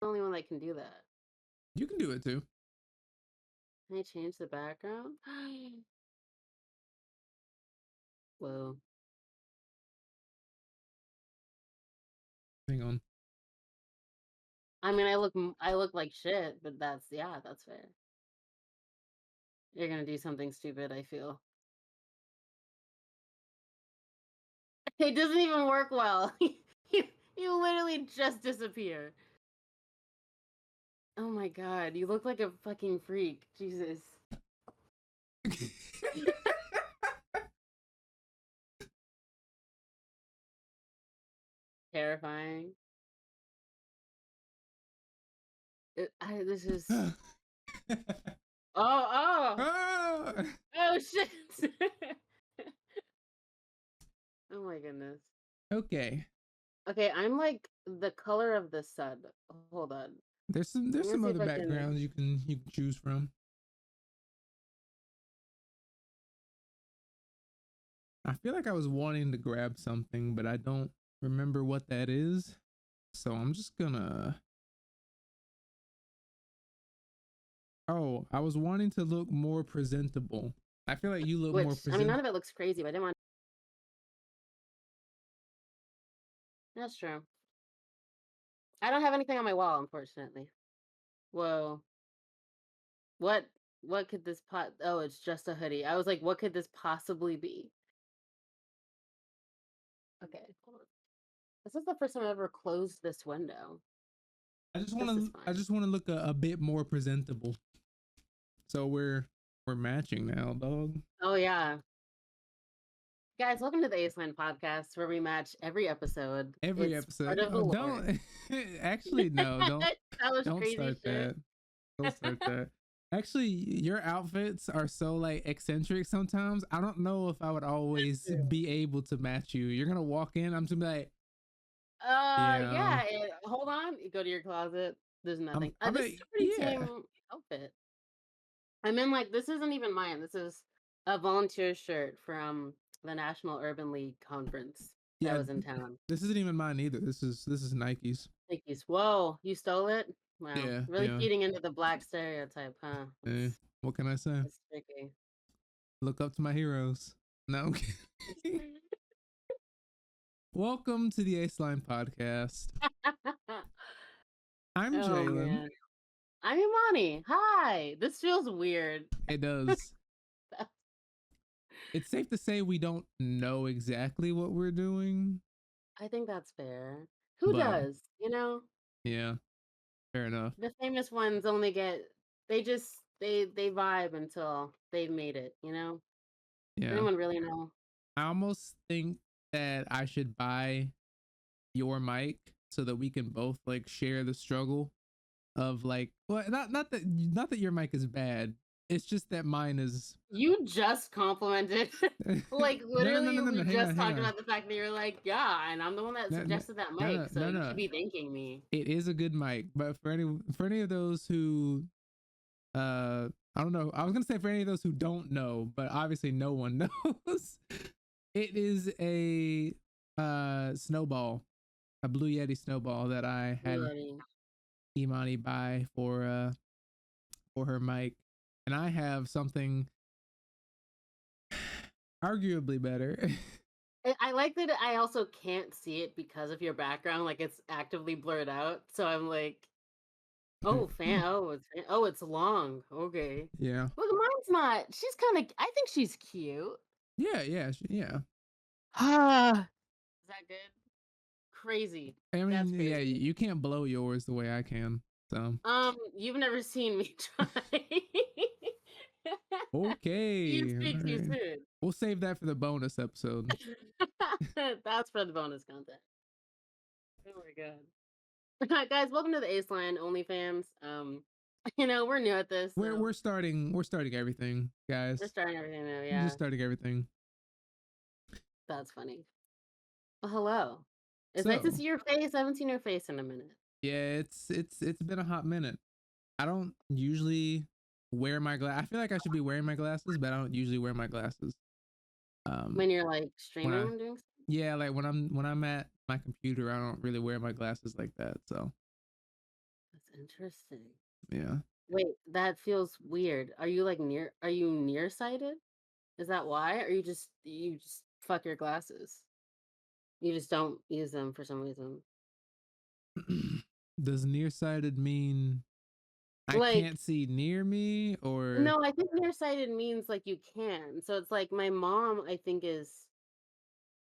the only one that can do that. You can do it too. Can I change the background? Whoa. Hang on. I mean, I look like shit, but that's fair. You're gonna do something stupid, I feel. It doesn't even work well. You literally just disappear. Oh my god, you look like a fucking freak. Jesus. Terrifying. This is oh. Ah! Oh shit. Oh my goodness. Okay. Okay, I'm like the color of the sun. Hold on. There's I'm gonna some see other if I can. backgrounds you can choose from. I feel like I was wanting to grab something, but I don't remember what that is. So I'm just gonna. Oh, I was wanting to look more presentable. I feel like you look more Which I mean, present. none of it looks crazy, but I didn't want. That's true. I don't have anything on my wall, unfortunately. Whoa. What? What could this pot? Oh, it's just a hoodie. I was like, what could this possibly be? Okay, hold on. This is the first time I've ever closed this window. This is I fine. just want to look a bit more presentable. So we're matching now, dog. Oh yeah, guys, welcome to the Aceline podcast, where we match every episode. Every It's part episode. of the Oh, lore. don't actually no, That was don't crazy start shit. that. Don't start that. Actually, your outfits are so like eccentric sometimes. I don't know if I would always be able to match you. You're gonna walk in, I'm just gonna be like, yeah. Yeah. Hold on. You go to your closet. There's nothing. I'm This is like, a pretty yeah. tame outfit. I mean, like, this isn't even mine. This is a volunteer shirt from the National Urban League conference that Yeah, was in town. this isn't even mine either. This is Nike's. Thank you. Whoa, you stole it? Wow. Yeah, Really yeah. feeding into the black stereotype, huh? Eh, what can I say? It's tricky. Look up to my heroes. No. Welcome to the Aceline podcast. I'm Oh Jalen. man. I'm Imani. Hi. This feels weird. It does. It's safe to say we don't know exactly what we're doing, I think that's fair. Who but does? You know? yeah, fair enough. The famous ones only get they vibe until they've made it, you know? Does Yeah. anyone really know? I almost think that I should buy your mic so that we can both like share the struggle of like, well, not that your mic is bad. It's just that mine is. You just complimented. Like literally we Hang just on, hang talked on. about the fact that you're like, yeah, and I'm the one that No, no, suggested that no, mic, no, so no, you should no. be thanking me. It is a good mic, but for any of those who I don't know. I was gonna say for any of those who don't know, but obviously no one knows. It is a snowball, a Blue Yeti snowball that I had Really. Imani buy for her mic, and I have something arguably better. I like that I also can't see it because of your background, like it's actively blurred out. So I'm like, oh, it's long. Okay. Yeah, Look, mine's not. She's kind of. I think she's cute. yeah. Ah, is that good? Crazy. I That's mean, yeah, crazy. you can't blow yours the way I can. So You've never seen me try. You okay, all speak too right. soon. We'll save that for the bonus episode. That's for the bonus content. Oh my god. Guys, welcome to the Ace Line OnlyFans. We're new at this, so We're starting everything, we're guys. starting everything new. We're Yeah, just starting everything. that's funny. Well, hello. It's nice to So see your face. I haven't seen your face in a minute. yeah, it's been a hot minute. I don't usually wear my glass. I feel like I should be wearing my glasses, but I don't usually wear my glasses. Um, When you're like when streaming I and doing stuff. yeah, like when I'm at my computer, I don't really wear my glasses like that. So Interesting. Yeah. Wait, that feels weird. Are you nearsighted? Is that why? Or you just fuck your glasses? You just don't use them for some reason. Does nearsighted mean I Like, can't see near me or no, I think nearsighted means, like, you can. So it's like my mom, I think, is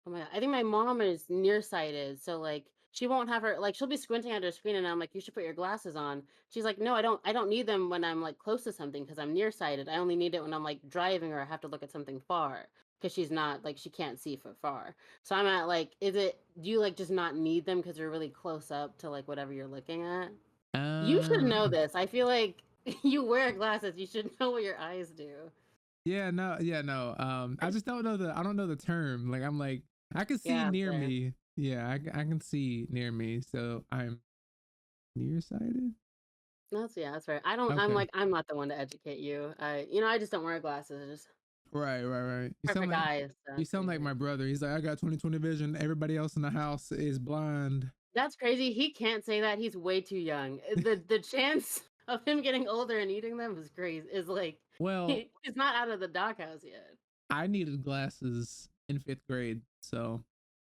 oh my god, I think my mom is nearsighted, so, like, she won't have her like, she'll be squinting at her screen, and I'm like, "You should put your glasses on." She's like, "No, I don't need them when I'm, like, close to something because 'cause I'm nearsighted. I only need it when I'm, like, driving or I have to look at something far." Because she's not like, she can't see for far. So I'm at, like, do you, like, just not need them because 'cause you're really close up to, like, whatever you're looking at? You should uh know this. I feel like you wear glasses, you should know what your eyes do. yeah, no. I just don't know I don't know the term. Like I'm like I can see Yeah, near same. me. Yeah, I can see near me. So I'm nearsighted? That's fair. Okay. I'm not the one to educate you. I just don't wear glasses. I just Right. perfect eyes, so You it's sound like easy. my brother. He's like, I got 20/20 vision. Everybody else in the house is blind. That's crazy. He can't say that. He's way too young. The chance of him getting older and eating them is crazy. Is like Well, he's not out of the doghouse yet. I needed glasses in 5th grade. So,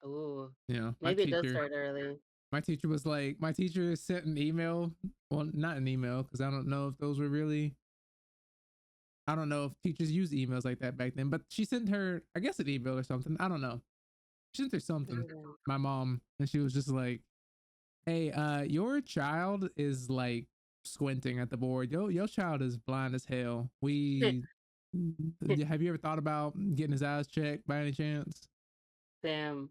Ooh, you know, maybe it does start early. my teacher was like, my teacher sent an email. Well, not an email, because I don't know if those were really, I don't know if teachers use emails like that back then, but she sent her, I guess, an email or something. I don't know. She sent her something, Mhm. my mom, and she was just like, hey, your child is like squinting at the board. Your child is blind as hell. Have you ever thought about getting his eyes checked by any chance? Damn.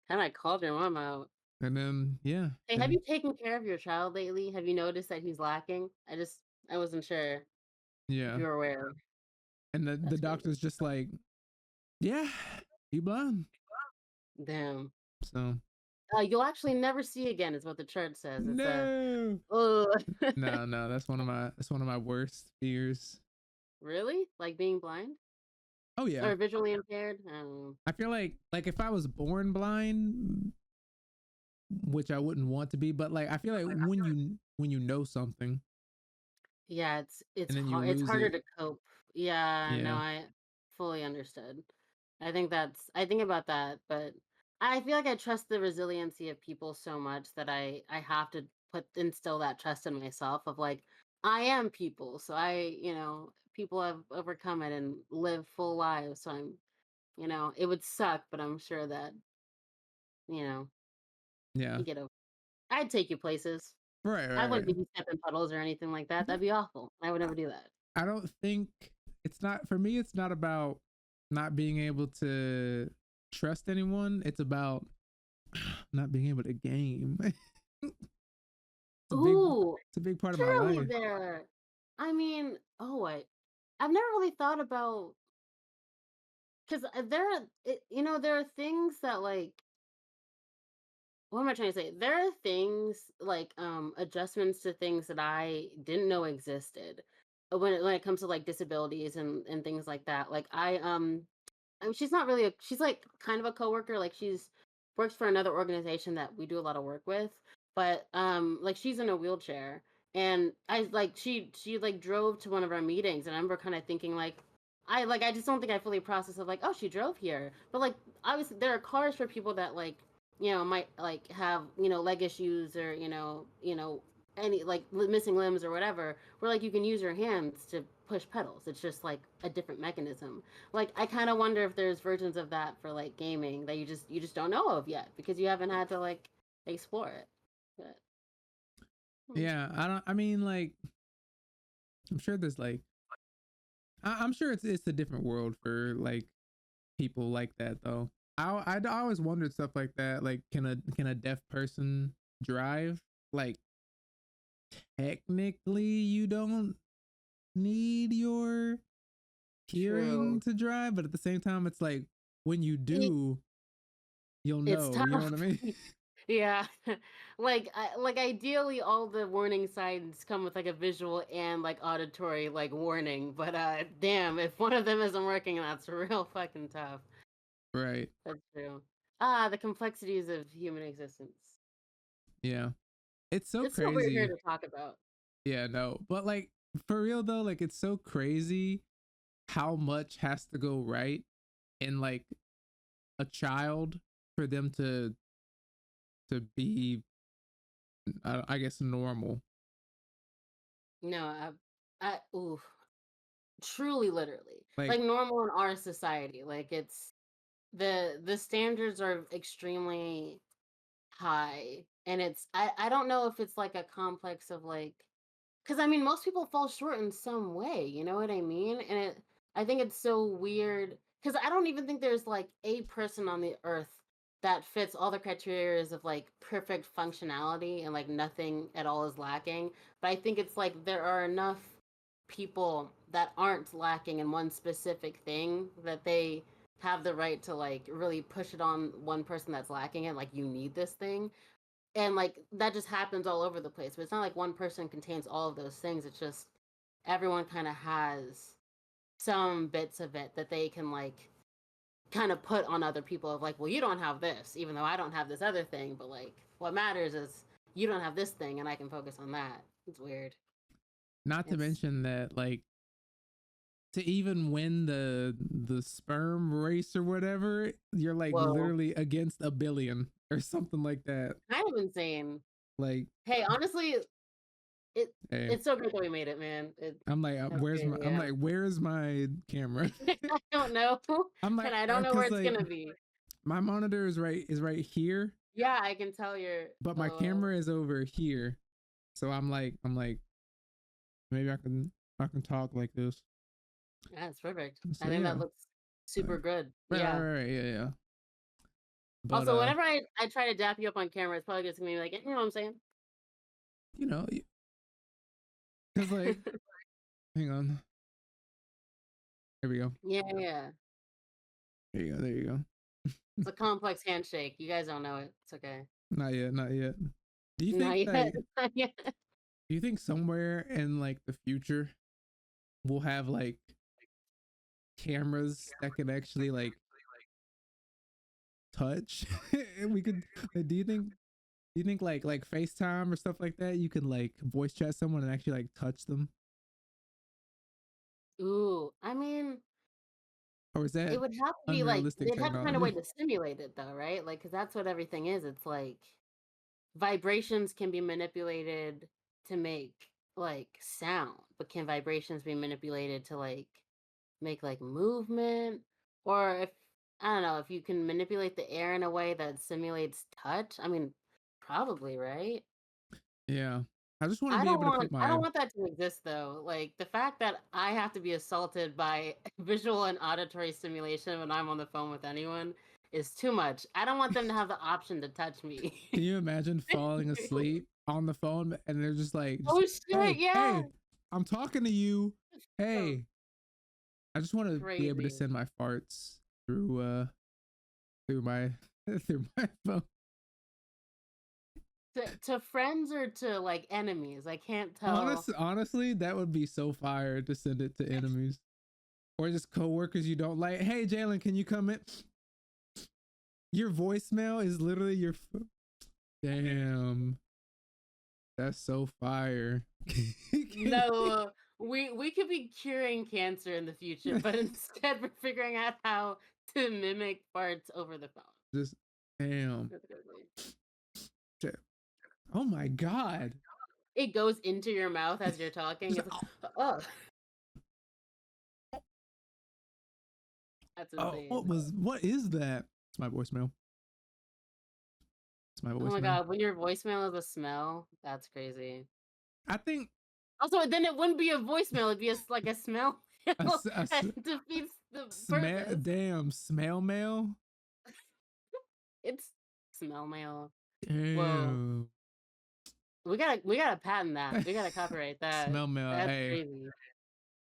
I might called your mom out. And then yeah, Hey, have and you taken care of your child lately? Have you noticed that he's lacking? I wasn't sure if yeah, you were aware. and the That's crazy. doctor's just like, yeah, you blind. Damn. So You'll actually never see again is what the chart says. It's a no, oh no, that's one of my worst fears. really? Like being blind Oh yeah, or visually impaired? I feel like if I was born blind, which I wouldn't want to be, but like I feel like when you know something Yeah, and then you it's lose harder it, to cope. Yeah, no, yeah, I fully understood. I think about that, but I feel like I trust the resiliency of people so much that I have to put instill that trust in myself of like I am people, so people have overcome it and live full lives. So it would suck, but I'm sure that you know yeah, you get over. I'd take you places. I wouldn't right. make you step in puddles or anything like that. That'd be awful. I would never do that. I don't think it's not for me. It's not about not being able to trust anyone. It's about not being able to game. it's a big, Ooh, it's a big part of my surely life. there. I mean, I've never really thought about because there are things that like what am I trying to say? There are things like adjustments to things that I didn't know existed when it comes to like disabilities and things like that. Like I mean, she's not really she's like kind of a coworker. Like she's works for another organization that we do a lot of work with. But like she's in a wheelchair and she like drove to one of our meetings and I remember kind of thinking like I just don't think I fully processed of like, oh, she drove here. But like obviously there are cars for people that like, might like have, leg issues or, any like missing limbs or whatever, where like you can use your hands to push pedals. It's just like a different mechanism. Like I kind of wonder if there's versions of that for like gaming that you just don't know of yet because you haven't had to like explore it. But hmm. Yeah, I don't. I mean, like, I'm sure there's like, I'm sure it's a different world for like people like that though. I always wondered stuff like that. Like, can a deaf person drive? Like, technically, you don't need your hearing True. to drive, but at the same time, it's like when you It, do, you'll it's know. You know tough. what I mean? Yeah. Like ideally all the warning signs come with like a visual and like auditory like warning, but damn, if one of them isn't working, that's real fucking tough. Right. That's true. The complexities of human existence. Yeah. It's so It's so weird here crazy. to talk about. Yeah, no, but like for real though, like it's so crazy how much has to go right in like a child for them to be, I guess, normal. No, oof, truly, literally, Like, like normal in our society. Like it's the standards are extremely high, and I don't know if it's like a complex of like, because I mean most people fall short in some way, you know what I mean? And I think it's so weird because I don't even think there's like a person on the earth that fits all the criteria of like perfect functionality and like nothing at all is lacking. But I think it's like there are enough people that aren't lacking in one specific thing that they have the right to like really push it on one person that's lacking it, like you need this thing. And like that just happens all over the place, but it's not like one person contains all of those things. It's just everyone kind of has some bits of it that they can like kind of put on other people of like, well, you don't have this even though I don't have this other thing, but like what matters is you don't have this thing and I can focus on that. It's weird. not to It's mention that like to even win the sperm race or whatever, you're like whoa, literally against a billion or something like that. kind of insane. Like, Hey, honestly, it hey, it's so great that we made it, man. I'm like, That's crazy, I'm yeah. like, where's my camera? I don't know, I'm and like, I don't know where cause it's like gonna be. my monitor is right here, Yeah, I can tell you're. but my Oh, camera is over here. So I'm like, maybe I can talk like this. yeah, it's perfect. I So think yeah, that looks super good. Yeah. right, yeah, yeah. But Also, whenever I try to dap you up on camera, it's probably just gonna be like, you know what I'm saying? you know, cause like, hang on, there we go, Yeah, yeah. there you go, there you go. It's a complex handshake. You guys don't know it. It's okay. Not yet, not yet. Do you Not think yet. like, Not yet. do you think somewhere in like the future we'll have like cameras that can actually like touch? And we could. Like, do you think like FaceTime or stuff like that? You can like voice chat someone and actually like touch them, Ooh, I mean, or is it that would have to be like unrealistic they'd have to find a way technology? to simulate it though, right? Like, because that's what everything is. It's like vibrations can be manipulated to make like sound, but can vibrations be manipulated to like make like movement? Or if I don't know, if you can manipulate the air in a way that simulates touch, I mean, probably, right? Yeah, I just want to be able to put I my. don't want that to exist though. Like the fact that I have to be assaulted by visual and auditory stimulation when I'm on the phone with anyone is too much. I don't want them to have the option to touch me. Can you imagine falling asleep on the phone and they're just Oh shit, yeah. hey, I'm talking to you. So Hey, I just want to be able to crazy. send my farts through my through my phone. To friends or to like enemies? I can't tell. Honestly, that would be so fire to send it to enemies or just coworkers you don't like. Hey, Jalen, can you come in? Your voicemail is literally damn. That's so fire. No, we could be curing cancer in the future, but instead we're figuring out how to mimic farts over the phone. Just damn. That's crazy. Oh my god. It goes into your mouth as you're talking. Just It's like, oh, that's insane. what is that? It's my voicemail. It's my Oh my voicemail. god, when your voicemail is a smell, that's crazy. I think Also, then it wouldn't be a voicemail; it'd be like a smell. That defeats the purpose. smell mail. It's smell mail. Whoa, Damn. we gotta patent that. We gotta copyright that. Smell mail. That's Hey, crazy.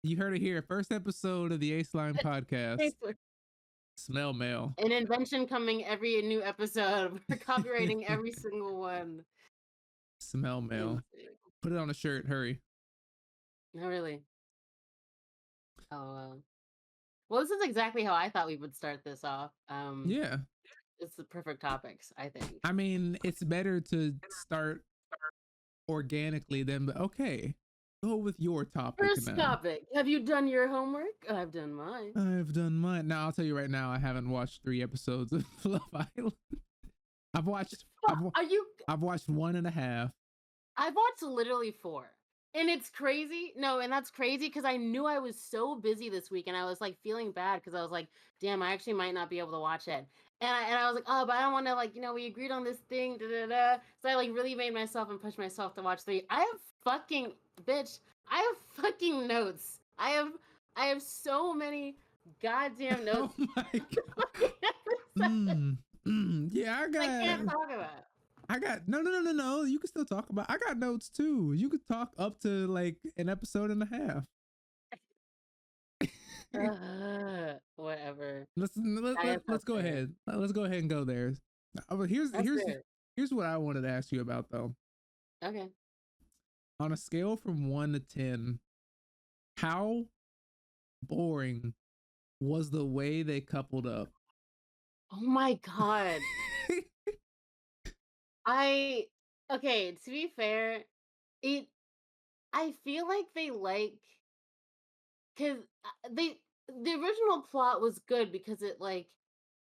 you heard it here. First episode of the Aceline podcast. Smell mail. An invention coming every new episode. We're copywriting every single one. Smell mail. Insane. Put it on a shirt. Hurry. Not really. Oh, well, this is exactly how I thought we would start this off. Yeah. It's the perfect topics, I think. I mean, it's better to start organically, then okay, go with your topic First now. topic. Have you done your homework? I've done mine. I've done mine. Now I'll tell you right now, I haven't watched 3 episodes of Love Island. I've watched I've Are you I've watched 1.5. I've watched literally 4. And it's crazy. No, and that's crazy because I knew I was so busy this week and I was like feeling bad because I was like, damn, I actually might not be able to watch it. And I was like, oh, but I don't want to like, we agreed on this thing. Da, da, da. So I like really made myself and pushed myself to watch 3. I have fucking bitch. I have fucking notes. I have so many goddamn Oh notes. my god. Yeah, I can't talk about. I got no. You can still talk about. I got notes too. You could talk up to like an episode and a half. Whatever. I have Let's that's go fair. ahead. Let's go ahead and go there. But That's fair. here's what I wanted to ask you about though. Okay. On a scale from 1 to 10, how boring was the way they coupled up? Oh my god. I okay, to be fair, it I feel like they like cuz they the original plot was good because it like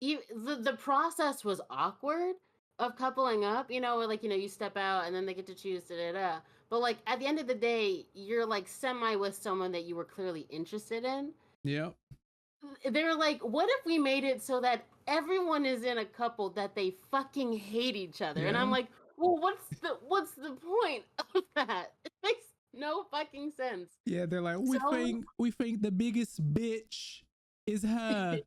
the process was awkward of coupling up, where like, you step out and then they get to choose da da da. But like at the end of the day, you're like semi with someone that you were clearly interested in. Yep. They were like, what if we made it so that everyone is in a couple that they fucking hate each other? And I'm Yeah. like, well, what's the point of that? It makes no fucking sense. Yeah, they're like, So we think the biggest bitch is her.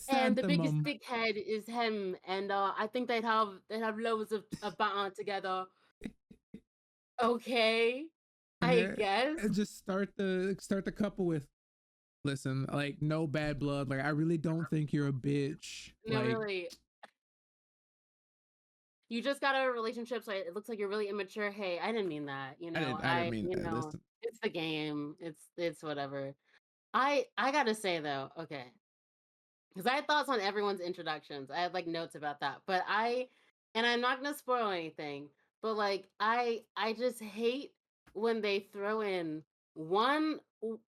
and the biggest Chrysanthemum. dickhead is him, and I think they'd have loads of banter together. Okay, And I they're guess. and just start the couple with, listen, like no bad blood. Like I really don't think you're a bitch. No, Like really. You just got out of a relationship, so it looks like you're really immature. Hey, I didn't mean that. I didn't mean that. Listen. It's the game. It's whatever. I gotta say though, okay, because I had thoughts on everyone's introductions. I had like notes about that, but and I'm not gonna spoil anything, but like I just hate when they throw in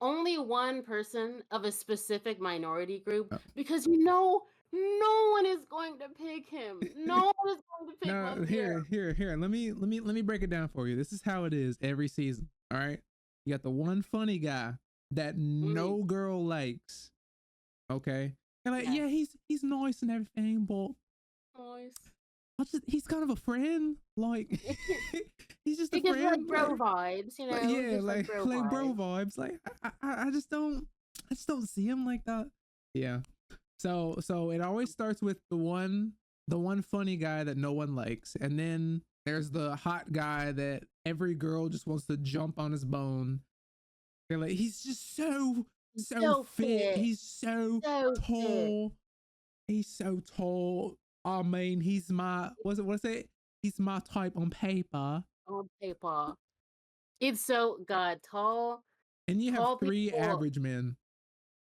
only one person of a specific minority group Uh, because no one is going to pick him. No one is going to pick no, Mafia. here. Let me break it down for you. This is how it is every season. All right. You got the one funny guy that Mhm. no girl likes. Okay. And like, Yes. yeah, he's nice and everything, but Nice. he's kind of a friend. Like he's just a Because like friend. bro vibes, Like yeah, just like bro like bro vibes. vibes. Like I just don't see him like that. Yeah. So it always starts with the one funny guy that no one likes, and then there's the hot guy that every girl just wants to jump on his bone. They're like, he's just so So fit. fit. He's so So fit tall. He's so tall. I mean, what's it? He's my type on paper. on paper. It's so god, And you have tall three people. average men.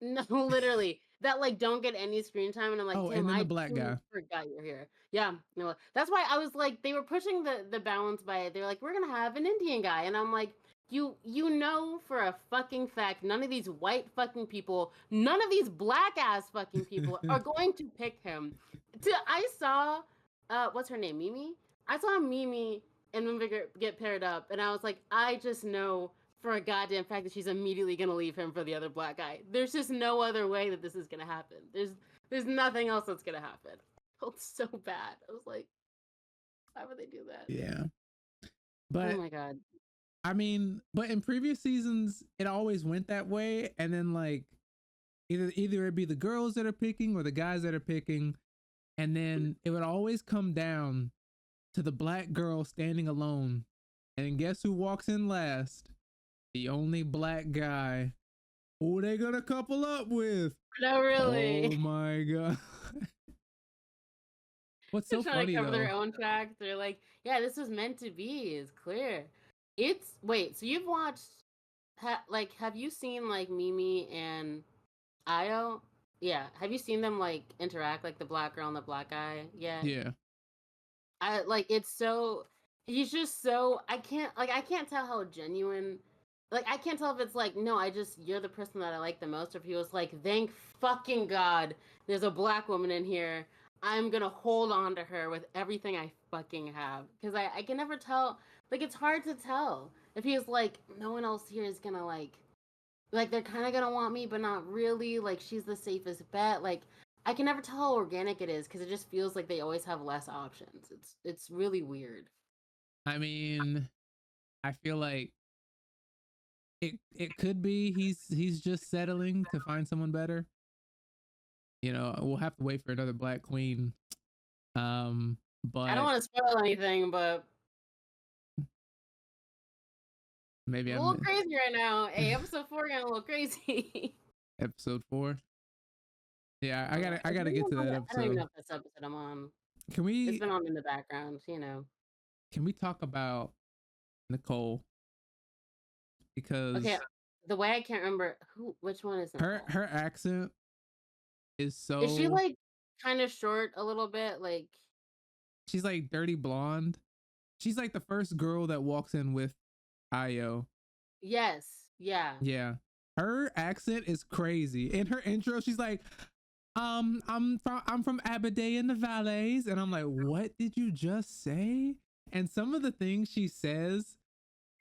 No, literally. That like don't get any screen time and I'm like, Oh, "Damn, and then the I black truly guy. forgot you're here." Yeah, no. That's why I was like they were pushing the balance by they were like, "We're going to have an Indian guy." And I'm like, you know for a fucking fact none of these white fucking people, none of these black ass fucking people are going to pick him. I saw what's her name? Mimi? I saw Mimi and Moonbigger get paired up and I was like, I just know for a goddamn fact that she's immediately gonna leave him for the other black guy. There's just no other way that this is gonna happen. There's nothing else that's gonna happen. I felt so bad. I was like, why would they do that? Yeah. Oh But my god. I mean, but in previous seasons, it always went that way. And then like either it be the girls that are picking or the guys that are picking, and then it would always come down to the black girl standing alone. And guess who walks in last? The only black guy. Who they gonna couple up with? No, Oh really. my god. What's They're so trying to funny cover their though? own tracks. They're like, yeah, this was meant to be. It's clear. It's wait. So you've watched? Have you seen like Mimi and Io? Yeah. Have you seen them like interact like the black girl and the black guy yet? Yeah. I like it's so He's just so I can't tell how genuine like I can't tell if it's like, no, I just you're the person that I like the most, or if he was like, thank fucking God there's a black woman in here. I'm gonna hold on to her with everything I fucking have. Because I can never tell like it's hard to tell. If he was like, no one else here is gonna like they're kinda gonna want me, but not really, like she's the safest bet. Like I can never tell how organic it is because it just feels like they always have less options. It's really weird. I mean, I feel like it could be he's just settling to find someone better. You know, we'll have to wait for another black queen. I don't But want to spoil anything, but maybe it's a little I'm crazy right now. Hey, episode 4 got a little crazy. episode 4. Yeah, I Is it gotta even get to on that I don't even know episode. if this episode I'm on. Can It's we been on in the background, you know. can we talk about Nicole, Okay, because the way I can't remember which one is Nicole. her accent is Is she so, like kind of short a little bit? Like, she's like dirty blonde. She's like the first girl that walks in with Io. yes, yeah. Yeah. Her accent is crazy. In her intro, she's like, I'm from Aberday in the Valleys. And I'm like, what did you just say? And some of the things she says,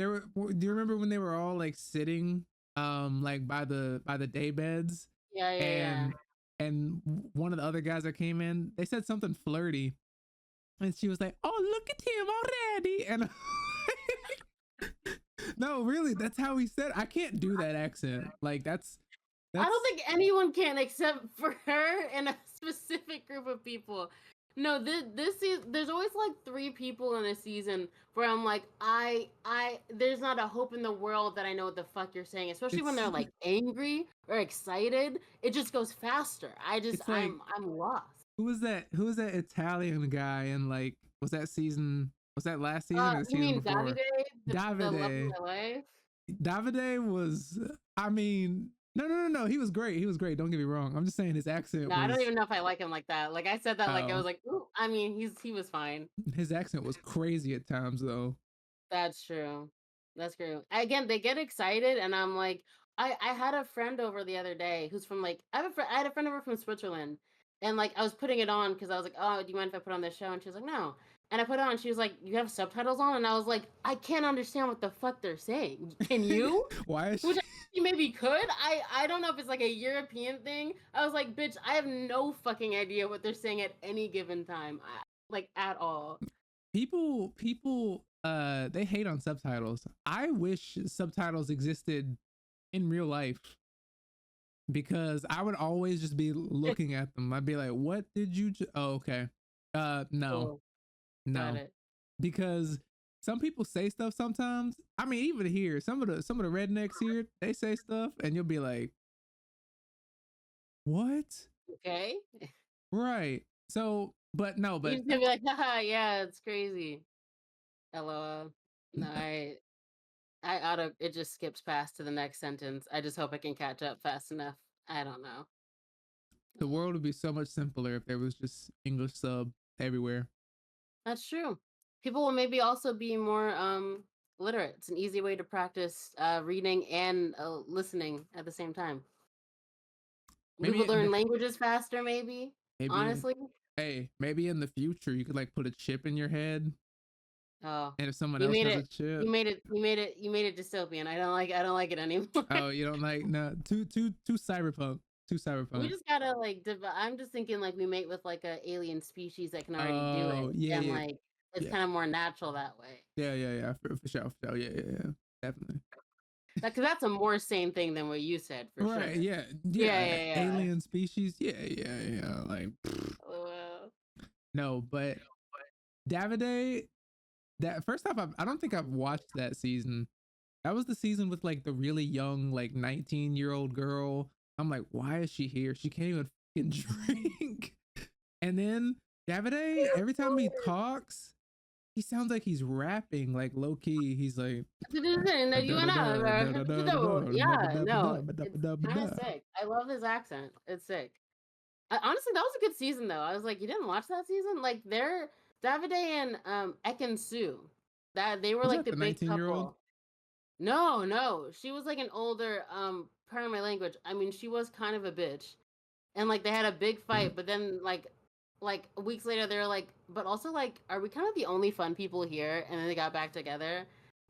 there were, do you remember when they were all like sitting like by the day beds, Yeah, yeah, yeah. and one of the other guys that came in, they said something flirty, and she was like, oh, look at him already. And no, really, that's how he said. I can't do that accent. Like I don't that's think anyone can except for her and a specific group of people. No, this season, there's always like 3 people in a season where I'm like, there's not a hope in the world that I know what the fuck you're saying, especially when it's they're like angry or excited. It just goes faster. it's like, I'm lost. who was that Italian guy in, like, was that season, was that last season or the You season mean before? Davide, the love of Davide. my life? Davide was, I mean, no. He was great. He was great. Don't get me wrong. I'm just saying his accent No, I don't was, even know if I like him like that. Like I said that, like I was oh, like, ooh, I mean, he was fine. his accent was crazy at times though. That's true. That's true. Again, they get excited, and I'm like, I had a friend over the other day who's from like I had a friend over from Switzerland, and like I was putting it on because I was like, oh, do you mind if I put on this show? And she was like, no. And I put it on. And she was like, you have subtitles on, and I was like, I can't understand what the fuck they're saying. Can you? Why is Which she? I maybe could. I don't know if it's like a European thing. I was like, bitch, I have no fucking idea what they're saying at any given time, like at all. People they hate on subtitles. I wish subtitles existed in real life, because I would always just be looking at them. I'd be like, what did you oh, okay. No. Cool. Got No. it. Because some people say stuff sometimes. I mean, even here, some of the rednecks here, they say stuff and you'll be like, what? Okay. Right. So, but no, You're but just gonna be like, haha, yeah, it's crazy. LOL. No, I auto it just skips past to the next sentence. I just hope I can catch up fast enough. I don't know. the world would be so much simpler if there was just English sub everywhere. That's true. People will maybe also be more literate. It's an easy way to practice reading and listening at the same time. We Maybe would learn languages faster, maybe. maybe Honestly. hey, maybe in the future you could like put a chip in your head, Oh, and if someone you else made has a it. chip, You made it dystopian. I don't like it anymore. oh, you don't like, no, too cyberpunk, too We cyberpunk. just gotta like. I'm just thinking like we mate with like a alien species that can already do it, Oh, yeah, and yeah, like it's yeah, kind of more natural that way. yeah, for sure, for sure. Yeah, definitely. Because that's a more sane thing than what you said for Right, sure. yeah, Yeah, yeah. yeah, Alien species, yeah. Like, yeah. Well, no, but Davide, that first off, I don't think I've watched that season. That was the season with like the really young, like 19-year-old girl. I'm like, why is she here? She can't even fucking drink. And then Davide, every time he talks, he sounds like he's rapping, like low key. He's like, no, you and I. Yeah, no, it's kind of sick. I love his accent. It's sick. Honestly, that was a good season though. I was like, you didn't watch that season? Like, they're Davide and Ekin Su. That they were Was like that the the big 19-year-old? couple. No, no, she was like an older, pardon my language. I mean, she was kind of a bitch, and like they had a big fight, but then like weeks later they were like, but also like, are we kind of the only fun people here? And then they got back together,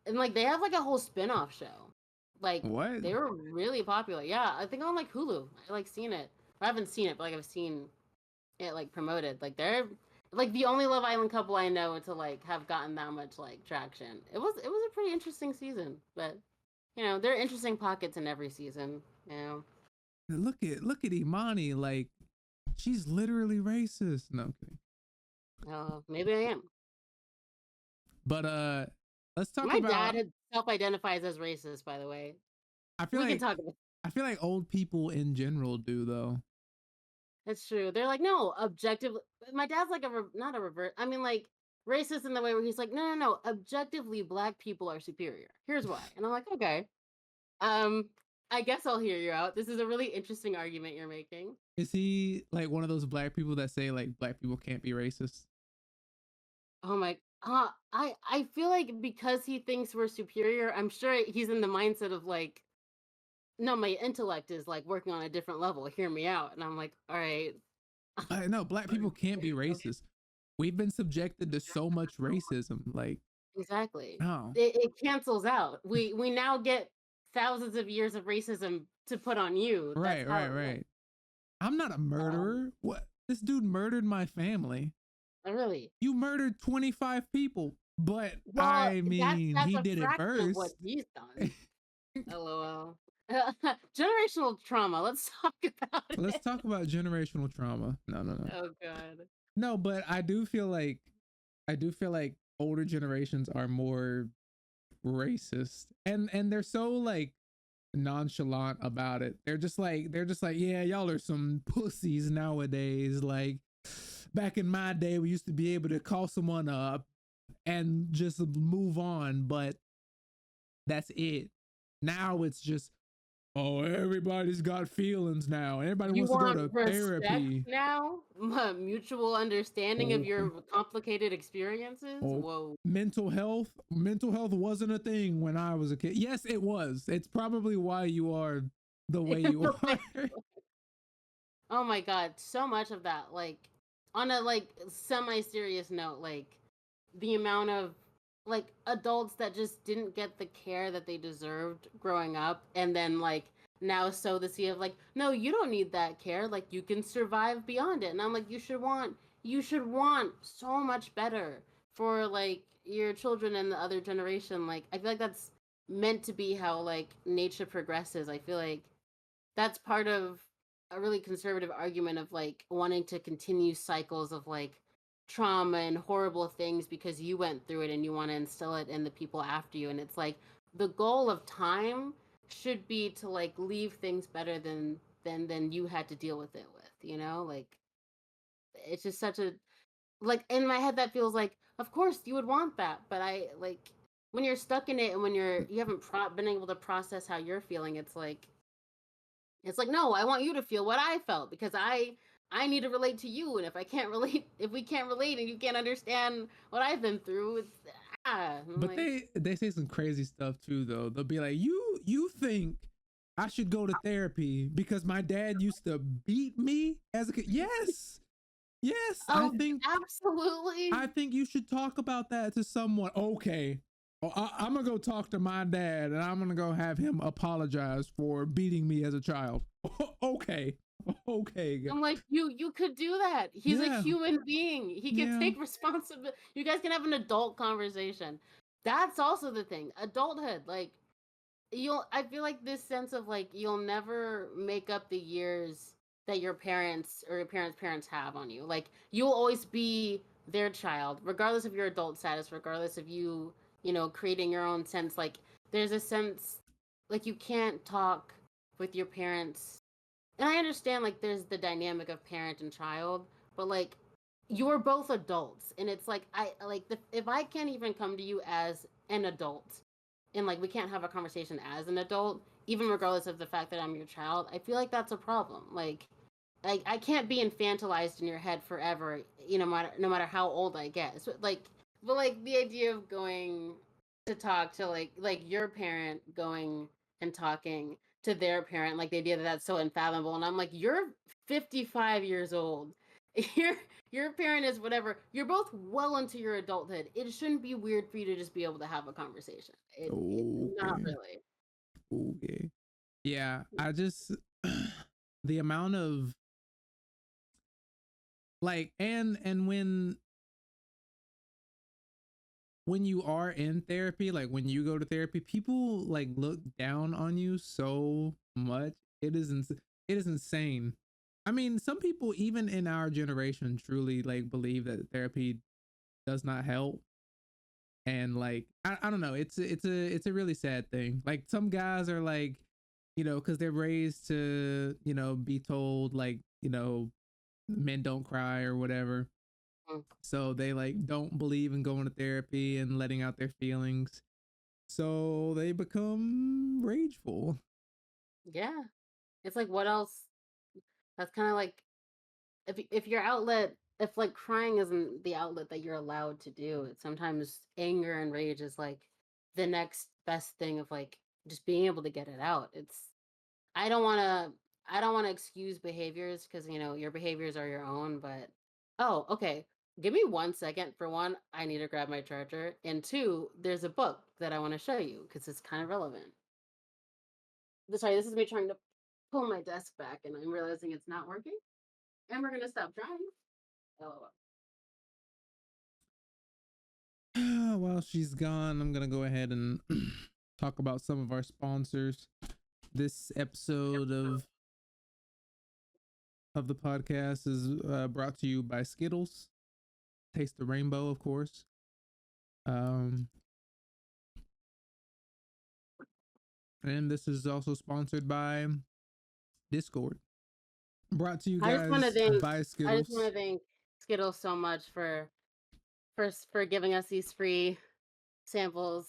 and like they have like a whole spin-off show. Like What? they were really popular. Yeah, I think on like Hulu. I like seen it. I haven't seen it, but like I've seen it like promoted. Like they're like the only Love Island couple I know to like have gotten that much like traction. It was a pretty interesting season, but there are interesting pockets in every season. You know. Look at Imani, like she's literally racist. No, I'm kidding. Maybe I am. But let's talk My dad about. had self-identifies as racist, by the way. I feel We can like talk about. I feel like old people in general do though. It's true. They're like, no, objectively. My dad's like not a revert. I mean, like racist in the way where he's like, no, no, no. Objectively, black people are superior. Here's why. And I'm like, okay. Um, I guess I'll hear you out. This is a really interesting argument you're making. Is he like one of those black people that say like black people can't be racist? Oh my. I feel like because he thinks we're superior, I'm sure he's in the mindset of like, no, my intellect is like working on a different level. Hear me out. And I'm like, all right. No, black people can't be racist. We've been subjected to so much racism. Like, Exactly. oh, It cancels out. We now get thousands of years of racism to put on you. That's right, how right, it works. right. I'm not a murderer. What? This dude murdered my family. Really. You murdered 25 people, but Well, I that's mean, that's he a did it fraction of what first. he's done. LOL. Generational trauma. Let's talk about Let's it. talk about generational trauma. No, no, no. Oh god. No, but I do feel like older generations are more racist. And they're so like nonchalant about it. They're just like, yeah, y'all are some pussies nowadays. Like back in my day, we used to be able to call someone up and just move on, but that's it. Now it's just, oh, everybody's got feelings now. Everybody You wants to go want to respect therapy. now? Mutual understanding of Oh, your complicated experiences? oh, Whoa. mental health wasn't a thing when I was a kid. Yes, it was. It's probably why you are the way you are. Oh my god, so much of that. Like on a like semi-serious note, like the amount of like adults that just didn't get the care that they deserved growing up and then like now sow the seed of like, no, you don't need that care. Like you can survive beyond it. And I'm like, you should want so much better for like your children and the other generation. Like I feel like that's meant to be how like nature progresses. I feel like that's part of a really conservative argument of like wanting to continue cycles of like trauma and horrible things because you went through it and you want to instill it in the people after you. And it's like the goal of time should be to like leave things better than you had to deal with it with. Like it's just such a like in my head that feels like of course you would want that, but I like when you're stuck in it and when you haven't been able to process how you're feeling, it's like, no, I want you to feel what I felt because I need to relate to you, and if I can't relate, if we can't relate, and you can't understand what I've been through, it's I'm But like, they say some crazy stuff too though. They'll be like, you think I should go to therapy because my dad used to beat me as a kid? Yes. Yes, I oh, think absolutely. I think you should talk about that to someone. Okay. Well, I'm gonna go talk to my dad and I'm gonna go have him apologize for beating me as a child. Okay. Okay. I'm like, you could do that. He's a Yeah. human being. He can Yeah. take responsibility. You guys can have an adult conversation. That's also the thing. Adulthood, like I feel like this sense of like you'll never make up the years that your parents or your parents have on you. Like you'll always be their child regardless of your adult status, regardless of you creating your own sense. Like there's a sense like you can't talk with your parents. And I understand like there's the dynamic of parent and child, but like you're both adults and it's like I like if I can't even come to you as an adult and like we can't have a conversation as an adult even regardless of the fact that I'm your child, I feel like that's a problem. Like I can't be infantilized in your head forever, no matter how old I get. So, like But like the idea of going to talk to like your parent going and talking to their parent, like the idea that that's so unfathomable. And I'm like, you're 55 years old. Your your parent is whatever. You're both well into your adulthood. It shouldn't be weird for you to just be able to have a conversation. It's not Okay. really. Okay. Yeah, I just the amount of like and when you are in therapy, like when you go to therapy, people like look down on you so much. It is insane. I mean, some people even in our generation truly like believe that therapy does not help. And like I don't know, it's a really sad thing. Like some guys are like, because they're raised to, be told like, men don't cry or whatever. Mm. So they like don't believe in going to therapy and letting out their feelings. So they become rageful. Yeah. It's like what else? That's kind of like if your outlet, if like crying isn't the outlet that you're allowed to do, it's sometimes anger and rage is like the next best thing of like just being able to get it out. It's I don't want to I don't want to excuse behaviors because your behaviors are your own, but oh, okay. Give me 1 second. For one, I need to grab my charger, and two, there's a book that I want to show you because it's kind of relevant. Sorry, this is me trying to pull my desk back, and I'm realizing it's not working, and we're gonna stop trying. LOL. While she's gone, I'm gonna go ahead and talk about some of our sponsors. This episode of the podcast is brought to you by Skittles. Taste the rainbow, of course. Um, and this is also sponsored by Discord. Brought to you I just want to guys thank by I just want Skittles. to thank Skittles so much for giving us these free samples.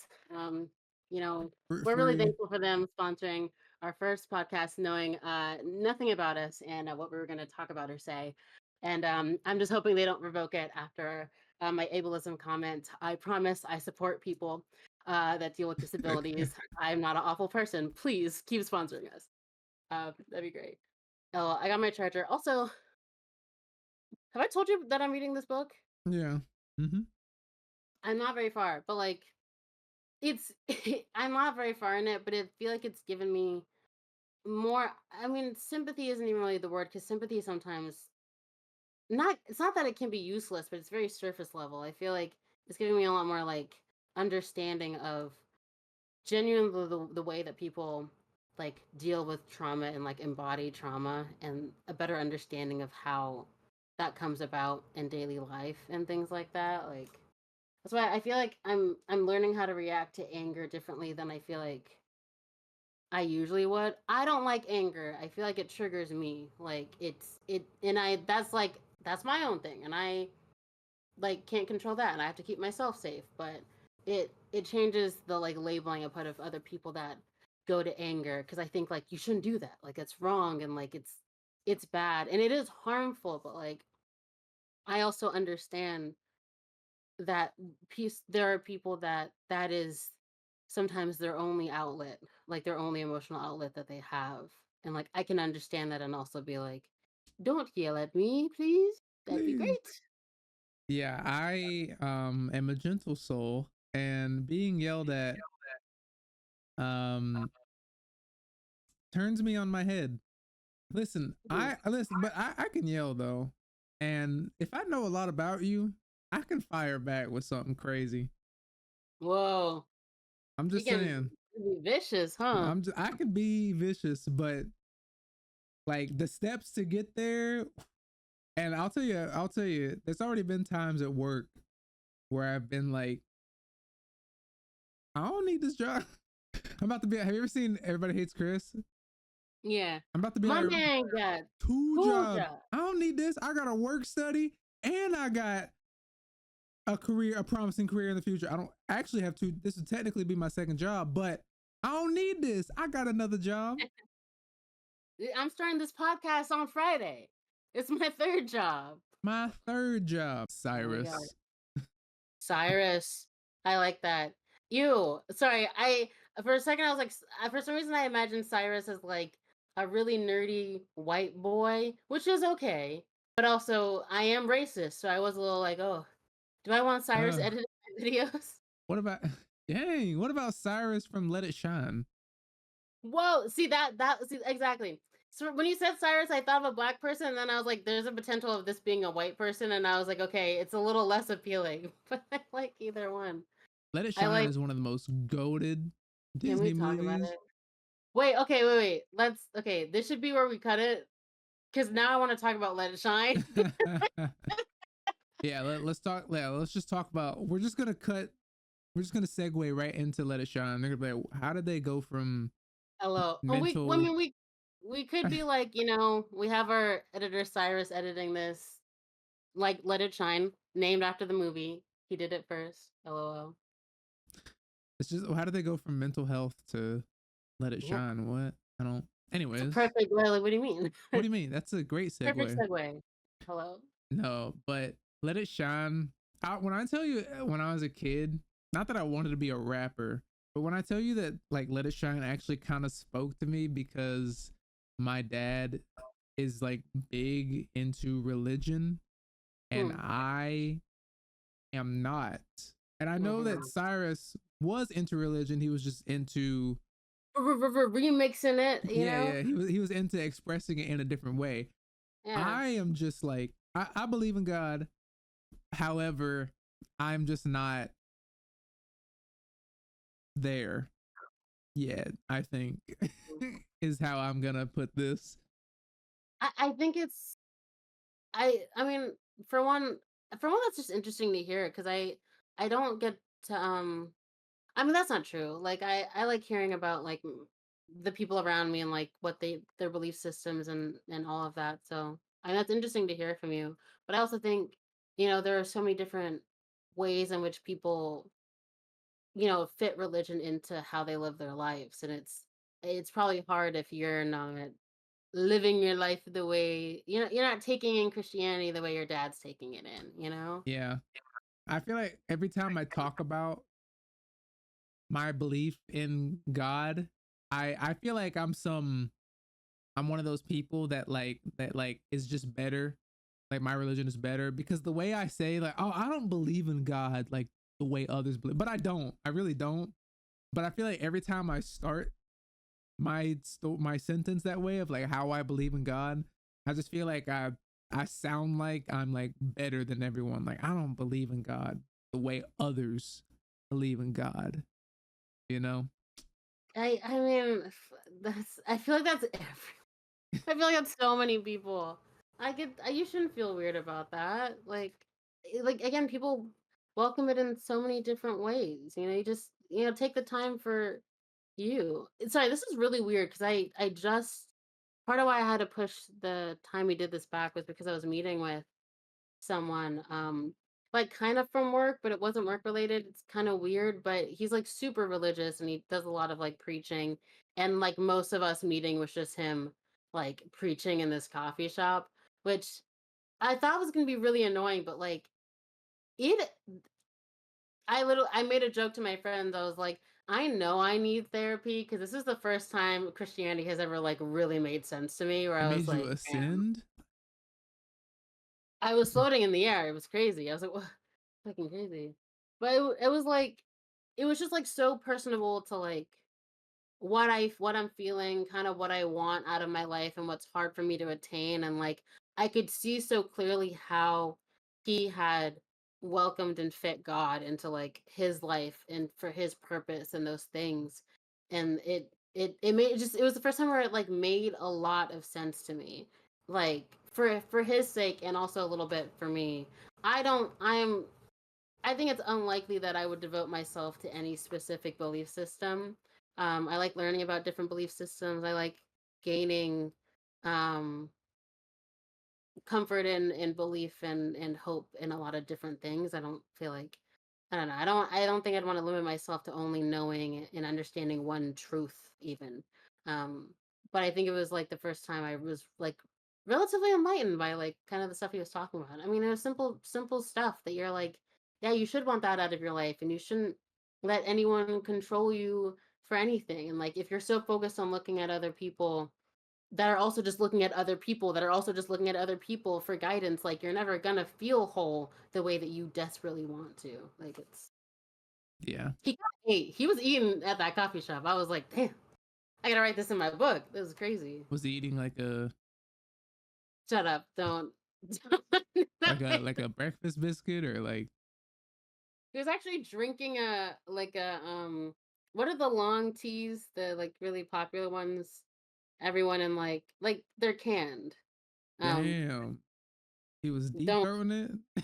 You know, For we're really free. thankful for them sponsoring our first podcast, knowing nothing about us and what we were going to talk about or say. And I'm just hoping they don't revoke it after my ableism comment. I promise I support people that deal with disabilities. I'm not an awful person. Please keep sponsoring us. That'd be great. Oh, I got my charger. Also, have I told you that I'm reading this book? Yeah. Mm-hmm. I'm not very far, but like it's I'm not very far in it, but I feel like it's given me more. I mean, sympathy isn't even really the word because sympathy sometimes not. It's not that it can be useless, but it's very surface level. I feel like it's giving me a lot more like understanding of genuinely the way that people like deal with trauma and like embody trauma and a better understanding of how that comes about in daily life and things like that. Like that's why I feel like I'm learning how to react to anger differently than I feel like I usually would. I don't like anger. I feel like it triggers me. Like and I that's my own thing and I like can't control that and I have to keep myself safe, but it changes the like labeling I put of other people that go to anger because I think like you shouldn't do that. Like it's wrong and like it's bad and it is harmful, but like I also understand that piece there are people that is sometimes their only outlet, like their only emotional outlet that they have. And like I can understand that and also be like, don't yell at me, please. That'd be Please. great. Yeah, I am a gentle soul, and being yelled at um turns me on my head. Listen, Mhm. I listen, but I can yell though. And if I know a lot about you, I can fire back with something crazy. Whoa. I'm You just can saying. be vicious, huh? I can be vicious, but like the steps to get there, and I'll tell you, there's already been times at work where I've been like, I don't need this job. I'm about to be. Have you ever seen Everybody Hates Chris? Yeah. I'm about to be My like man got two cool jobs. job. I don't need this. I got a work study and I got a career, a promising career in the future. I don't actually have to. This would technically be my second job, but I don't need this. I got another job. I'm starting this podcast on Friday. It's my third job. My third job, Oh my god. Cyrus. Cyrus. I like that. Ew. Sorry. I For a second I was like, for some reason I imagined Cyrus as like a really nerdy white boy, which is okay. But also, I am racist, so I was a little like, oh, do I want Cyrus Uh, editing my videos? what about dang? What about Cyrus from Let It Shine? Whoa, see exactly. So when you said Cyrus, I thought of a black person, and then I was like, there's a potential of this being a white person, and I was like, okay, it's a little less appealing, but I like either one. Let It I Shine like. is one of the most goated Can we Disney talk about movies. it? Wait, okay, wait. Let's. Okay, this should be where we cut it, because now I want to talk about Let It Shine. Yeah, let's talk. Yeah, let's just talk about. We're just gonna cut. We're just gonna segue right into Let It Shine. They're gonna be like, how did they go from Hello. Oh, I mental? mean, we could be like, we have our editor Cyrus editing this, like Let It Shine, named after the movie. He did it first. LOL. It's just how did they go from mental health to Let It Yeah, Shine? What? I don't. it's a Anyways, perfect. Well, what do you mean? what do you mean? That's a great Perfect segue. segue. Hello. No, but Let It Shine. When I tell you, when I was a kid, not that I wanted to be a rapper, but when I tell you that like Let It Shine actually kind of spoke to me because my dad is like big into religion and Hmm. I am not. And I know that Mhm. Cyrus was into religion. He was just into Remixing it, yeah. He was into expressing it in a different way. Yeah. I am just like I believe in God. However, I'm just not there yet, I think is how I'm gonna put this. I think it's I mean, for one for one that's just interesting to hear because I don't get to I mean that's not true. Like I like hearing about like the people around me and like what their belief systems and all of that. So I mean that's interesting to hear from you. But I also think, there are so many different ways in which people, fit religion into how they live their lives. And it's probably hard if you're not living your life the way, you're not taking in Christianity the way your dad's taking it in. Yeah. I feel like every time I talk about my belief in God, I feel like I'm one of those people that is just better. Like my religion is better because the way I say like, oh, I don't believe in God like the way others believe, but I don't. I really don't. But I feel like every time I start my sentence that way of like how I believe in God, I just feel like I sound like I'm like better than everyone. Like I don't believe in God the way others believe in God, you know? I mean, that's I feel like that's I feel like that's so many people. You shouldn't feel weird about that. Like again, people welcome it in so many different ways. You just, take the time for you. Sorry, this is really weird because I just part of why I had to push the time we did this back was because I was meeting with someone, like kind of from work, but it wasn't work related. It's kind of weird, but he's like super religious and he does a lot of like preaching. And like most of us meeting was just him like preaching in this coffee shop, which I thought was gonna be really annoying, but like it I made a joke to my friends. I was like, I know I need therapy because this is the first time Christianity has ever like really made sense to me where It I was made you like, damn. ascend. I was floating in the air. It was crazy. I was like, "What? Fucking crazy." But it was like, it was just like so personable to like what I'm feeling, kind of what I want out of my life and what's hard for me to attain. And like I could see so clearly how he had welcomed and fit God into like his life and for his purpose and those things. And it was the first time where it like made a lot of sense to me. Like for his sake and also a little bit for me. I don't I'm I think it's unlikely that I would devote myself to any specific belief system. I like learning about different belief systems. I like gaining um, comfort in belief and hope in a lot of different things. I don't feel like I don't know. I don't think I'd want to limit myself to only knowing and understanding one truth even. Um, but I think it was like the first time I was like relatively enlightened by like kind of the stuff he was talking about. I mean, it was simple stuff that you're like, yeah, you should want that out of your life, and you shouldn't let anyone control you for anything. And like, if you're so focused on looking at other people that are also just looking at other people that are also just looking at other people for guidance, like you're never gonna feel whole the way that you desperately want to. Like it's Yeah. he ate. He was eating at that coffee shop. I was like, damn, I gotta write this in my book. This was crazy. Was he eating like a Shut up. Don't. like a breakfast biscuit or like He was actually drinking a like a what are the long teas, the like really popular ones? Everyone in like they're canned. Um damn. He was deep don't throating it.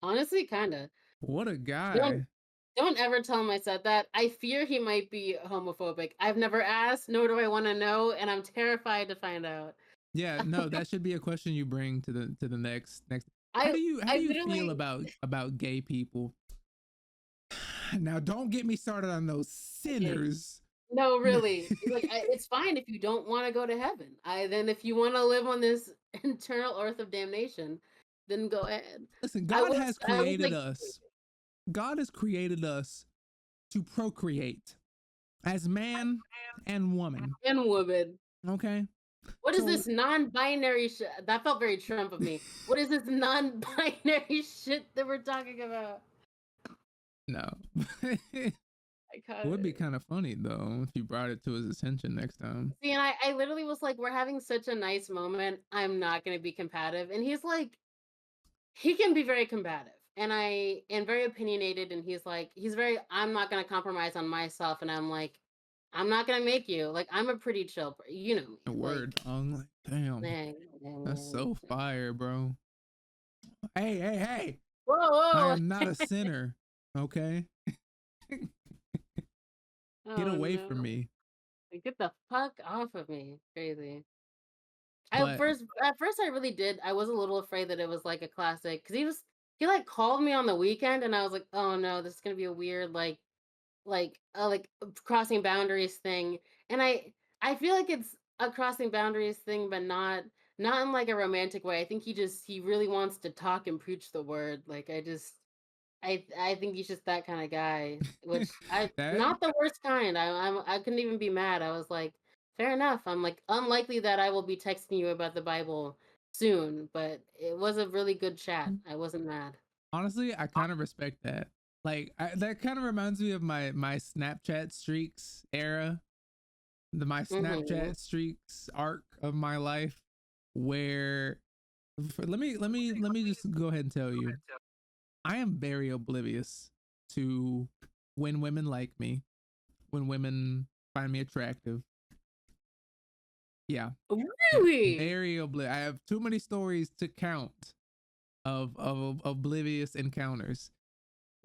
honestly kinda. What a Don't guy. don't ever tell him I said that. I fear he might be homophobic. I've never asked, nor do I want to know, and I'm terrified to find out. Yeah, no, that should be a question you bring to the next. I How I do you feel literally about gay people? Now, don't get me started on those okay. sinners. No, really. Like it's fine if you don't want to go to heaven. I then if you want to live on this eternal earth of damnation, then go ahead. Listen, I was like God has created us to procreate as man and woman. man woman. Okay? What is So this non-binary shit? That felt very Trump of me. What is this non-binary shit that we're talking about? no. I got Would be it. kind of funny though if you brought it to his attention next time. See, and I literally was like, we're having such a nice moment. I'm not gonna be combative. And he's like, he can be very combative. And I and very opinionated, and he's like, he's very, I'm not gonna compromise on myself. And I'm like, I'm not gonna make you. Like, I'm a pretty chill, you know me. A Like, word, tongue, like damn, man, that's so fire, bro. Hey! whoa, I whoa. am not a sinner. Okay, get Oh away from no. me. Like, get the fuck off of me. Crazy. But At first I really did. I was a little afraid that it was like a classic because he like called me on the weekend and I was like, oh no, this is gonna be a weird crossing boundaries thing. And I feel like it's a crossing boundaries thing, but not in like a romantic way. I think he really wants to talk and preach the word. Like I think he's just that kind of guy, which I that not the worst kind. I couldn't even be mad. I was like, fair enough. I'm like unlikely that I will be texting you about the Bible soon, but it was a really good chat. I wasn't mad. honestly, I kind of respect that. Like that kind of reminds me of my Snapchat streaks era, my Hmm. Snapchat streaks arc of my life, where let me just go ahead and tell you, I am very oblivious to when women like me, when women find me attractive. Yeah, Really? very oblivious. I have too many stories to count of oblivious encounters.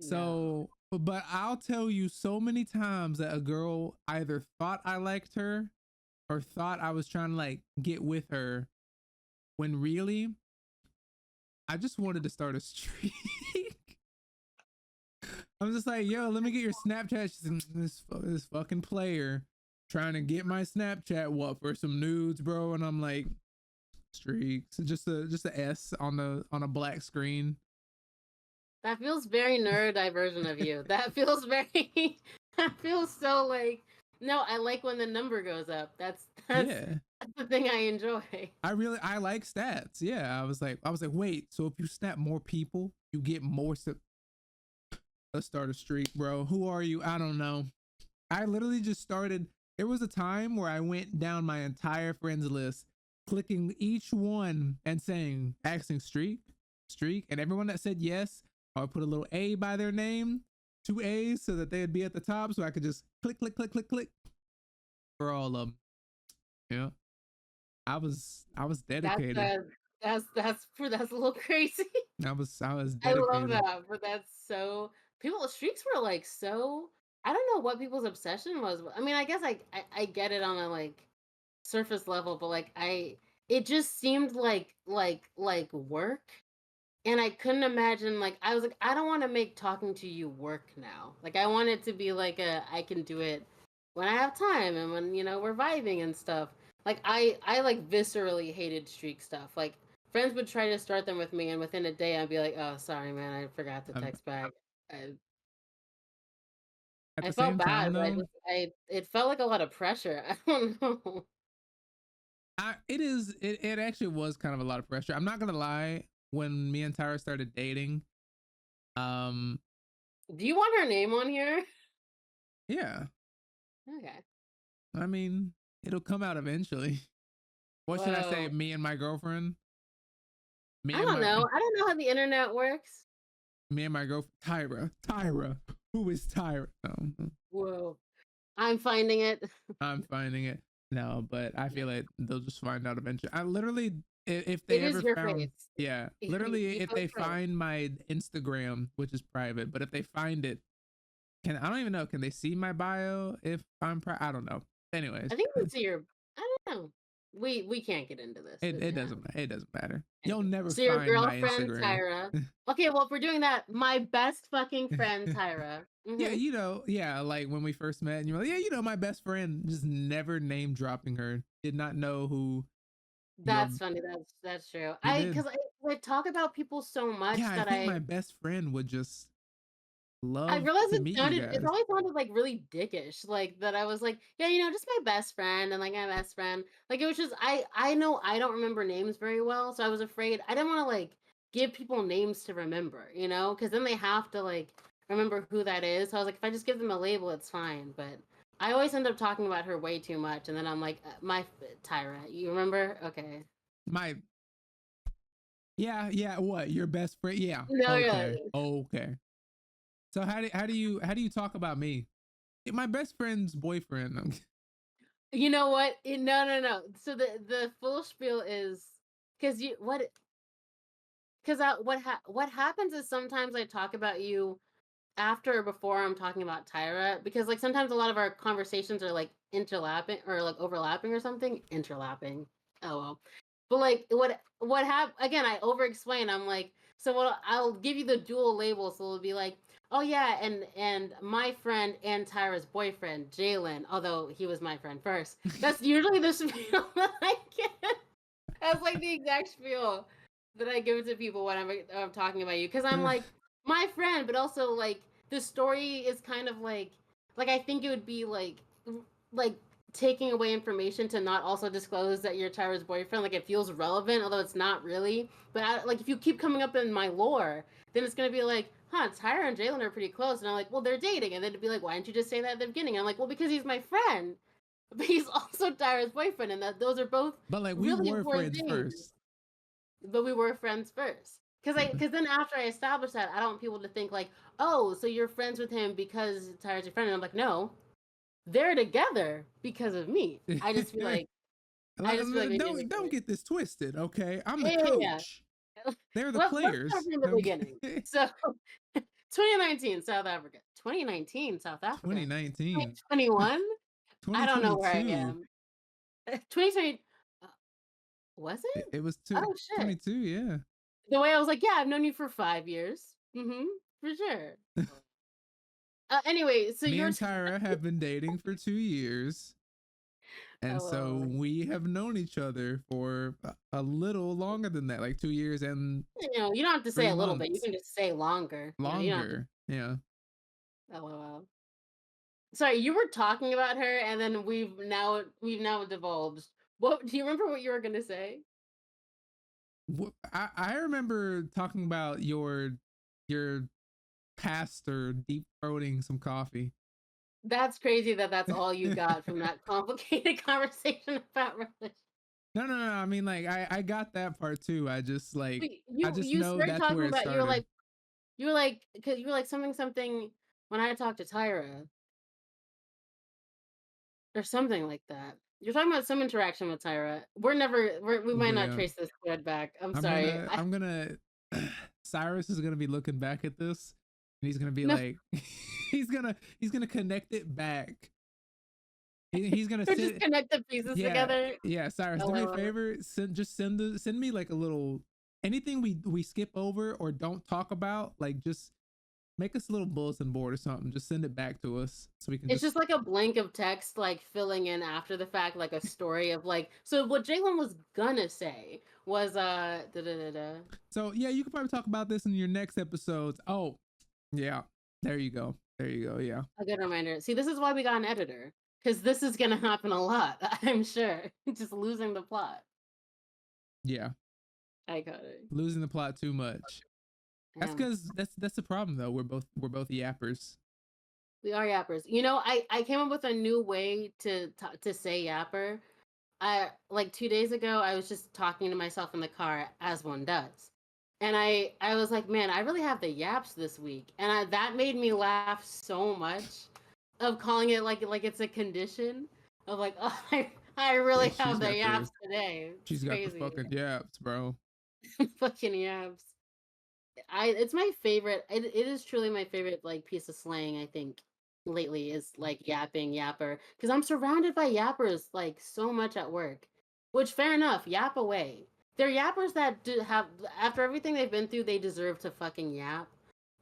No. So, but I'll tell you so many times that a girl either thought I liked her or thought I was trying to like get with her when really I just wanted to start a streak. I'm just like, yo, let me get your Snapchat. She's like, this fucking player trying to get my Snapchat. What for some nudes, bro? And I'm like, streaks, just a S on a black screen. That feels very neurodivergent of you. That feels very that feels so like no, I like when the number goes up. Yeah, that's the thing I enjoy. I like stats. Yeah, I was like, wait, so if you snap more people, you get more. Let's start a streak, bro. Who are you? I don't know. I literally just started. There was a time where I went down my entire friends list, clicking each one and saying, asking streak, and everyone that said yes, I would put a little A by their name, two A's, so that they'd be at the top, so I could just click for all of them. Yeah, I was That's dedicated. that's a little crazy. I was I love dedicated. that, but that's so people streaks were like so I don't know what people's obsession was. I mean, I guess I get it on a like surface level, but like I it just seemed like work. And I couldn't imagine like I was like, I don't want to make talking to you work now. Like I want it to be like a I can do it when I have time and when we're vibing and stuff. Like I like viscerally hated streak stuff. Like friends would try to start them with me, and within a day, I'd be like, "Oh, sorry, man, I forgot to Um, text back." I at I the felt same time, bad, but though, it felt like a lot of pressure. I don't know. it actually was kind of a lot of pressure. I'm not gonna lie. When me and Tyra started dating, um, Do you want her name on here? yeah, Okay. I mean, it'll come out eventually. What should I say? Well, Me and my girlfriend. Me I and don't my know. I don't know how the internet works. me and my girlfriend Tyra. Who is Tyra? No, Whoa. I'm finding it. I'm finding it. No, but I Yeah. feel like they'll just find out eventually. I literally, if they It is ever your found, face. yeah, literally, You if both they right. find my Instagram, which is private, but if they find it, I don't even know. Can they see my bio if I don't know. I Anyways, think we see your I don't know. We can't get into this. it Yeah. it doesn't matter. You'll Okay. never So your find my girlfriend Instagram. Tyra. Okay, well, if we're doing that, my best fucking friend Tyra. Yeah, Mhm. yeah, like when we first met, and you were like, yeah, my best friend, just never name dropping her. Did not know who your That's funny. That's true. you did. Cuz I talk about people so Yeah, much I that think my best friend would just I love realized to meet you it guys. always sounded, like, really dickish, like, that I was like, "Yeah, just my best friend," and, like, "My best friend." Like, it was just I know I don't remember names very well, so I was afraid I didn't wanna, like, give people names to remember, because then they have to, like, remember who that is, so I was like, "If I just give them a label, it's fine," but I always end up talking about her way too much, and then I'm like, "My Tyra, you remember? Okay." My yeah, what? Your best friend? Yeah. No, you're Okay. like Okay. So how do you talk about me? My best friend's boyfriend. you know what? No, no, no. So the full spiel is because you what because what happens is sometimes I talk about you after or before I'm talking about Tyra because like sometimes a lot of our conversations are like interlapping or like overlapping or something interlapping. Oh well, but like again? I over explain. I'm like so what I'll give you the dual label so it'll be like oh yeah and my friend and Tyra's boyfriend Jalen although he was my friend first. That's usually the spiel that I get. That's like the exact spiel that I give to people when I'm talking about you because I'm like my friend, but also like the story is kind of like I think it would be like taking away information to not also disclose that you're Tyra's boyfriend. Like it feels relevant, although it's not really. But like if you keep coming up in my lore, then it's gonna be like, huh, Tyra and Jalen are pretty close, and I'm like, well, they're dating, and then it'd be like, why didn't you just say that at the beginning? And I'm like, well, because he's my friend. But he's also Tyra's boyfriend, and that those are both But like we really were important friends things. first. But we were friends first. Because then after I established that, I don't want people to think like, oh, so you're friends with him because Tyra's your friend. And I'm like, no, they're together because of me. I just feel like we need to make Don't it. get this twisted, okay? I'm the Yeah, yeah, coach. yeah. They're the Let's start players. from the beginning. So 2019, South Africa. 2019, South Africa. 2019, 2021? I don't know where I 2022. am. 2020. Uh, was It, it? it was Oh shit. 22, yeah. The way I was like, yeah, I've known you for 5 years. For sure. Anyway, so Me you're and Tyra have been dating for 2 years. And so LOL. we have known each other for a little longer than that, like 2 years and You don't have to say three a little bit. You months can just say longer. You don't have to. longer. Yeah. LOL. Sorry, you were talking about her, and then we've now divulged. What do you remember? What you were gonna say? I remember talking about your pastor deep throating some coffee. That's crazy that that's all you got from that complicated conversation about religion. No. I mean, like, I got that part too. But I you just you know started that's where talking it about started. because you were like something when I talked to Tyra or something like that. You're talking about some interaction with Tyra. We might not Yeah. trace this thread back. I'm sorry. I'm gonna Cyrus is gonna be looking back at this and he's gonna be No, like he's gonna connect it back. He's gonna or just send connect the pieces yeah, together. yeah, Cyrus, do me a LOL. favor. Send me like a little anything we skip over or don't talk about, like just make us a little bulletin board or something. Just send it back to us so we can It's just. just like a blank of text, like filling in after the fact, like a story of like. So what Jalen was gonna say was da da da da. So yeah, you could probably talk about this in your next episodes. Oh, yeah. There you go. There you go. Yeah. A good reminder. See, this is why we got an editor, because this is gonna happen a lot. I'm sure. Just losing the plot. Yeah. I got it. Losing the plot too much. That's Damn. because that's the problem though. We're both yappers. We are yappers. You know, I came up with a new way to say yapper. I like 2 days ago, I was just talking to myself in the car as one does. And I was like, man, I really have the yaps this week. And that made me laugh so much of calling it like it's a condition of like, oh, I Yeah, really she's have the got the yaps today. It's she's got the crazy. fucking yaps, bro. Fucking yaps. It's my favorite. It is truly my favorite like piece of slang. I think lately is like yapping, yapper, because I'm surrounded by yappers like so much at work. Which fair enough, yap away. They're yappers that do have after everything they've been through, they deserve to fucking yap.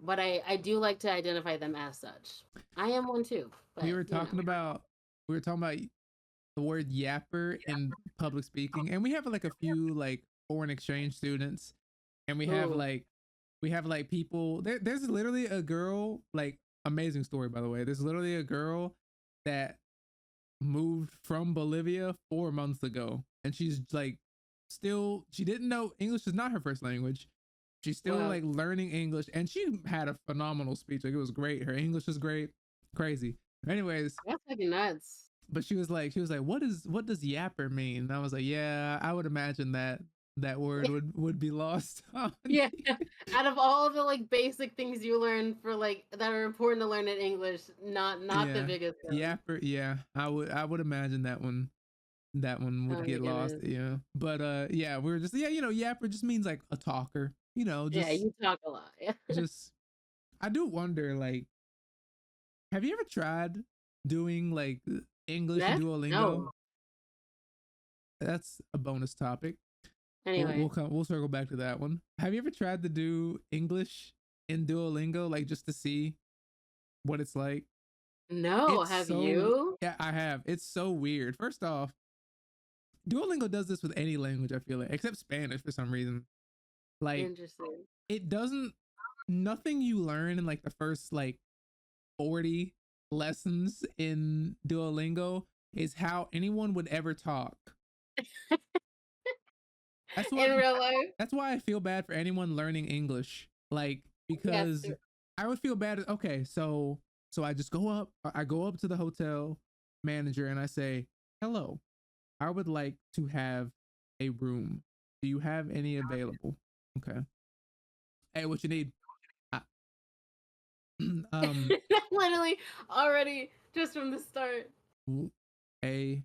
But I do like to identify them as such. I am one too, We but were you know. talking about we were talking about the word yapper in public speaking, and we have like a few like foreign exchange students, and Ooh, we have like people. There's literally a girl, like amazing story by the way. There's literally a girl that moved from Bolivia 4 months ago, and she's like still she didn't know English is not her first language. She's still wow, like learning English, and she had a phenomenal speech. Like it was great. Her English was great, crazy. Anyways, that's fucking nuts. but she was like, what does yapper mean? And I was like, yeah, I would imagine that that word would be lost on Yeah, you. out of all the like basic things you learn for like that are important to learn in English, not the Yeah, biggest one. yapper. Yeah, I would imagine that one Oh would my get lost. goodness. Yeah, but yeah, we were just yeah, yapper just means like a talker. Yeah, Just you talk a lot. Yeah. just I do wonder like, have you ever tried doing like English and Meth? Duolingo? No. That's a bonus topic. We'll Anyway, come. We'll circle back to that one. Have you ever tried to do English in Duolingo, like just to see what it's like? no. It's Have so you? yeah, I have. It's so weird. First off, Duolingo does this with any language. I feel like, except Spanish for some reason. Like Interesting. it doesn't. Nothing you learn in like the first like 40 lessons in Duolingo is how anyone would ever talk. That's what In real life? that's why I feel bad for anyone learning English. Like Yes. because I would feel bad. Okay, so I just go up. I go up to the hotel manager and I say, "Hello, I would like to have a room. Do you have any available?" Okay. Hey, what you need? I, um, Literally already just from the start. a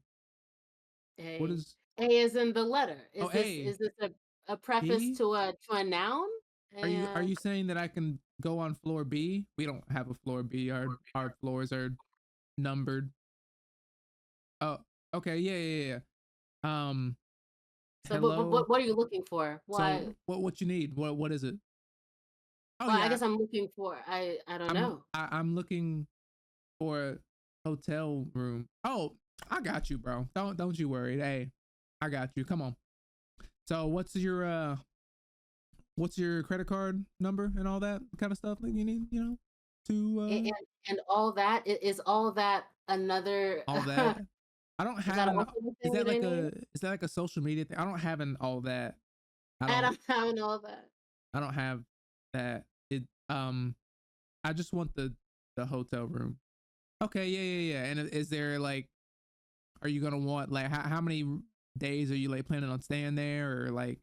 what A. is? A is in the letter. Oh, Is this a preface B. to a noun? Are you saying that I can go on floor B? We don't have a floor B. Our floors are numbered. Oh, okay. Yeah, yeah, yeah. So Hello. what are you looking for? So what you need? What is it? Oh Well, I yeah, guess I'm looking for I don't know. I'm looking for a hotel room. Oh, I got you, bro. Don't you worry. Hey, I got you. Come on. So what's your credit card number and all that kind of stuff that you need, to And all that is all that another all that. I don't is have that an also the thing that I need? is that like a social media thing? I don't have an all that. I I don't don't have all that. I don't have that. It I just want the hotel room. Okay, yeah, yeah, yeah. And is there like, are you gonna want like how many days are you like planning on staying there, or like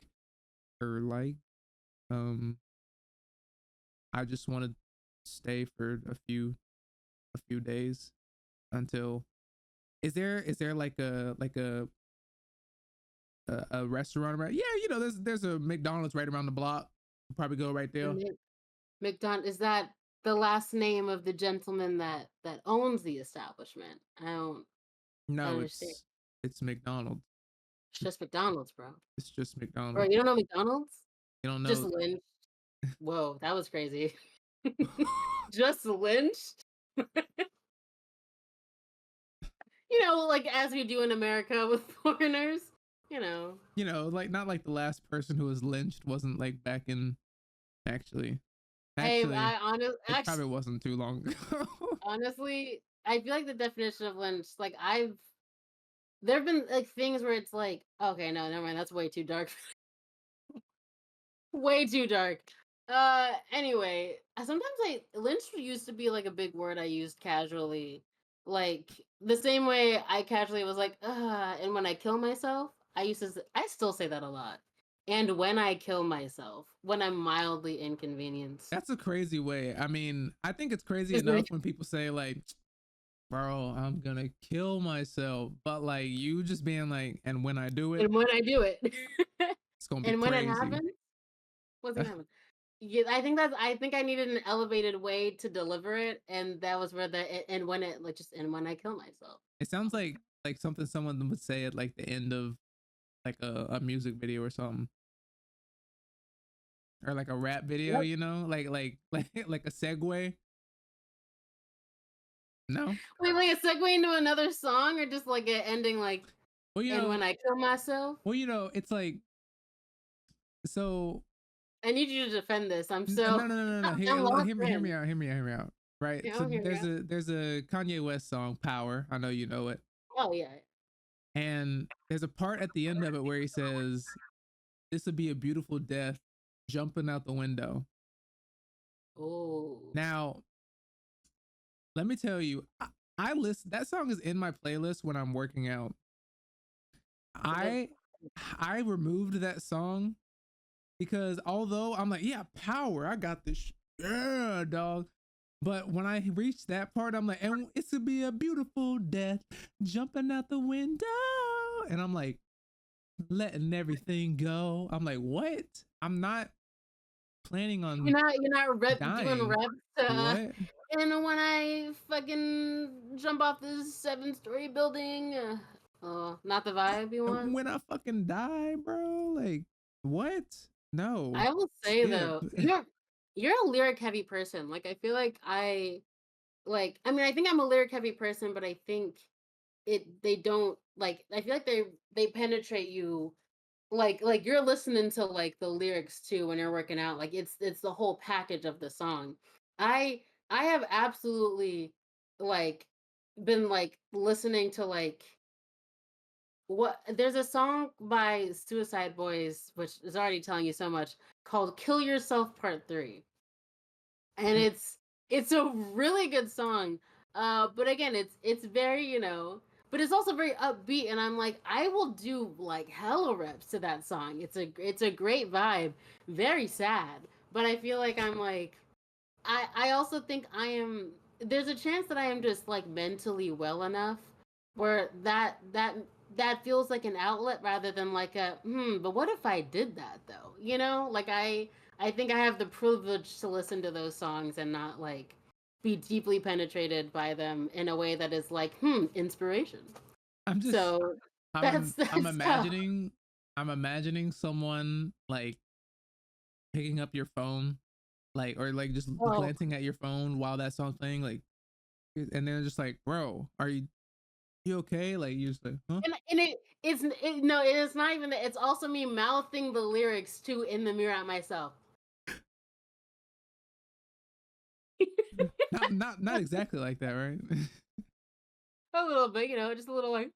um I just want to stay for a few days until. Is there like a restaurant around? Yeah, there's a McDonald's right around the block. We'll probably go right there. McDonald is that the last name of the gentleman that owns the establishment? I don't No, understand. it's McDonald's. It's just McDonald's, bro. It's just Bro, McDonald's. you don't know McDonald's? You don't Just know. lynched. Whoa, that was crazy. Just lynched. Like as we do in America with foreigners. You know. Like not like the last person who was lynched wasn't like back in actually. Hey, Actually, I honest it actually probably wasn't too long ago. honestly, I feel like the definition of lynch, like there've been like things where it's like, okay, no, never mind, that's way too dark. Way too dark. Anyway, sometimes lynch used to be like a big word I used casually. Like the same way I casually was like, and when I kill myself, I still say that a lot. And when I kill myself, when I'm mildly inconvenienced. That's a crazy way. I mean, I think it's crazy Just like, enough when people say like, "Bro, I'm gonna kill myself," but like you just being like, "And when I do it, and when I do it. it's gonna be And when it crazy." happens, what's gonna happen? Yeah, I think I needed an elevated way to deliver it, and that was where and when it like just and when I kill myself. It sounds like something someone would say at like the end of like a music video or something, or like a rap video. Yep. Like a segue. No, Wait, like a segue into another song, or just like a ending like, well, and when I kill myself. it's like so. I need you to defend this. No, no, no, no, no. I'm lost Hear me in. out. Hear me out. Hear me out. Right. Yeah, So I'm here. Yeah. there's a Kanye West song, "Power." I know you know it. Oh yeah. And there's a part at the end of it where he says, "This would be a beautiful death, jumping out the window." Oh. Now, let me tell you, I listen. That song is in my playlist when I'm working out. It's a good. I I removed that song because although I'm like, yeah, power, I got this, yeah, dog. But when I reached that part, I'm like, and it's to be a beautiful death, jumping out the window, and I'm like, letting everything go. I'm like, what? I'm not planning on You're not doing dying. reps. What? And when I fucking jump off this 7-story building, oh, not the vibe you want. When I fucking die, bro? Like, what? No. I will say Skip. though, you're a lyric heavy person. Like I feel like I mean I think I'm a lyric heavy person, but I think they don't like I feel like they penetrate you like you're listening to like the lyrics too when you're working out. Like it's the whole package of the song. I I have absolutely like been like listening to like what there's a song by Suicide Boys, which is already telling you so much, called Kill Yourself Part 3. And it's a really good song. But again, it's very, but it's also very upbeat and I'm like I will do like hella reps to that song. It's a great vibe, very sad, but I feel like I'm like I also think I am there's a chance that I am just like mentally well enough where that feels like an outlet rather than like but what if I did that though? Like I think I have the privilege to listen to those songs and not like be deeply penetrated by them in a way that is like, inspiration. I'm just So I'm that's I'm that's tough. imagining I'm imagining someone like picking up your phone, like or like just Oh, glancing at your phone while that song's playing, like, and they're just like, "Bro, are you okay?" Like you just like, "Huh?" and no, it is not even that. It's also me mouthing the lyrics too in the mirror at myself. Not exactly like that, right? A little bit, just a little like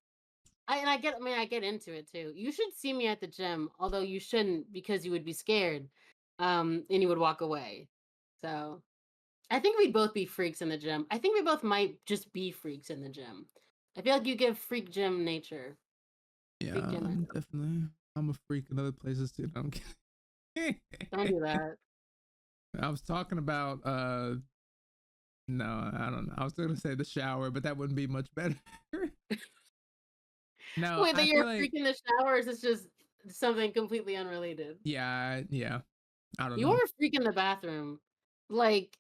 I get into it too. You should see me at the gym, although you shouldn't because you would be scared. And you would walk away. So I think we'd both be freaks in the gym. I think we both might just be freaks in the gym. I feel like you give freak gym nature. Yeah, Freak gym. I'm a freak in other places too. No, I'm kidding. Don't do that. I was talking about no, I don't know. I was gonna say the shower, but that wouldn't be much better. No, Wait, that I you're feel a freak like in the shower, or is this just something completely unrelated? yeah. I don't You know. are a freak in the bathroom. Like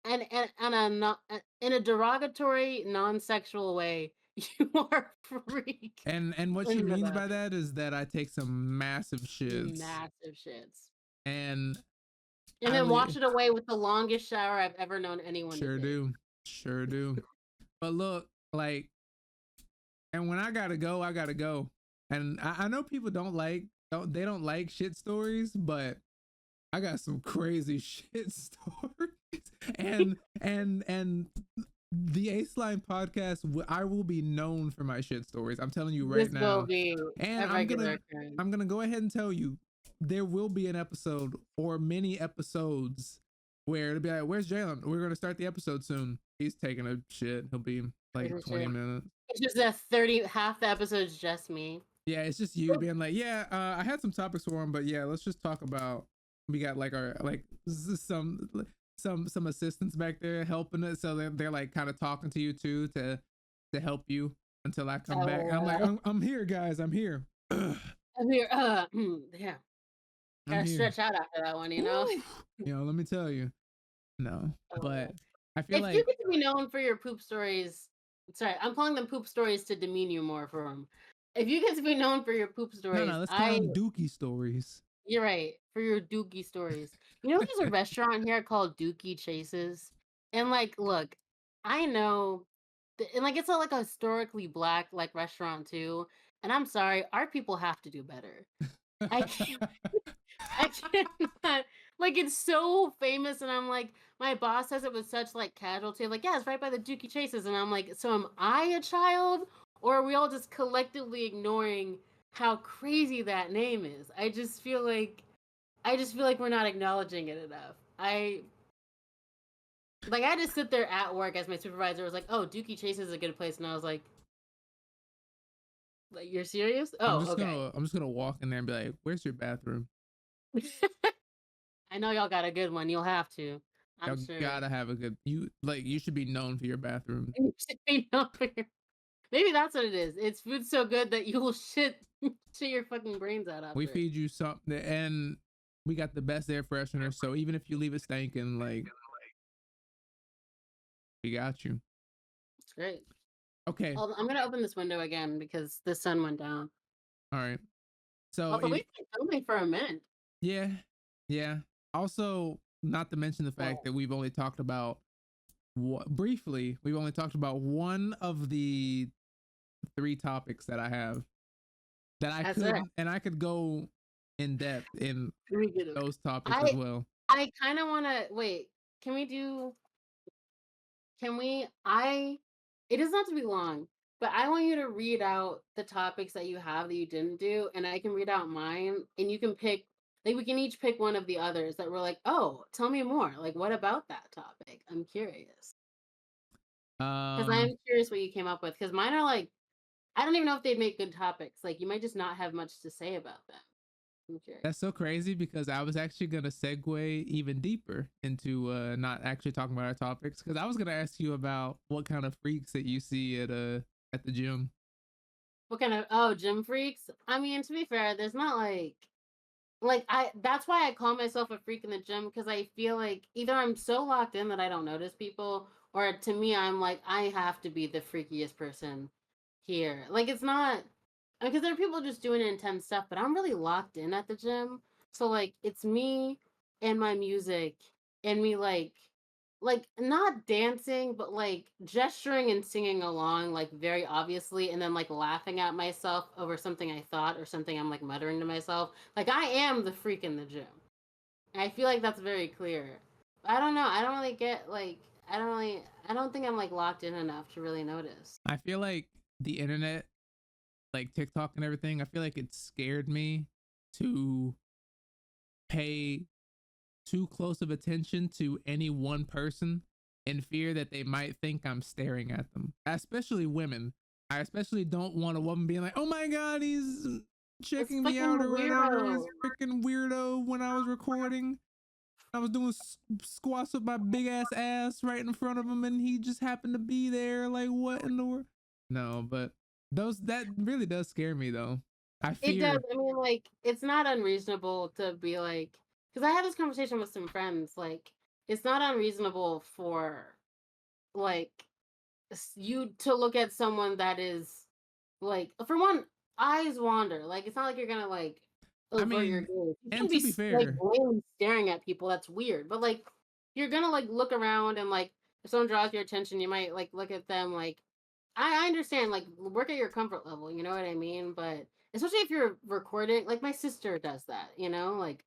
and in a derogatory, non-sexual way, you are a freak And what she in the means by bathroom. that is that I take some massive shits. Massive shits. And And I then wash leave. it away with the longest shower I've ever known anyone to Sure take. do. Sure do. But look, like, and when I gotta go, I gotta go. And I know people don't like shit stories, but I got some crazy shit stories. And the Aceline podcast, I will be known for my shit stories. I'm telling you right This will now. be And a regular occurrence. I'm gonna go ahead and tell you there will be an episode or many episodes where it'll be like, "Where's Jalen? We're gonna start the episode soon. He's taking a shit. He'll be like 20 minutes." It's just a 30, half the episode's just me. Yeah, it's just you being like, "Yeah, I had some topics for him, but yeah, let's just talk about." We got like our like some assistants back there helping us, so they're like kind of talking to you too to help you until I come back. And I'm like, I'm here, guys. I'm here. I'm here. Yeah. I'm Gotta here. stretch out after that one, you know? Woo! You know, let me tell you. No, but I feel If you like get to be known for your poop stories, sorry, I'm calling them poop stories to demean you more for them. If you get to be known for your poop stories, no, let's call them Dookie stories. you're right, for your dookie stories. You know, there's a restaurant here called Dookie Chases. And like, look, I know, and like, it's like a historically black like restaurant too. And I'm sorry, our people have to do better. I can't I cannot. Like, it's so famous, and I'm like, my boss says it with such like casualty. Like, yeah, it's right by the Dookie Chases, and I'm like, so am I a child, or are we all just collectively ignoring how crazy that name is? I just feel like we're not acknowledging it enough. I just sit there at work as my supervisor was like, "Oh, Dookie Chases is a good place," and I was like, you're serious? Oh, okay. I'm just gonna walk in there and be like, "Where's your bathroom?" I know y'all got a good one. You'll have to. I'm Y'all sure. gotta have a good you should be known for your bathroom. You should be known for your maybe that's what it is. It's food so good that you will shit your fucking brains out We after it. feed you something, and we got the best air freshener. So even if you leave it stinking, like we got you. It's great. Okay, I'm gonna open this window again because the sun went down. all right. So Also, we've been filming for a minute. yeah, yeah. Also, not to mention the fact that we've only talked about briefly. We've only talked about one of the three topics that I have that I That's it. could, and I could go in depth in those topics as I well. I kind of want to wait. Can we do? Can we? It doesn't have to be long, but I want you to read out the topics that you have that you didn't do, and I can read out mine, and you can pick. Like we can each pick one of the others that we're like, oh, tell me more. Like, what about that topic? I'm curious because Um, I'm curious what you came up with. Because mine are like, I don't even know if they'd make good topics. Like, you might just not have much to say about them. I'm curious. That's so crazy because I was actually gonna segue even deeper into not actually talking about our topics because I was gonna ask you about what kind of freaks that you see at the gym. What kind of gym freaks? I mean, to be fair, there's not like I that's why I call myself a freak in the gym because I feel like either I'm so locked in that I don't notice people, or to me I'm like I have to be the freakiest person here. Like it's not because there are people just doing intense stuff, but I'm really locked in at the gym. So like it's me and my music and me like not dancing but like gesturing and singing along like very obviously and then like laughing at myself over something I thought or something I'm like muttering to myself. Like I am the freak in the gym. And I feel like that's very clear. I don't know. I don't really get like I don't think I'm like locked in enough to really notice. I feel like the internet, like TikTok and everything, I feel like it scared me to pay too close of attention to any one person in fear that they might think I'm staring at them, especially women. I especially don't want a woman being like, "Oh my god, he's It's checking me fucking out or whatever. He's weirdo. freaking weirdo." When I was recording, I was doing squats with my big ass right in front of him, and he just happened to be there. Like, what in the world? No, but that really does scare me though. I It does. fear. I mean, like, it's not unreasonable to be like, because I had this conversation with some friends. Like, it's not unreasonable for like you to look at someone that is like, for one, eyes wander. Like, it's not like you're gonna like I avert your mean, gaze. You and can to be be like fair, blatantly staring at people. That's weird. But like, you're gonna like look around and like if someone draws your attention, you might like look at them. Like, I understand. Like, work at your comfort level. You know what I mean? But especially if you're recording, like my sister does that. You know, like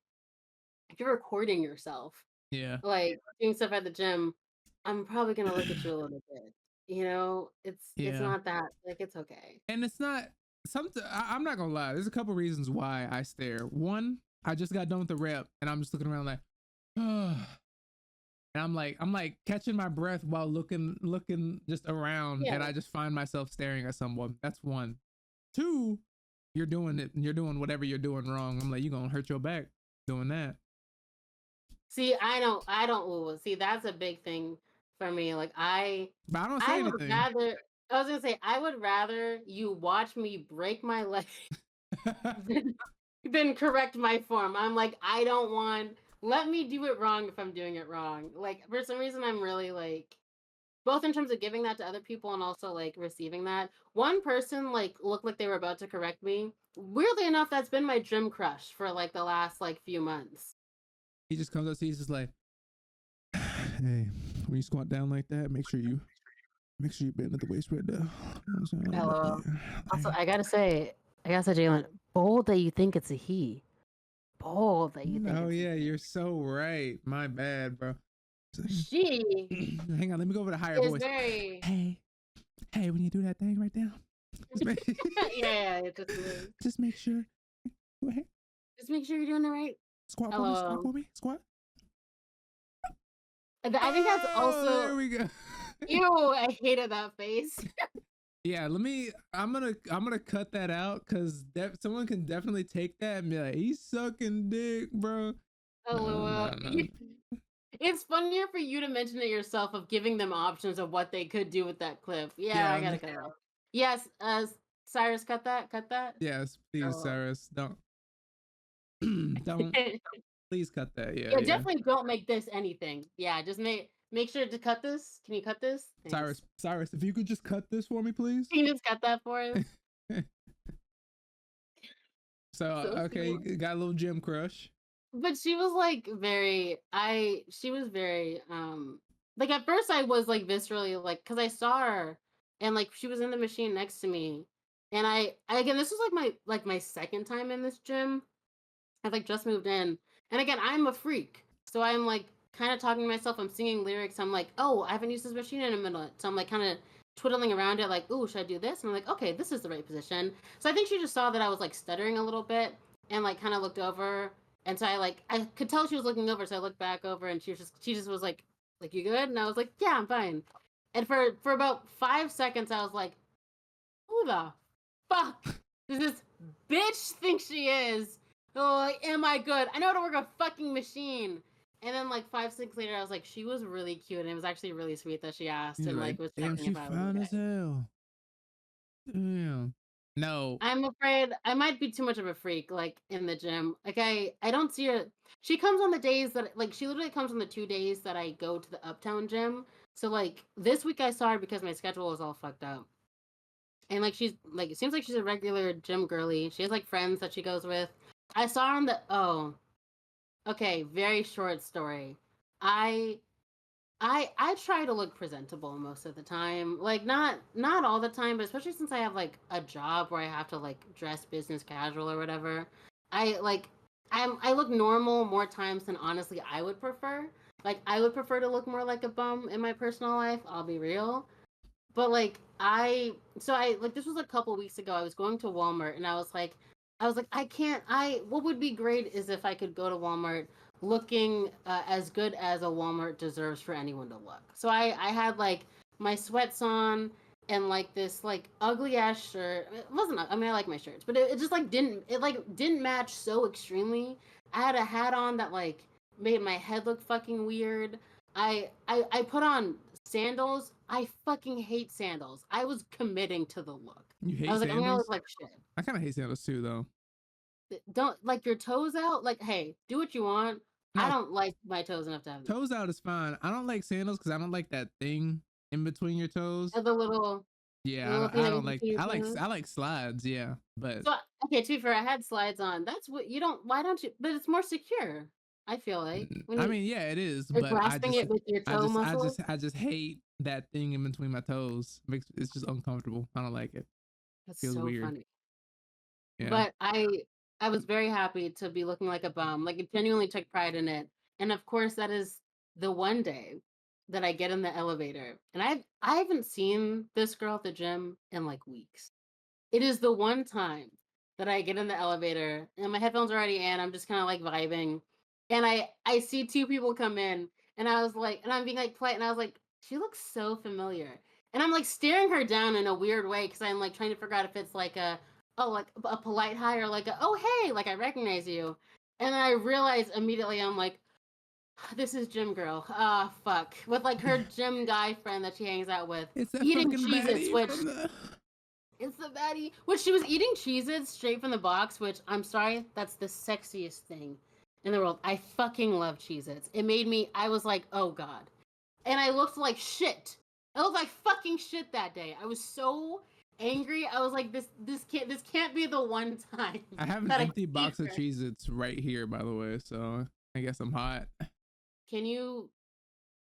if you're recording yourself, yeah. like doing stuff at the gym, I'm probably gonna look at you a little bit. You know, it's Yeah. not that like it's okay. And it's not something. I'm not gonna lie. There's a couple reasons why I stare. One, I just got done with the rep, and I'm just looking around like, and I'm like catching my breath while looking just around, Yeah. and I just find myself staring at someone. That's one. Two, you're doing it. You're doing whatever you're doing wrong. I'm like, you're gonna hurt your back doing that. See, I don't ooh, see, that's a big thing for me, like, But I don't say I would anything. rather I was gonna say, I would rather you watch me break my leg than correct my form. I'm like, I don't want let me do it wrong if I'm doing it wrong. Like, for some reason, I'm really, like both in terms of giving that to other people and also, like, receiving that. One person, like, looked like they were about to correct me. Weirdly enough, that's been my gym crush for, like, the last, like, few months. He just comes up to you, he's just like, hey, when you squat down like that, make sure you bend at the waist right there. You know what I'm saying? Like that. LOL. Yeah. Also, Like, I gotta say, Jalen, bold that you think it's a he. Bold that you think oh it's a yeah, he. you're so right. My bad, bro. She Hang on, let me go over the higher is voice. very Hey, hey, when you do that thing right there, just make, yeah, it just is. just make sure. Go ahead, Just make sure you're doing it right. squat for me, squat LOL. for me, squat. I think that's Oh, also there we go. ew, I hated that face. Yeah, let me. I'm gonna cut that out because someone can definitely take that and be like, he's sucking dick, bro. No, LOL. no, no. It's funnier for you to mention it yourself of giving them options of what they could do with that clip. Yeah, Yeah, I gotta cut it off. Yes, Cyrus, cut that, cut that. yes, please, Oh. Cyrus, don't, don't, please cut that. Yeah, Yeah, yeah. definitely don't make this anything. Yeah, just make sure to cut this. Can you cut this? Cyrus, Thanks. Cyrus, if you could just cut this for me, please. Can you just cut that for us? So, So okay, sweet. you got a little gym crush. But she was like very she was very like at first I was like viscerally like cuz I saw her and like she was in the machine next to me and I again this was like my second time in this gym. I like just moved in. And again, I'm a freak. So I'm like kind of talking to myself. I'm singing lyrics. I'm like, oh, I haven't used this machine in a minute. So I'm like kind of twiddling around it, like, ooh, should I do this? And I'm like, okay, this is the right position. So I think she just saw that I was like stuttering a little bit and like kind of looked over. And so I could tell she was looking over. So I looked back over and she just was like, you good? And I was like, yeah, I'm fine. And for about 5 seconds, I was like, who the fuck does this bitch think she is? Oh, like, am I good? I know how to work a fucking machine. And then like 5 6 later, I was like, she was really cute, and it was actually really sweet that she asked You're and like, like was damn, checking she if I was fine as okay. hell. Damn. No, I'm afraid I might be too much of a freak, like in the gym. Like I don't see her. She comes on the days that like she literally comes on the 2 days that I go to the Uptown gym. So like this week I saw her because my schedule was all fucked up. And like she's like it seems like she's a regular gym girly. She has like friends that she goes with. I saw her on the okay, very short story. I I try to look presentable most of the time. Like not all the time, but especially since I have like a job where I have to like dress business casual or whatever. I like I look normal more times than honestly I would prefer. Like I would prefer to look more like a bum in my personal life, I'll be real. But like I like this was a couple weeks ago. I was going to Walmart and I was like I can't I what would be great is if I could go to Walmart looking as good as a Walmart deserves for anyone to look. So I had like my sweats on and like this like ugly ass shirt. It wasn't I mean I like my shirts, but it just like didn't match so extremely. I had a hat on that like made my head look fucking weird. I put on sandals. I fucking hate sandals. I was committing to the look. you I hate was like, I'm gonna look sandals. like shit. I kind of hate sandals too, though. Don't like your toes out. Like, hey, do what you want. I No, don't like my toes enough to have toes out is fine. I don't like sandals because I don't like that thing in between your toes. the little. The Yeah, little thing I that don't goes like. between your I like toes. I like slides. Yeah, but So okay, to be fair, I had slides on. That's what you don't. Why don't you? But it's more secure. I feel like when I mean, yeah, it is. you're But grasping it with your toe muscle. I just hate that thing in between my toes. Makes it's just uncomfortable. I don't like it. That's Feels so weird. funny. Yeah. But I was very happy to be looking like a bum. Like, it genuinely took pride in it. And of course, that is the one day that I get in the elevator. And I haven't seen this girl at the gym in like weeks. It is the one time that I get in the elevator and my headphones are already in. I'm just kind of like vibing. And I see two people come in and I was like, and I'm being like polite and I was like, she looks so familiar. And I'm like staring her down in a weird way because I'm like trying to figure out if it's like a oh like a polite hi or like a oh hey like I recognize you. And I realize immediately I'm like this is gym girl. Ah fuck. With like her gym guy friend that she hangs out with It's that eating fucking Cheez-Its, baddie which from the. it's the baddie. Which she was eating Cheez-Its straight from the box, which I'm sorry, that's the sexiest thing in the world. I fucking love Cheez-Its. It made me, I was like, oh god. And I looked like shit. I looked like fucking shit that day. I was so angry. I was like, this can't be the one time I have an that I empty eat box of her. Cheez-Its right here, by the way. So I guess I'm hot. Can you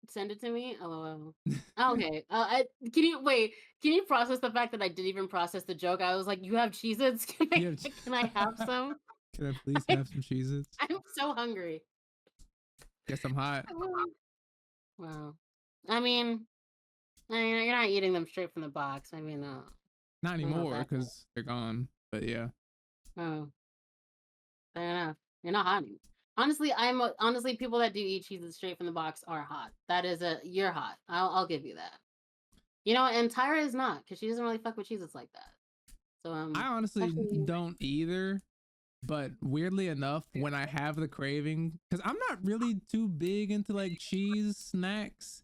send it to me? LOL. Okay. Can you wait? Can you process the fact that I didn't even process the joke? I was like, "You have Cheez-Its? You have. Can I have some?" Can I please I, have some Cheez-Its? I'm so hungry. Guess I'm hot. Wow. I mean, you're not eating them straight from the box. I mean, Not I don't know what anymore that is. because they're gone. But yeah. Oh, fair enough. You're not hot anymore. Honestly, people that do eat cheeses straight from the box are hot. That is you're hot. I'll give you that. You know, and Tyra is not because she doesn't really fuck with cheeses like that. So I honestly especially don't either. But weirdly enough, when I have the craving, because I'm not really too big into like cheese snacks,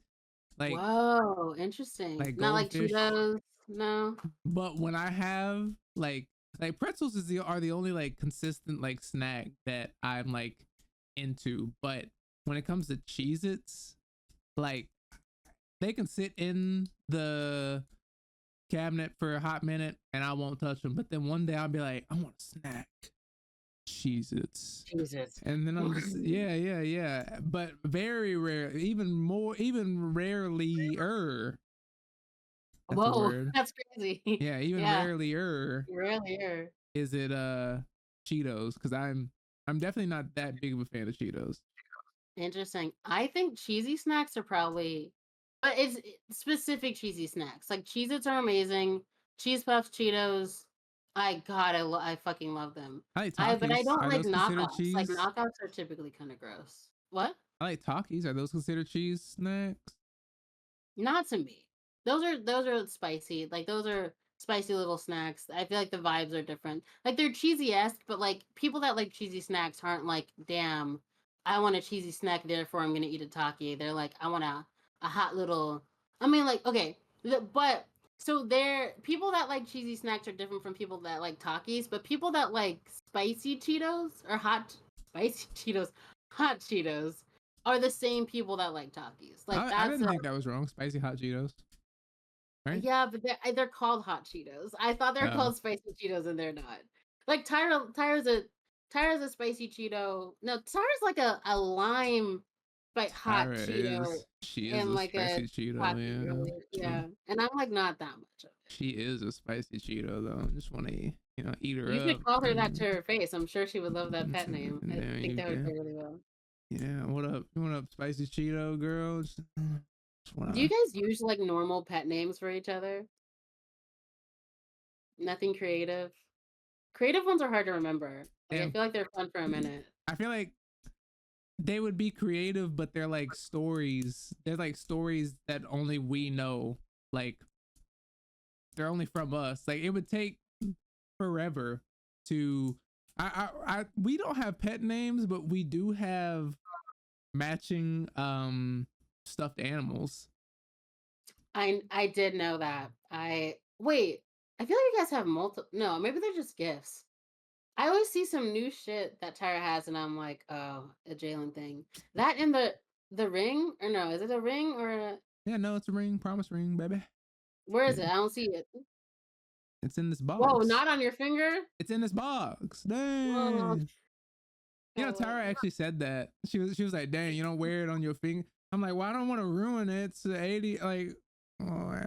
like whoa, interesting. like Not like goldfish. Cheetos, no. But when I have like pretzels are the only like consistent like snack that I'm like into. But when it comes to Cheez Its, like they can sit in the cabinet for a hot minute and I won't touch them. But then one day I'll be like, I want a snack. Cheez Its. Jesus. And then I'm just yeah. But very rare, even rarely that's a Whoa, word. that's crazy. Yeah, even Yeah, rarely really here. is it Cheetos, because I'm definitely not that big of a fan of Cheetos. Interesting. I think cheesy snacks are probably, but specific cheesy snacks. Like Cheez-Its are amazing. Cheese Puffs, Cheetos. I fucking love them. I like But I Takis. don't Are like those considered knockoffs. Like cheese? knockoffs are typically kind of gross. What? I like Takis. Are those considered cheese snacks? Not to me. Those are spicy. Like those are spicy little snacks. I feel like the vibes are different. Like they're cheesy-esque, but like people that like cheesy snacks aren't like, damn, I want a cheesy snack, therefore I'm gonna eat a Taki. They're like, I want a hot little I mean like, okay, but so they're people that like cheesy snacks are different from people that like Takis, but people that like spicy Cheetos or hot spicy Cheetos, hot Cheetos are the same people that like Takis. Like I that's didn't think that was wrong. Spicy hot Cheetos, right? yeah, but they're called hot Cheetos. I thought they were Oh, called spicy Cheetos, and they're not. Like Tyra's a spicy Cheeto. No, Tyra's like a lime, like hot Tyra Cheeto, is she is and a like a spicy Cheeto. hot Yeah, Cheeto. true. Yeah, and I'm like not that much of it. She is a spicy Cheeto though. I just want to eat her You up. should call her that to her face. I'm sure she would love that pet name. I There think you that would go. go really well. Yeah, what up? What up, spicy Cheeto girl? Just Do you wanna. guys use like normal pet names for each other? Nothing creative. Creative ones are hard to remember. Like I Damn. feel like they're fun for a minute. I feel like they would be creative, but they're like stories. They're like stories that only we know. Like they're only from us. Like it would take forever to. We don't have pet names, but we do have matching stuffed animals. I did know that. I wait. I feel like you guys have multiple. No, maybe they're just gifts. I always see some new shit that Tyra has, and I'm like, oh, a Jalen thing. That in the ring or no? Is it a ring or a? Yeah, no, it's a ring, promise ring, baby. Where is Yeah, it? I don't see it. it's in this Whoa, box. not on your finger? It's in this box. Whoa. Dang. You know, Tara actually said that. She was like, "Dang, you don't wear it on your finger." I'm like, "Well, I don't want to ruin it." It's 80. Like, oh,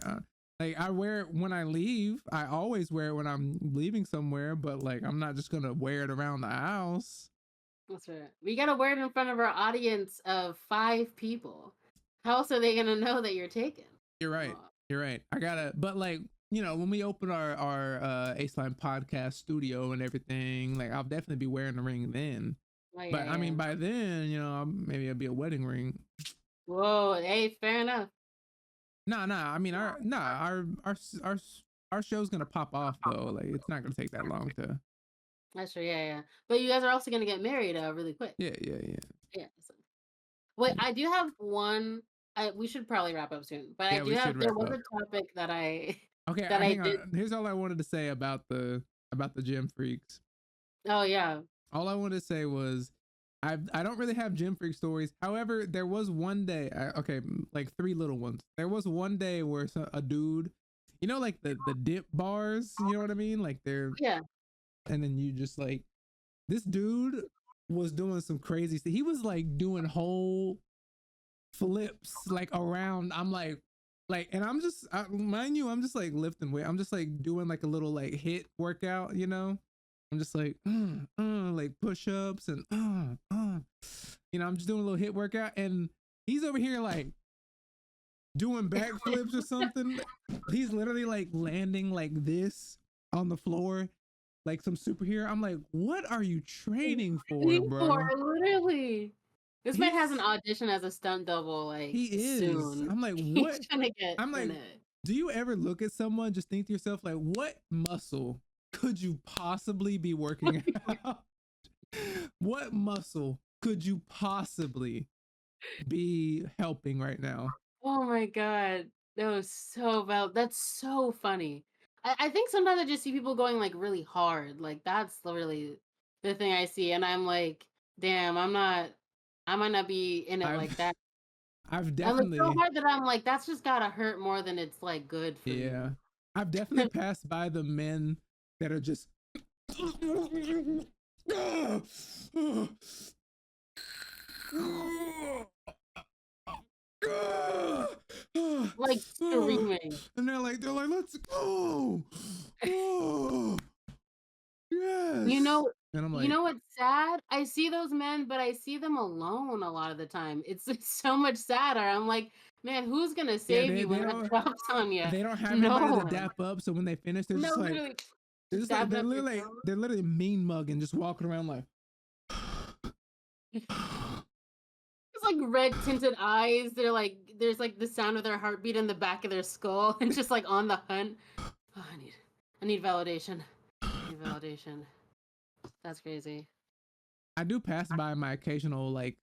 like I wear it when I leave. I always wear it when I'm leaving somewhere. But like, I'm not just gonna wear it around the house. That's right. We gotta wear it in front of our audience of 5 people. How else are they gonna know that you're taken? You're right. Oh, You're right. I gotta. But like, when we open our Aceline podcast studio and everything, like I'll definitely be wearing the ring then. oh yeah, But I yeah. mean, by then, maybe it'll be a wedding ring. Whoa, hey, fair enough. Nah. I mean, our our show's gonna pop off though. Like, it's not gonna take that long to. That's true, yeah, yeah. But you guys are also gonna get married, really quick. Yeah. Yeah, so wait, Yeah, I do have one. We should probably wrap up soon, but I yeah, do we should have. There wrap was up. a topic that I Okay, that I I hang did. on. Here's all I wanted to say about the gym freaks. Oh yeah, All I wanted to say was I don't really have gym freak stories. However, there was one day, okay, like three little ones. There was one day where a dude, like the dip bars, you know what I mean? Like they're, yeah. and then you just like, this dude was doing some crazy stuff. He was like doing whole flips like around. I'm like, and mind you, I'm just like lifting weight. I'm just like doing like a little like hit workout, I'm just like, like push ups and, I'm just doing a little hit workout. And he's over here like doing backflips or something. He's literally like landing like this on the floor, like some superhero. I'm like, what are you training for, Waiting for bro? it, literally. This man has an He's, audition as a stunt double, like, he is. soon. I'm like, He's what? gonna get I'm in like, it. do you ever look at someone, just think to yourself, like, what muscle could you possibly be working out? What muscle could you possibly be helping right now? Oh my god. That was so that's so funny. I think sometimes I just see people going, like, really hard, like, that's really the thing I see, and I'm like, "Damn, I might not be in it I've like that." I've I'm, like, so definitely hard that I'm like, "That's just gotta hurt more than it's, like, good for yeah. you." I've definitely passed by the men that are just Like, screaming. and they're like, let's go. Oh, You yes. know And I'm you like, know what's sad? I see those men, but I see them alone a lot of the time. It's so much sadder. I'm like, "Man, who's gonna yeah, save you when that drops on you?" they don't have No anybody to one. dap up. So when they finish, they're No, just like, literally, just dapping up your bro. they're literally mean mugging, just walking around like It's like red tinted eyes. They're like there's like the sound of their heartbeat in the back of their skull and just like on the hunt. Oh, I need validation. I need validation. That's crazy. I do pass by my occasional like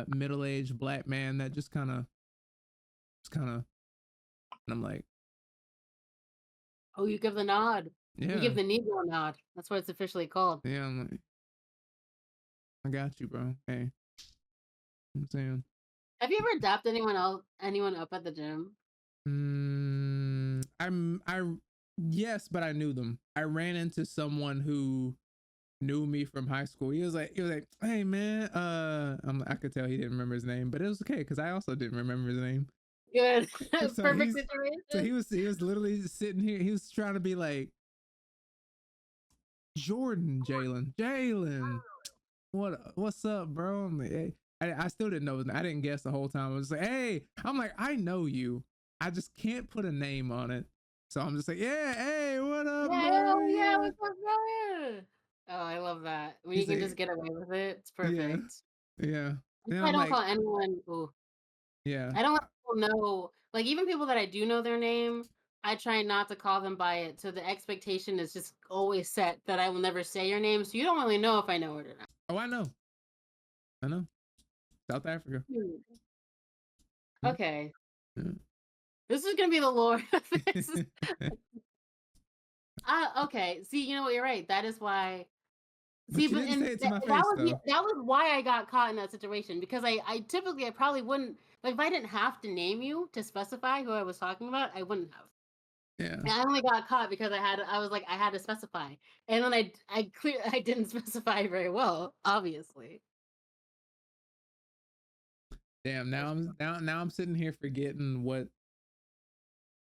middle-aged black man that just kind of and I'm like, Oh, you give the nod. You yeah, give the Negro nod. That's what it's officially called. yeah, I'm like, I got you, bro. Hey, I'm saying. Have you ever dapped anyone up at the gym? I yes, but I knew them. I ran into someone who knew me from high school. He was like, hey man, I could tell he didn't remember his name, but it was okay because I also didn't remember his name. Good. So Perfect so situation. he was literally just sitting here. He was trying to be like Jalen. What's up, bro? I'm like, hey. I still didn't know his name. I didn't guess the whole time. I was like, hey, I'm like, I know you. I just can't put a name on it. So I'm just like, yeah, hey, what up, Yeah, bro? hell yeah, Yeah. what's up, brother? Oh, I love that. When you He's can just like, get away with it, it's yeah, perfect. yeah. That's And why I I'm don't like, call anyone ooh, yeah. I don't let people know like, even people that I do know their name, I try not to call them by it, so the expectation is just always set that I will never say your name, so you don't really know if I know it or not. Oh, I know. I know. South Africa. Hmm, Yeah, okay. yeah. This is gonna be the lore of this. Okay. See, you know what? You're right. That is why. See, But you but didn't and say it to my that face was though. that was why I got caught in that situation because I typically I probably wouldn't like if I didn't have to name you to specify who I was talking about, I wouldn't have. Yeah. I only got caught because I was like, I had to specify. And then I didn't specify very well, obviously. Damn. That's true. Now I'm sitting here forgetting what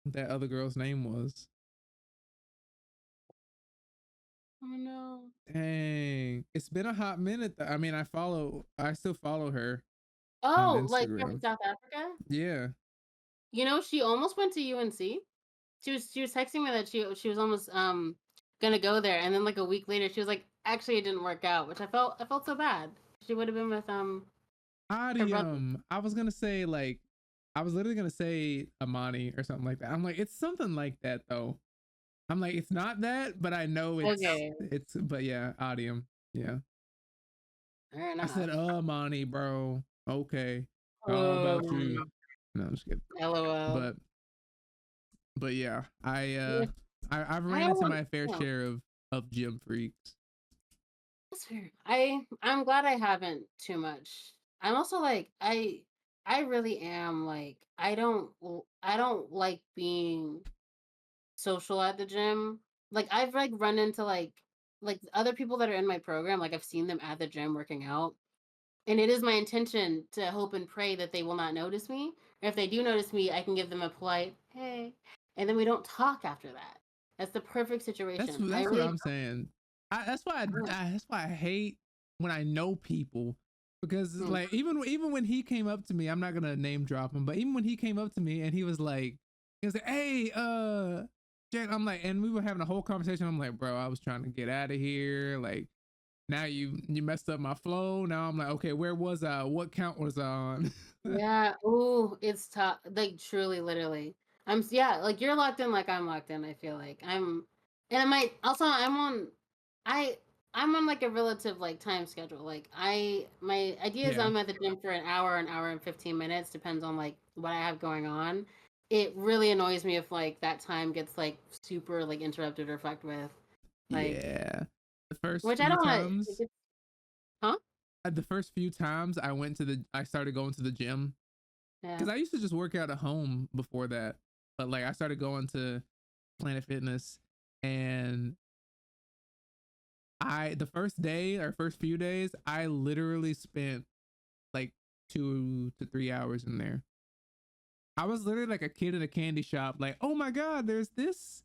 that other girl's name was. Oh no. Dang. It's been a hot minute. I mean, I still follow her on Oh, like from Instagram. South Africa? Yeah. You know, she almost went to UNC. She was texting me that she was almost gonna go there, and then like a week later she was like, actually it didn't work out, which I felt so bad. She would have been with her brother. I was gonna say like I was literally gonna say Amani or something like that. I'm like, it's something like that though. I'm like, it's not that, but I know Okay, it's but yeah, Adium. Yeah. fair I said, enough. Amani, bro. Okay. All about you. Um, No, I'm just kidding. LOL. But yeah, Yeah, I've I ran don't into want. my fair Yeah, share of gym freaks. that's fair. I'm glad I haven't too much. I'm also like I really am like I don't like being social at the gym. Like I've like run into like other people that are in my program, like I've seen them at the gym working out. And it is my intention to hope and pray that they will not notice me. Or if they do notice me, I can give them a polite hey. And then we don't talk after that. That's the perfect situation. I That's what really I'm saying. don't. That's why I hate when I know people because Mm. like even when he came up to me, I'm not gonna name drop him, but even when he came up to me and he was like, hey, Jen, I'm like, and we were having a whole conversation. I'm like, bro, I was trying to get out of here. Like now you messed up my flow. Now I'm like, okay, where was I? What count was I on? Yeah. Ooh, it's tough. Like truly, literally. Yeah, like you're locked in like I'm locked in, I feel like. And I might also I I'm on like a relative like time schedule. Like my idea is Yeah. I'm at the gym for an hour and 15 minutes, depends on like what I have going on. It really annoys me if like that time gets like super like interrupted or fucked with. Like Yeah. The first which I few don't want times, huh? the first few times I started going to the gym Yeah. because I used to just work out at home before that, but like I started going to Planet Fitness, and the first day or first few days I literally spent like 2 to 3 hours in there. I was literally like a kid in a candy shop, like, oh my god, there's this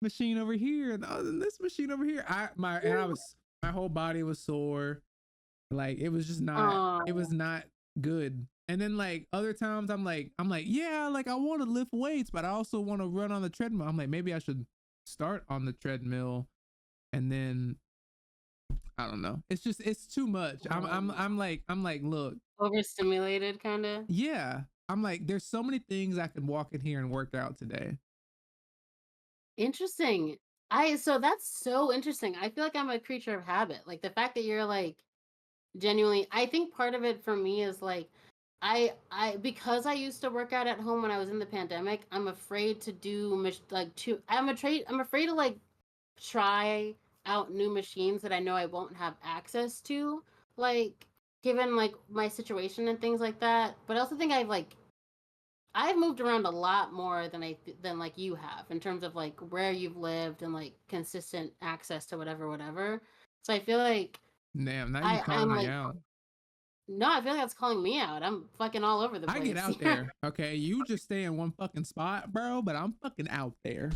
machine over here and this machine over here. I was my whole body was sore. Like it was Oh. not good. And then like other times I'm like, yeah, like I want to lift weights, but I also want to run on the treadmill. I'm like, maybe I should start on the treadmill and then I don't know. It's too much. I'm like, look, Overstimulated kinda. yeah. I'm like, there's so many things I can walk in here and work out today. Interesting. I so that's so interesting. I feel like I'm a creature of habit. Like the fact that you're like genuinely I think part of it for me is like I because I used to work out at home when I was in the pandemic, I'm afraid to do like to I'm afraid to like try out new machines that I know I won't have access to like given like my situation and things like that. But I also think I've moved around a lot more than like you have in terms of like where you've lived and like consistent access to whatever. So I feel like Damn, now you calling I'm me like out. no, I feel like that's calling me out. I'm fucking all over the I get place. out there. Okay, you just stay in one fucking spot, bro, but I'm fucking out there.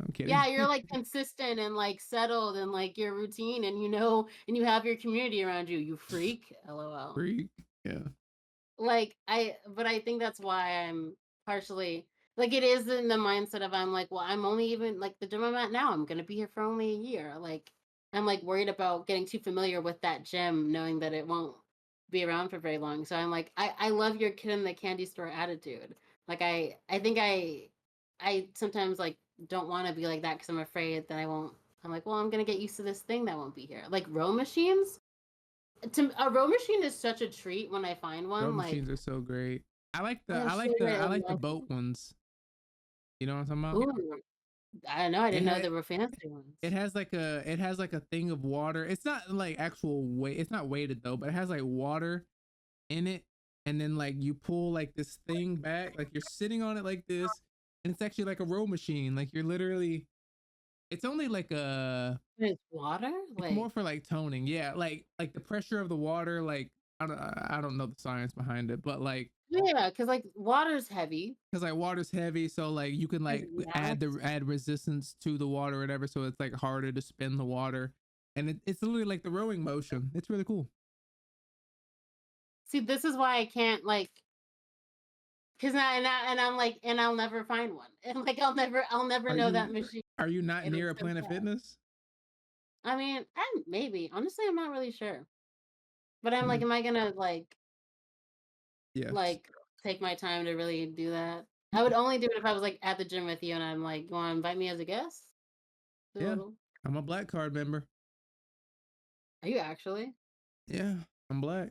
I'm kidding. Yeah, you're like consistent and like settled and like your routine and and you have your community around you. You freak. LOL. Freak. Yeah. Like but I think that's why I'm partially like it is in the mindset of I'm like, well, I'm only even like the gym I'm at now, I'm gonna be here for only a year. Like I'm like worried about getting too familiar with that gym, knowing that it won't be around for very long. So I'm like, I love your kid in the candy store attitude. Like I think I sometimes like don't want to be like that because I'm afraid that I won't. I'm like, well, I'm gonna get used to this thing that won't be here. Like row machines. A row machine is such a treat when I find Row one. Like machines are so great. I'm sure I you're like the like, boat ones. You know what I'm talking about? ooh, I don't know. I It didn't know ha- there were fancy ones. it has like a thing of water. It's not like actual weight. It's not weighted though, but it has like water in it, and then like you pull like this thing back, like you're sitting on it like this, and it's actually like a row machine. Like you're literally, it's only like a, It's water? it's Like, more for like toning. Yeah, like the pressure of the water. Like I don't know the science behind it, but like yeah, because like water's heavy. because like water's heavy, so like you can There's like mass. add resistance to the water or whatever, so it's like harder to spin the water, and it's literally like the rowing motion. It's really cool. See, this is why I can't like, cause and I'm like, and I'll never find one, and like I'll never Are know that you machine. are you not It'll near a so Planet sad. Fitness? I mean, maybe honestly, I'm not really sure, but I'm like, Hmm. am I gonna Yes. like take my time to really do that? I would only do it if I was like at the gym with you, and I'm like, you want to invite me as a guest? Do a Yeah, little. I'm a Black Card member. Are you actually? Yeah, I'm black.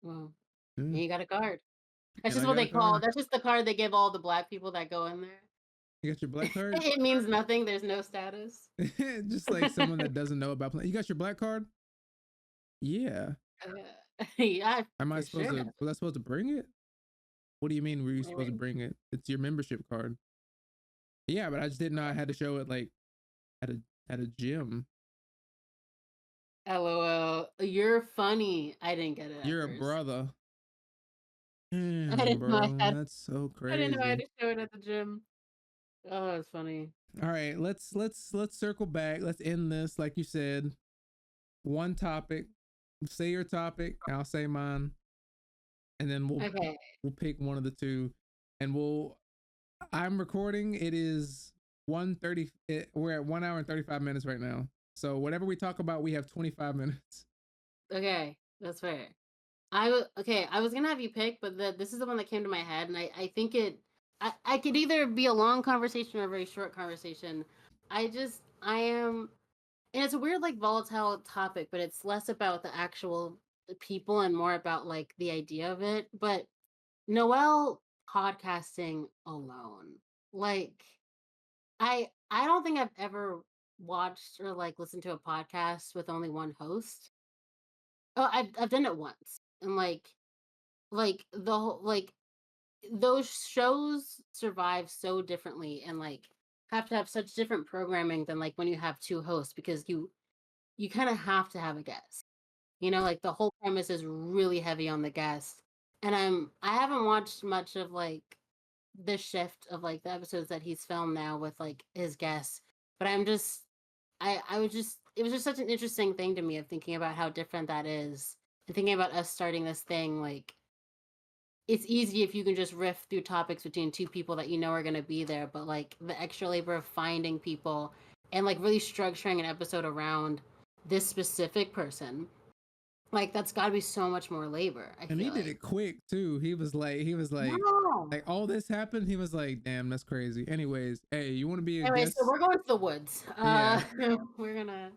Well, Yeah. and you got a card. That's And just I what got a they call. card. That's just the card they give all the black people that go in there. You got your black card? It means nothing. There's no status. Just like someone that doesn't know about you got your black card? Yeah. Yeah, Am I for supposed sure. to was I supposed to bring it? What do you mean were you supposed to Right. bring it? It's your membership card. Yeah, but I just didn't know I had to show it like at a gym. LOL. You're funny. I didn't get it at You're a first. brother. I Damn, didn't know I bro. had. That's so I didn't know I had crazy. to show it at the gym. Oh, it's funny. All right, let's circle back. Let's end this like you said. One topic. Say your topic, I'll say mine, and then Okay. we'll pick one of the two, and I'm recording. It is 1:30. We're at 1 hour and 35 minutes right now. So whatever we talk about, we have 25 minutes. Okay. That's fair. okay. I was gonna have you pick, but this is the one that came to my head, and I think I could either be a long conversation or a very short conversation. I am, and it's a weird like volatile topic, but it's less about the actual people and more about like the idea of it. But Noelle podcasting alone, like I don't think I've ever watched or like listened to a podcast with only one host. Oh, I've done it once, and like the whole like those shows survive so differently and like have to have such different programming than like when you have two hosts because you kind of have to have a guest. You know, like the whole premise is really heavy on the guest. And I haven't watched much of like the shift of like the episodes that he's filmed now with like his guests. But I was just it was just such an interesting thing to me of thinking about how different that is. And thinking about us starting this thing, like it's easy if you can just riff through topics between two people that you know are gonna be there, but like the extra labor of finding people and like really structuring an episode around this specific person, like that's got to be so much more labor. I And he feel did like. it quick too. No. Like all this happened. He was like, damn, that's crazy. Anyways, hey, you want to be a Anyway, so guest? we're going to the woods. Yeah. We're gonna.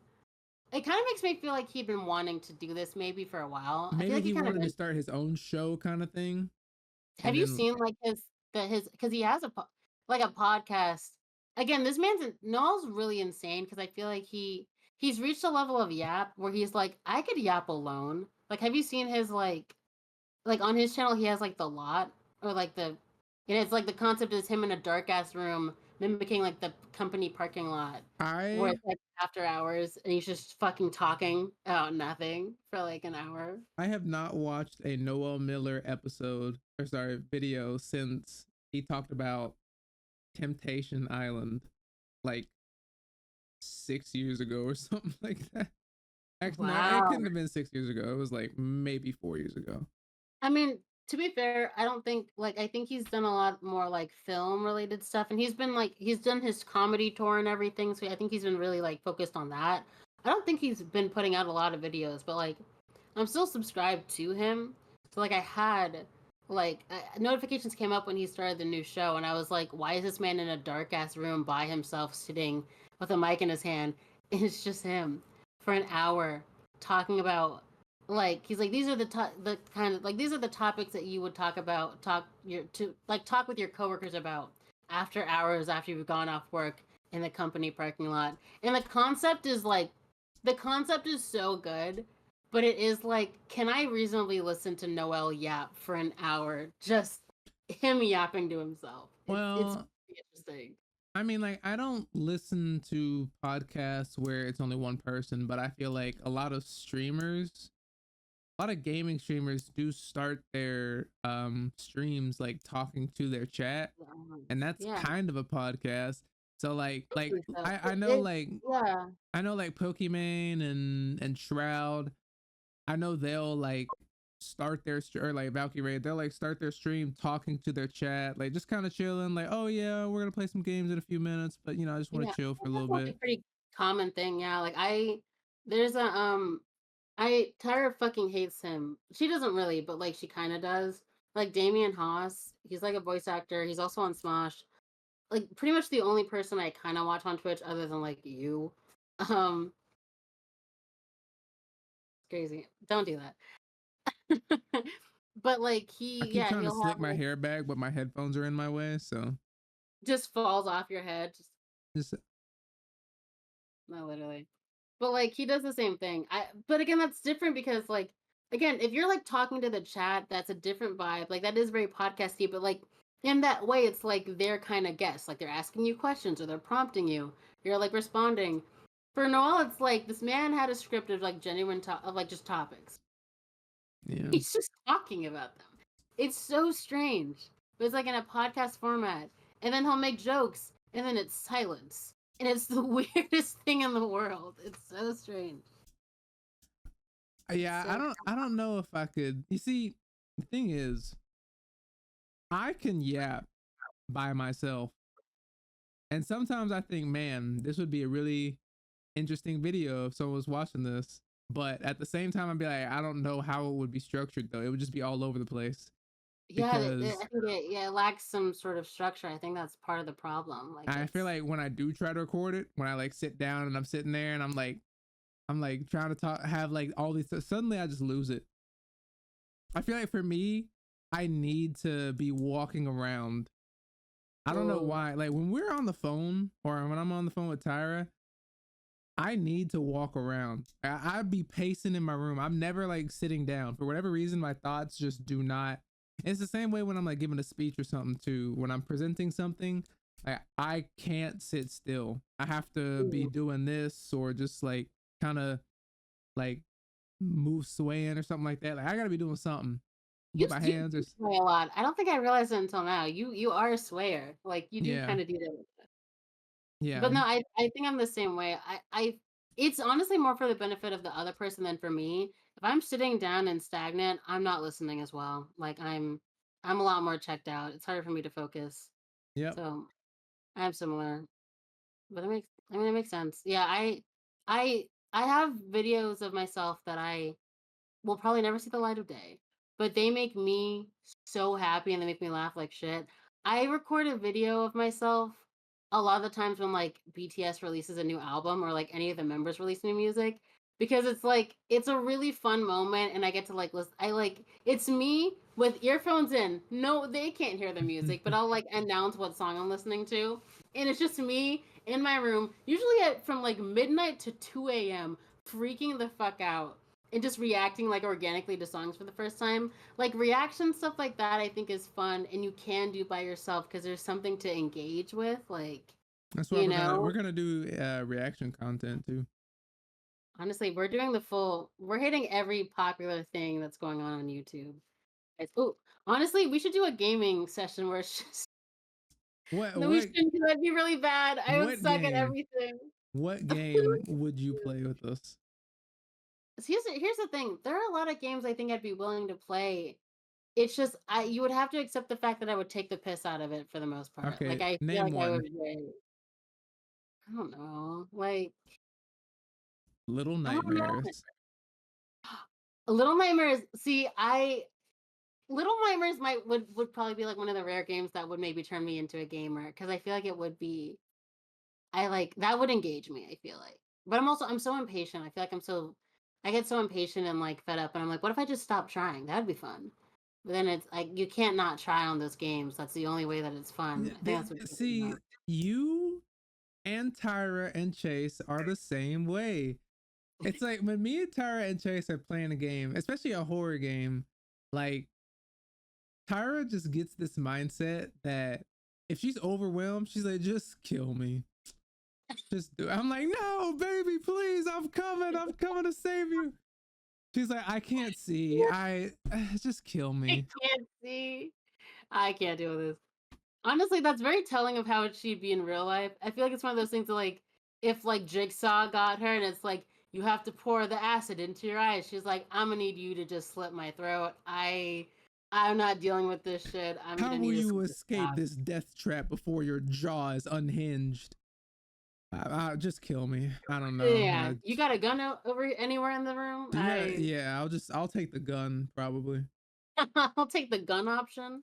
It kind of makes me feel like he'd been wanting to do this maybe for a while. I feel Maybe like he he kind of wanted to is. start his own show kind of thing. Have And you then seen like his because he has like a podcast. Again, this man's Noel's really insane because I feel like he's reached a level of yap where he's like I could yap alone. Like, have you seen his like on his channel he has like the lot or like the it's like the concept is him in a dark ass room mimicking like the company parking lot where I it's like after hours and he's just fucking talking about nothing for like an hour. I have not watched a Noel Miller episode or sorry video since he talked about Temptation Island like 6 years ago or something like that. Actually, no, it Wow. couldn't have been 6 years ago. It was like maybe 4 years ago. I mean, to be fair, I don't think like I think he's done a lot more like film related stuff and he's been like he's done his comedy tour and everything, so I think he's been really like focused on that. I don't think he's been putting out a lot of videos, but like I'm still subscribed to him. So like I had notifications came up when he started the new show and I was like, why is this man in a dark ass room by himself sitting with a mic in his hand? And it's just him for an hour talking about like he's like these are the kind of like these are the topics that you would talk with your coworkers about after hours after you've gone off work in the company parking lot. And the concept is so good, but it is like, can I reasonably listen to Noel yap for an hour? Just him yapping to himself. It's Well, pretty interesting. I mean, like, I don't listen to podcasts where it's only one person, but I feel like a lot of gaming streamers do start their streams like talking to their chat, and that's Yeah, kind of a podcast. So I think so. I know It yeah. like Pokimane and Shroud. I know they'll like start their or like Valkyrie, they'll like start their stream talking to their chat, like just kind of chilling, like, oh yeah, we're gonna play some games in a few minutes, but you know, I just want Yeah, to chill for a little that's like a bit. pretty common thing, yeah, like, there's a, I Tyra fucking hates him. She doesn't really, but, like, she kinda does. Like, Damian Haas, he's, like, a voice actor, he's also on Smosh. Like, pretty much the only person I kinda watch on Twitch other than, like, you. Um, crazy. Don't do that. But, like, I keep yeah, trying to he'll have, slick my like hair back, but my headphones are in my way, so just falls off your head, just just no, literally. But, like, he does the same thing. But again, that's different because, like, again, if you're, like, talking to the chat, that's a different vibe. Like, that is very podcasty, but, like, in that way, it's like they're kinda guests. Like, they're asking you questions or they're prompting you. You're, like, responding. For Noel, it's like this man had a script of, like, genuine of, like, just topics. yeah. He's just talking about them. It's so strange. But it's, like, in a podcast format, and then he'll make jokes, and then it's silence. And it's the weirdest thing in the world. It's so strange. It's Yeah, so I don't know if I could. You see, the thing is, I can yap by myself, and sometimes I think, man, this would be a really interesting video if someone was watching this. But at the same time, I'd be like, I don't know how it would be structured though. It would just be all over the place yeah, I because think it lacks some sort of structure. I think that's part of the problem. Like I feel it's like when I do try to record it, when I like sit down and I'm sitting there and I'm like trying to talk, have like all these, suddenly I just lose it. I feel like for me, I need to be walking around. I don't know oh why. Like when we're on the phone or when I'm on the phone with Tyra, I need to walk around. I'd be pacing in my room. I'm never like sitting down. For whatever reason, my thoughts just do not. It's the same way when I'm like giving a speech or something too. When I'm presenting something, I can't sit still. I have to be ooh. doing this or just like kind of like move swaying or something like that. Like I gotta be doing something with my You hands or do sway a lot. I don't think I realized it until now. You are a swayer. Like you do yeah, kind of do that. yeah, But no, I think I'm the same way. I it's honestly more for the benefit of the other person than for me. If I'm sitting down and stagnant, I'm not listening as well. Like I'm a lot more checked out. It's harder for me to focus. yep. So I'm similar. But it makes sense. Yeah, I have videos of myself that I will probably never see the light of day, but they make me so happy and they make me laugh like shit. I record a video of myself a lot of the times when like BTS releases a new album or like any of the members release new music because it's like it's a really fun moment and I get to like listen. I like it's me with earphones in. No, they can't hear the music, but I'll like announce what song I'm listening to, and it's just me in my room, usually at from like midnight to 2 a.m. freaking the fuck out and just reacting like organically to songs for the first time. Like reaction stuff like that I think is fun and you can do by yourself because there's something to engage with, like, That's why you we're know. gonna do reaction content too. Honestly, we're doing we're hitting every popular thing that's going on YouTube. Oh, honestly, we should do a gaming session where it's just What no, we what shouldn't do that'd be really bad. I would what suck at game? everything. What game would you play with us? So here's the thing. There are a lot of games I think I'd be willing to play. It's just I you would have to accept the fact that I would take the piss out of it for the most part. Like Okay, I feel name like I would one. I don't know. Like Little I don't know. Nightmares. Little Nightmares. See, I Little Nightmares would probably be like one of the rare games that would maybe turn me into a gamer because I feel like it would be I like that would engage me, I feel like. But I'm so impatient. I feel like I get so impatient and like fed up and I'm like, what if I just stop trying? That'd be fun. But then it's like you can't not try on those games. That's the only way that it's fun. I think that's what it is See, about. you and Tyra and Chase are the same way. It's like when me and Tyra and Chase are playing a game, especially a horror game, like Tyra just gets this mindset that if she's overwhelmed, she's like, just kill me. Just do it. I'm like, no, baby, please, I'm coming to save you. She's like, I can't see. I just kill I me. can't see. I can't deal with this. Honestly, that's very telling of how she'd be in real life. I feel like it's one of those things that, like, if like Jigsaw got her and it's like you have to pour the acid into your eyes, she's like, I'm gonna need you to just slit my throat. I'm not dealing with this shit. I'm How gonna will need to you sleep escape this death trap before your jaw is unhinged? Just kill me. I don't know. Yeah, you got a gun over anywhere in the room? Do you got? Yeah, I'll take the gun probably. I'll take the gun option.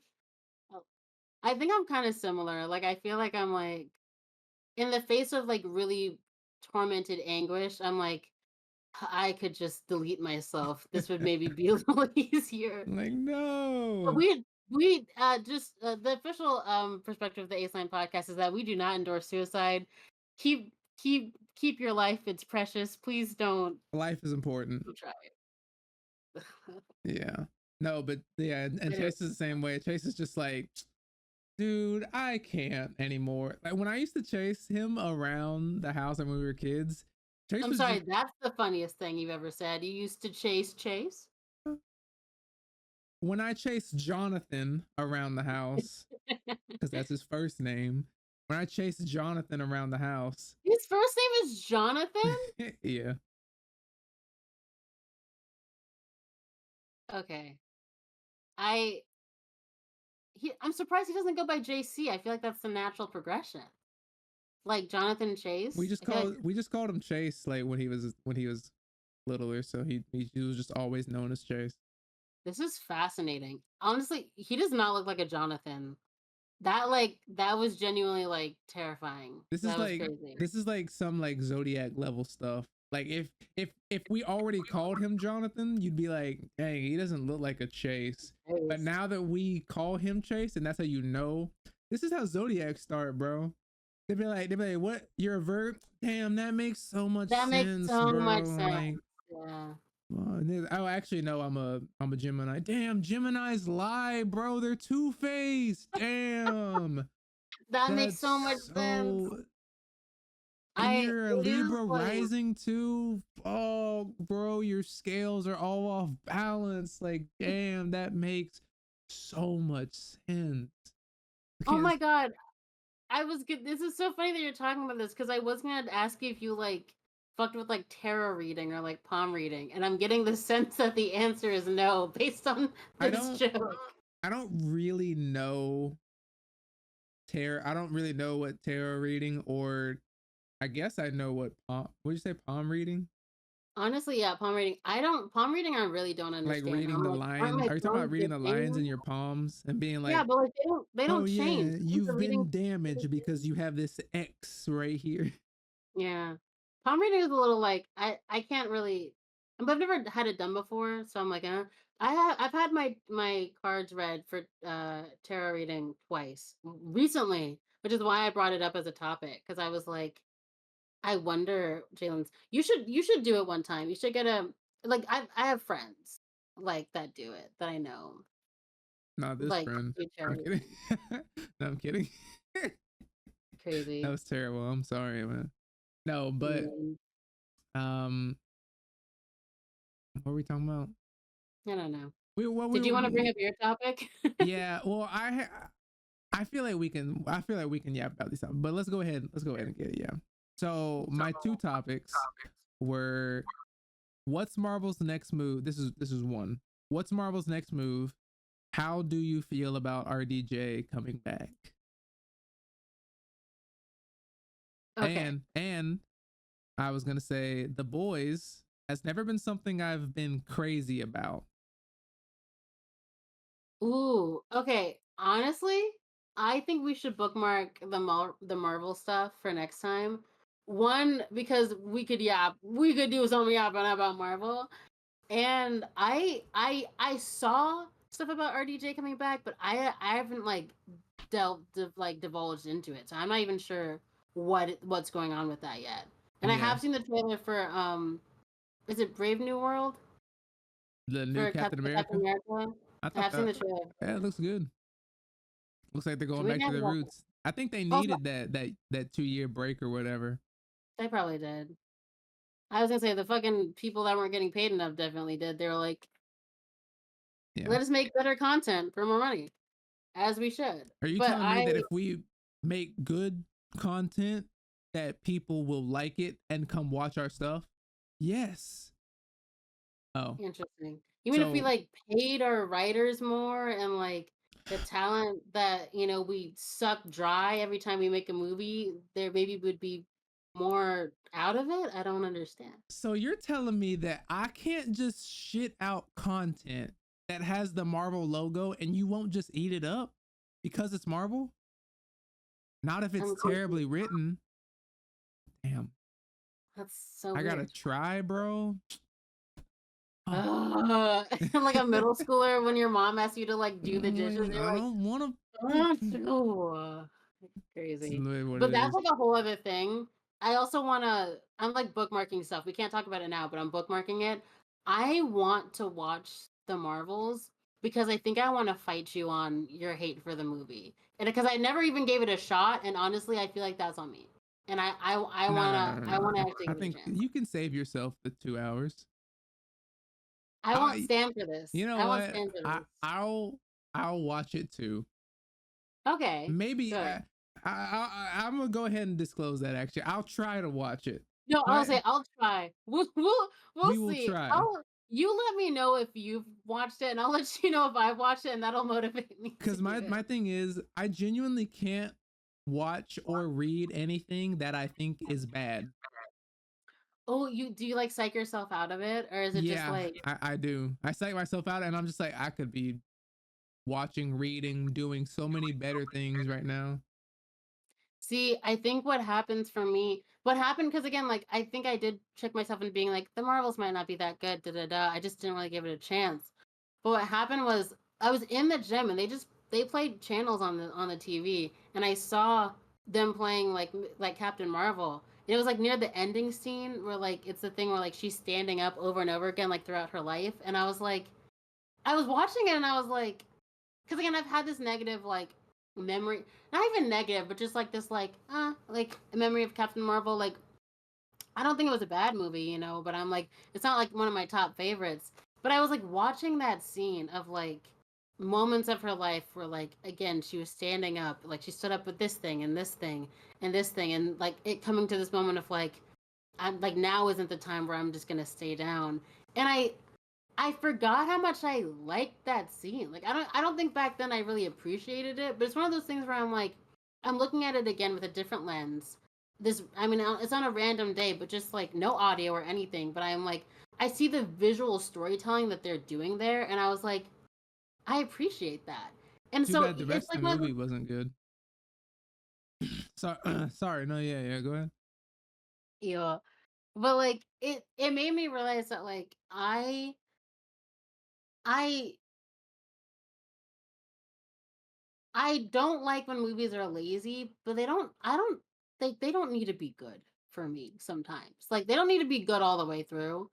Oh, I think I'm kind of similar. Like, I feel like I'm like in the face of like really tormented anguish. I'm like, I could just delete myself. This would maybe be a little easier. Like But no. we just the official perspective of the Aceline podcast is that we do not endorse suicide. Keep your life. It's precious. Please Life is important. don't try it. Yeah. No, but yeah, and Anyway, Chase is the same way. Chase is just like, dude, I can't anymore. Like when I used to chase him around the house and when we were kids, Chase I'm was sorry. just That's the funniest thing you've ever said. You used to chase. when I chased Jonathan around the house, because that's his first name. When I chased Jonathan around the house, His first name is Jonathan. yeah, Okay. I I'm surprised he doesn't go by JC. I feel like that's the natural progression. Like Jonathan Chase. I feel like we just called him Chase like when he was littler, so he was just always known as Chase. this is fascinating. Honestly, he does not look like a Jonathan. That was genuinely like terrifying. That was crazy. This is like some like Zodiac level stuff. Like if we already called him Jonathan, you'd be like, dang, he doesn't look like a Chase. But Chase. now that we call him Chase, and that's how you know, this is how Zodiac start, bro. They'd be like, what? You're a verb? Damn, that makes so much That makes sense, so much bro. sense. Like, Yeah. oh, actually, no, I'm a Gemini. Damn, Geminis lie, bro. They're two faced. Damn, That makes so much that's sense. so. And you're a It is Libra like, rising too. Oh, bro, your scales are all off balance. Like, damn, that makes so much sense. I oh can't. my god. I was good. This is so funny that you're talking about this because I was gonna ask you if you like fucked with like tarot reading or like palm reading, and I'm getting the sense that the answer is no based on I this don't. joke. I don't really know tarot. I don't really know what tarot reading, or I guess I know what palm. What did you say? Palm reading? Honestly, yeah, palm reading. Palm reading. I really don't Like understand. reading I'm the like, aren't line. my Are you talking about palms the reading the lines same? in your palms and being Yeah, like, but like they oh don't change. yeah, Isn't the you've reading? been damaged because you have this X right here. Yeah, palm reading is a little like I can't really. But I've never had it done before, so I'm like, I've had my cards read for tarot reading twice recently, which is why I brought it up as a topic because I was like, I wonder, Jalen's. You should do it one time. You should get a like. I have friends like that do it that I know Not this like friend. do tarot I'm kidding. reading. No, I'm kidding. That Crazy. was terrible. I'm sorry, man. No, but Mm, um, what were we talking about? I don't know. We what we Did you want to bring were. up your topic? Yeah. Well, I feel like we can. I feel like we can yap about these stuff. But let's go ahead. Let's go ahead and get it. Yeah. So my two topics were what's Marvel's next move? This is one. What's Marvel's next move? How do you feel about RDJ coming back? Okay. And I was gonna say The Boys has never been something I've been crazy about. Ooh, okay. Honestly, I think we should bookmark the Marvel stuff for next time. One, because we could do some yapping about Marvel. And I saw stuff about RDJ coming back, but I haven't like like divulged into it. So I'm not even sure what's going on with that yet. And I Yeah, have seen the trailer for is it Brave New World the new for Captain Captain America. America? I I thought have seen that. the trailer. Yeah, it looks good. Looks like they're Can going we back to talk their about roots. I think they Also, needed that 2 year break or whatever. they probably did. I was gonna say the fucking people that weren't getting paid enough definitely did. They were like, Yeah. let us make better content for more money, as we should. Are you But telling me that if we make good content that people will like it and come watch our stuff? Yes. Oh. interesting. You mean if we So like paid our writers more and like the talent that we suck dry every time we make a movie, there maybe would be more out of it? I don't understand. so you're telling me that I can't just shit out content that has the Marvel logo and you won't just eat it up because it's Marvel? Not if it's I'm terribly confused. written. Damn. That's so I gotta weird. try, bro. Oh, Like a middle schooler when your mom asks you to like do the dishes, you're I like, don't want "Oh, to. no." It's Crazy. literally what But it that's is. like a whole other thing. I also I'm like bookmarking stuff. We can't talk about it now, but I'm bookmarking it. I want to watch the Marvels because I think I want to fight you on your hate for the movie. And because I never even gave it a shot, and honestly, I feel like that's on me. And I No, no, wanna no, no, I wanna no. actually I give it a think chance. you can save yourself the 2 hours. I want I, Stan for this. you know I want what? Stan for I, this. I'll, I'll watch it too. Okay, Maybe good. I'm gonna go ahead and disclose that. Actually, I'll try to watch it. No, I'll My, say I'll try. We'll we will see. try. You let me know if you've watched it, and I'll let you know if I've watched it, and that'll motivate me to Because do my it. thing is, I genuinely can't watch or read anything that I think is bad. Oh, you do you like psych yourself out of it, or is it just Yeah, like I do. I psych myself out, and I'm just like, I could be watching, reading, doing so many better things right now. see, I think what happens for me, what happened, because again, like, I think I did trick myself into being like, the Marvels might not be that good, da da da. I just didn't really give it a chance. But what happened was I was in the gym and they played channels on the TV, and I saw them playing like Captain Marvel. And it was like near the ending scene where like it's the thing where like she's standing up over and over again like throughout her life, and I was like, I was watching it and I was like, because again I've had this negative like memory, not even negative, but just like this like a memory of Captain Marvel. Like I don't think it was a bad movie, but I'm like, it's not like one of my top favorites. But I was like watching that scene of like moments of her life where like again she was standing up, like she stood up with this thing and this thing and this thing, and like it coming to this moment of like I'm like now isn't the time where I'm just gonna stay down. And I forgot how much I liked that scene. Like I don't think back then I really appreciated it, but it's one of those things where I'm like I'm looking at it again with a different lens. This I mean it's on a random day, but just like no audio or anything, but I'm like I see the visual storytelling that they're doing there, and I was like I appreciate that. And Too so bad the it's rest of like the one of movie those, wasn't good. Sorry, sorry. No, yeah, yeah. Go ahead. yeah. But like it made me realize that like I I don't like when movies are lazy, but they don't need to be good for me sometimes. Like they don't need to be good all the way through.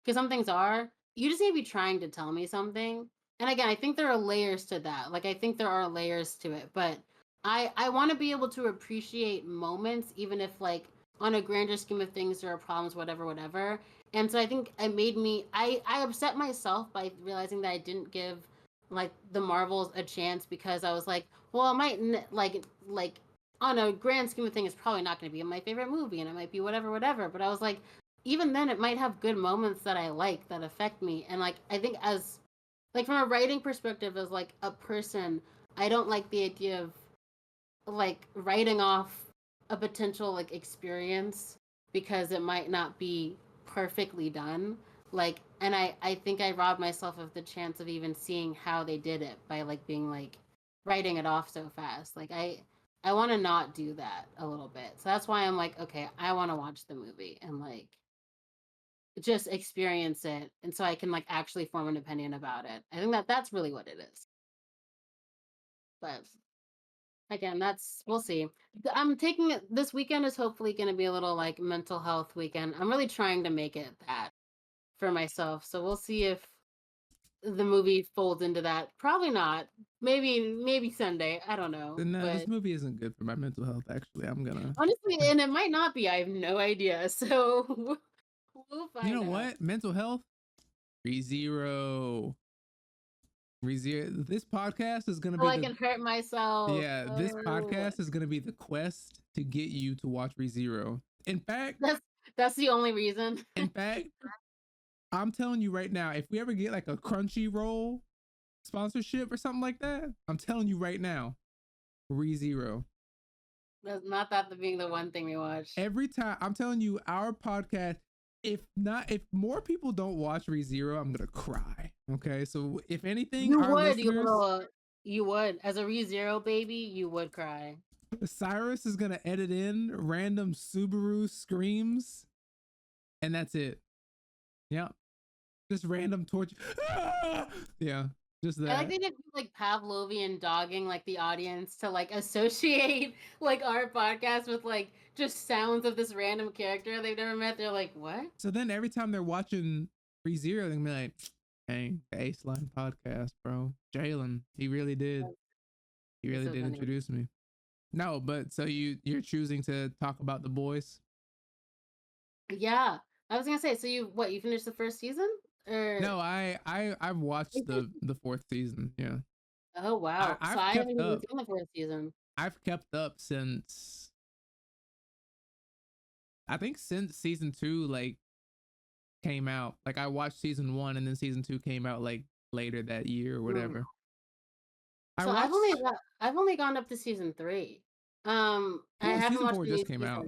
Because some things are. You just need to be trying to tell me something. And again, I think there are layers to that. Like I think there are layers to it, but I want to be able to appreciate moments, even if like on a grander scheme of things there are problems, whatever, whatever. And so I think it made me. I upset myself by realizing that I didn't give like the Marvels a chance because I was like, well, it might like on a grand scheme of things, it's probably not going to be my favorite movie, and it might be whatever, whatever. But I was like, even then it might have good moments that I like that affect me. And like I think as like from a writing perspective as like a person, I don't like the idea of like writing off a potential like experience because it might not be perfectly done. Like and I think I robbed myself of the chance of even seeing how they did it by like being like writing it off so fast. Like I want to not do that a little bit. So that's why I'm like, okay, I want to watch the movie and like just experience it, and so I can like actually form an opinion about it. I think that that's really what it is. But again, that's we'll see. I'm taking it this weekend is hopefully going to be a little like mental health weekend. I'm really trying to make it that for myself. So we'll see if the movie folds into that. Probably not. Maybe Sunday. I don't know. No, this But movie isn't good for my mental health. Actually, I'm gonna. honestly, and it might not be. I have no idea. So we'll You know find out. what? Mental health. ReZero. ReZero. This podcast is gonna So be I the. can hurt myself. Yeah, this Oh, podcast is gonna be the quest to get you to watch ReZero. In fact, that's that's the only reason. in fact, I'm telling you right now, if we ever get like a Crunchyroll sponsorship or something like that, I'm telling you right now, ReZero. That's not that being the one thing we watch. Every time I'm telling you, our podcast, if more people don't watch ReZero, I'm gonna cry. Okay. So if anything, You our would, you listeners, little, you would. As a ReZero baby, you would cry. Cyrus is gonna edit in random Subaru screams, and that's it. Yeah. Just random torture. Yeah. Just I like that. they did like Pavlovian dogging like the audience to like associate like our podcast with like just sounds of this random character they've never met. They're like, what? So then every time they're watching ReZero, they're gonna be like, dang, the Aceline podcast, bro. Jalen, he really did. He It's really so did funny. introduce me. No, but so you're choosing to talk about the boys? Yeah. I was gonna say, so you finished the first season? Or No, I've watched the fourth season. Yeah, oh wow. So I've I haven't kept even up. seen the fourth season. I've kept up since I think since season two like came out. Like I watched season one and then season two came out like later that year or Mm. whatever. I So watched. I've only gone up to season 3. I Well, haven't season watched four the new just came season. out.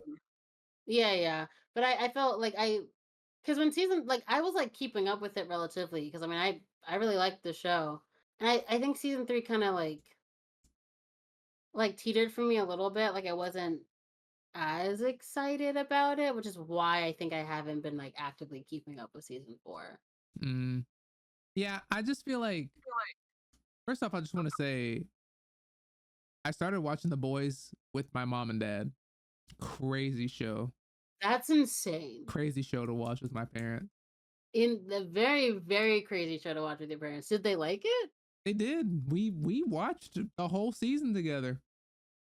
Yeah, yeah. But I felt like because when season like I was like keeping up with it relatively because I mean I really liked the show. And I think season 3 kind of like teetered for me a little bit. Like I wasn't as excited about it, which is why I think I haven't been like actively keeping up with season 4. Mm, yeah, I just feel like first off, I just want to say I started watching The Boys with my mom and dad. Crazy show. That's insane. Crazy show to watch with my parents. In the very crazy show to watch with your parents. Did they like it? They did. We watched the whole season together.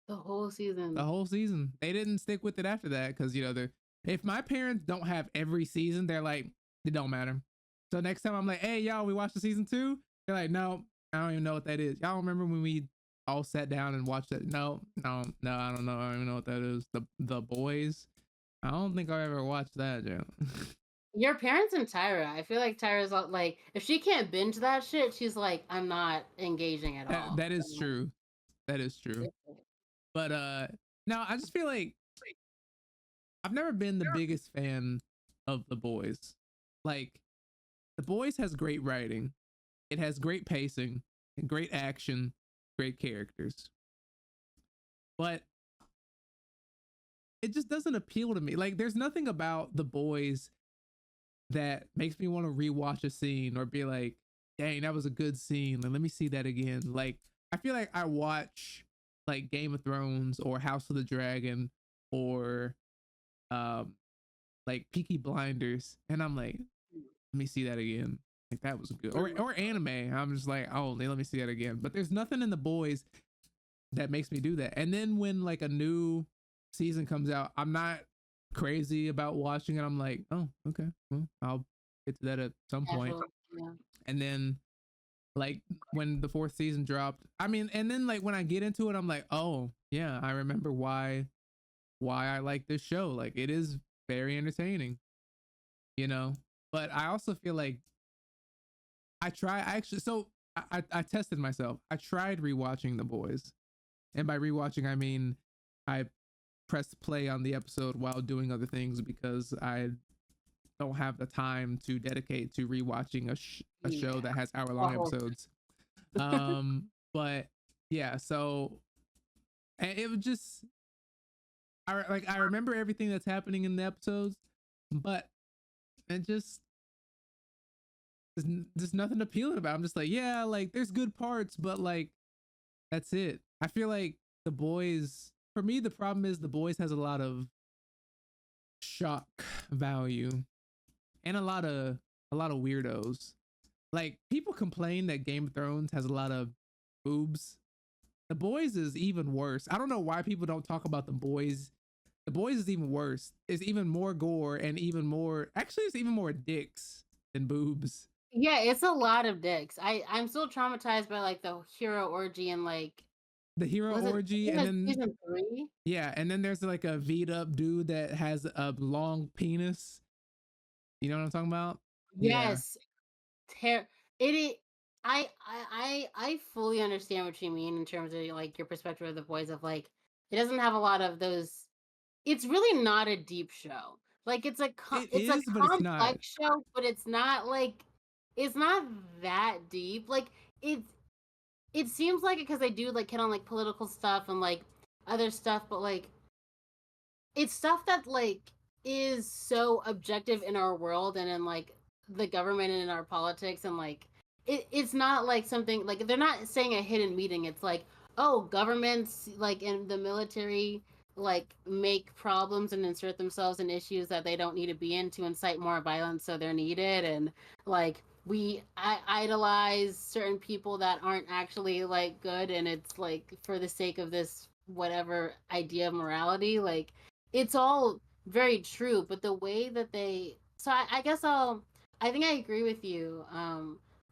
The whole The season. whole season. They didn't stick with it after that because you know they're if my parents don't have every season, they're like it don't matter. So next time I'm like, hey y'all, we watched the season two. They're like, no, I don't even know what that is. Y'all remember when we all sat down and watched it? No, no, no, I don't know. I don't even know what that is. The boys. I don't think I've ever watched that, Joe. Your parents and Tyra, I feel like Tyra's like, if she can't binge that shit, she's like, I'm not engaging at all. That is true. That is true. But no, I just feel like I've never been the biggest fan of The Boys. Like The Boys has great writing. It has great pacing, and great action, great characters. But it just doesn't appeal to me. Like there's nothing about The Boys that makes me want to rewatch a scene or be like, dang, that was a good scene. Let me see that again. Like, I feel like I watch like Game of Thrones or House of the Dragon or um like Peaky Blinders, and I'm like, let me see that again. Like that was good. Or anime. I'm just like, oh, let me see that again. But there's nothing in The Boys that makes me do that. And then when like a new season comes out, I'm not crazy about watching it. I'm like, oh, okay, well, I'll get to that at some point. Casual, yeah. And then like when the fourth season dropped, I mean, and then like when I get into it, I'm like, oh yeah, I remember why I like this show. Like it is very entertaining, you know. But I also feel like I actually so I tested myself. I tried rewatching The Boys, and by rewatching I mean I pressed play on the episode while doing other things because I don't have the time to dedicate to rewatching a show Yeah. that has hour long Oh. episodes. But yeah, so and it was just I remember everything that's happening in the episodes, but it just there's nothing appealing about it. I'm just like, yeah, like there's good parts, but like that's it. I feel like The Boys for me the problem is The Boys has a lot of shock value and a lot of weirdos. like people complain that Game of Thrones has a lot of boobs. The Boys is even worse. I don't know why people don't talk about The Boys. The Boys is even worse. It's even more gore and even more. Actually, it's even more dicks than boobs. Yeah, it's a lot of dicks. I'm still traumatized by, like, the hero orgy and, like, The hero was it I orgy, think and it's then season 3? yeah, and then there's like a V'd up dude that has a long penis. You know what I'm talking about? Yeah. Yes. Ter it I fully understand what you mean in terms of, like, your perspective of The Boys of, like, it doesn't have a lot of those it's really not a deep show. Like, It it's a is, but it's not. complex show, but it's not, like it's not that deep. Like, it seems like it because they do, like, hit on, like, political stuff and, like, other stuff, but, like, it's stuff that, like, is so objective in our world and in, like, the government and in our politics and, like, it's not like something like, they're not saying a hidden meeting, it's like, "Oh, governments, like, in the military, like, make problems and insert themselves in issues that they don't need to be in to incite more violence, so they're needed," and, like, we idolize certain people that aren't actually, like, good, and it's, like, for the sake of this whatever idea of morality, like, it's all very true, but the way that they so I guess I think I agree with you.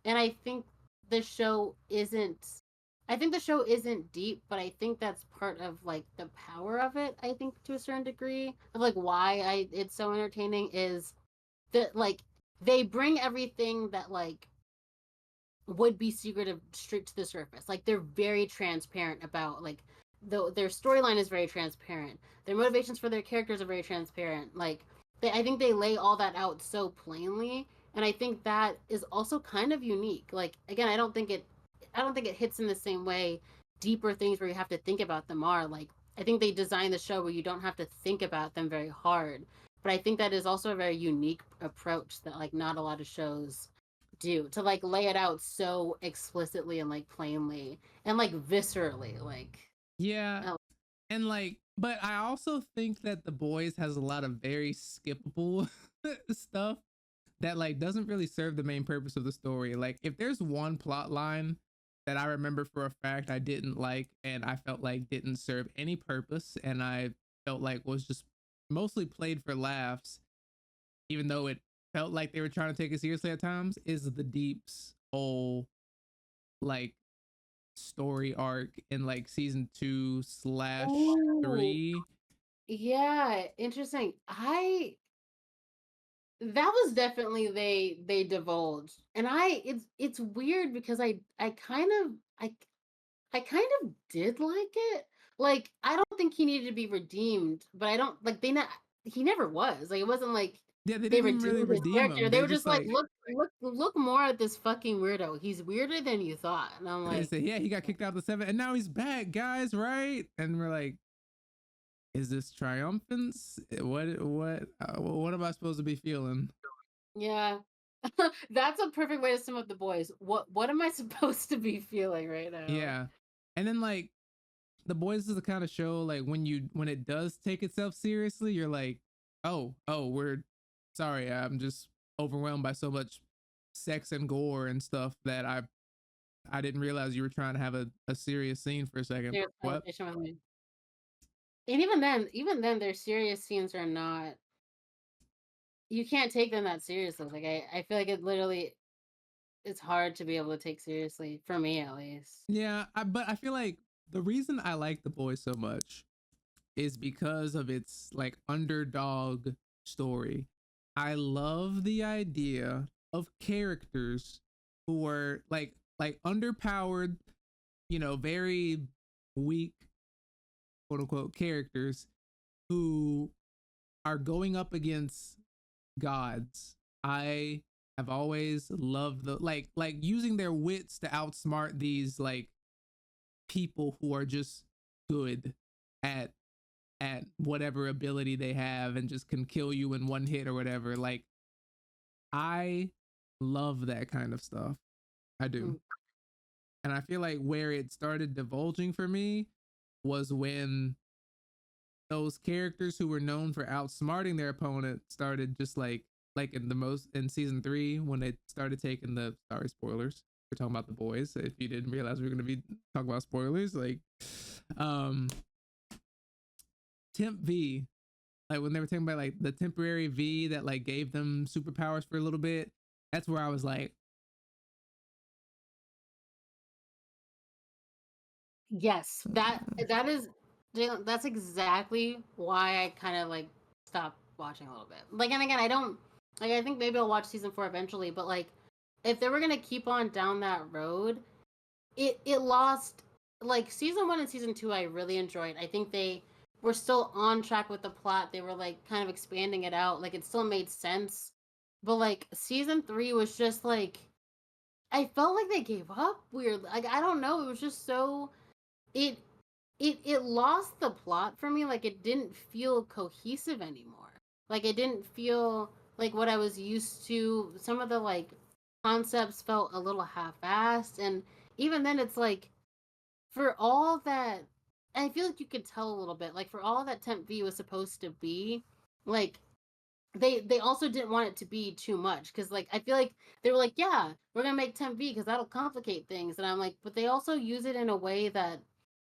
And the show isn't I think the show isn't deep, but I think that's part of like the power of it, I think to a certain degree. Of like why I it's so entertaining is that like they bring everything that like would be secretive straight to the surface. Like they're very transparent about like their storyline is very transparent. Their motivations for their characters are very transparent. Like I think they lay all that out so plainly, and I think that is also kind of unique. Like again, I don't think it hits in the same way deeper things where you have to think about them are. Like I think they designed the show where you don't have to think about them very hard. But I think that is also a very unique approach that like not a lot of shows do to like lay it out so explicitly and like plainly and like viscerally like Yeah. oh And like, but I also think that The Boys has a lot of very skippable stuff that like doesn't really serve the main purpose of the story. Like if there's one plot line that I remember for a fact I didn't like and I felt like didn't serve any purpose and I felt like was just mostly played for laughs, even though it felt like they were trying to take it seriously at times, is the Deep's whole like story arc in like season 2/3. yeah, interesting. I that was definitely they divulged and I it's weird because I kind of did like it. Like, I don't think he needed to be redeemed, but I don't like he never was. Like it wasn't like Yeah, they they didn't even really redeemed his redeem character. him. They They were just just like, like look more at this fucking weirdo. He's weirder than you thought." And I'm they like, say, yeah, he got kicked out of the seven, and now he's back, guys, right? And we're like, is this triumphance? What am I supposed to be feeling? yeah. That's a perfect way to sum up The Boys. What am I supposed to be feeling right now? Yeah, and then like The Boys is the kind of show like when it does take itself seriously, you're like, we're sorry, I'm just overwhelmed by so much sex and gore and stuff that I didn't realize you were trying to have a serious scene for a second. Serious What? conversation with me. And even then, their serious scenes are not you can't take them that seriously. Like I feel like it literally it's hard to be able to take seriously for me at least. Yeah, but I feel like the reason I like The Boys so much is because of its like underdog story. I love the idea of characters who are like underpowered, very weak, quote unquote, characters who are going up against gods. I have always loved the like using their wits to outsmart these like people who are just good at whatever ability they have and just can kill you in one hit or whatever. Like I love that kind of stuff. I do. Mm. And I feel like where it started divulging for me was when those characters who were known for outsmarting their opponent started just like like in season 3 when they started taking the, sorry, spoilers, we're talking about The Boys, if you didn't realize we were going to be talking about spoilers, like um temp V, like when they were talking about like the temporary V that like gave them superpowers for a little bit, that's where I was like, Yes, that is Jalen, that's exactly why I kind of like stopped watching a little bit. Like, and again, I don't like. I think maybe I'll watch season 4 eventually, but like, if they were gonna keep on down that road, it lost. Like season 1 and season 2, I really enjoyed. I think they were still on track with the plot. They were like kind of expanding it out. Like it still made sense, but like season 3 was just like I felt like they gave up. Weird. Like I don't know. It was just so it it lost the plot for me. Like it didn't feel cohesive anymore. Like it didn't feel like what I was used to. Some of the like concepts felt a little half-assed, and even then it's like for all that I feel like you could tell a little bit, like for all that temp V was supposed to be, like they also didn't want it to be too much because like I feel like they were like, yeah, we're gonna make temp V because that'll complicate things, and I'm like, but they also use it in a way that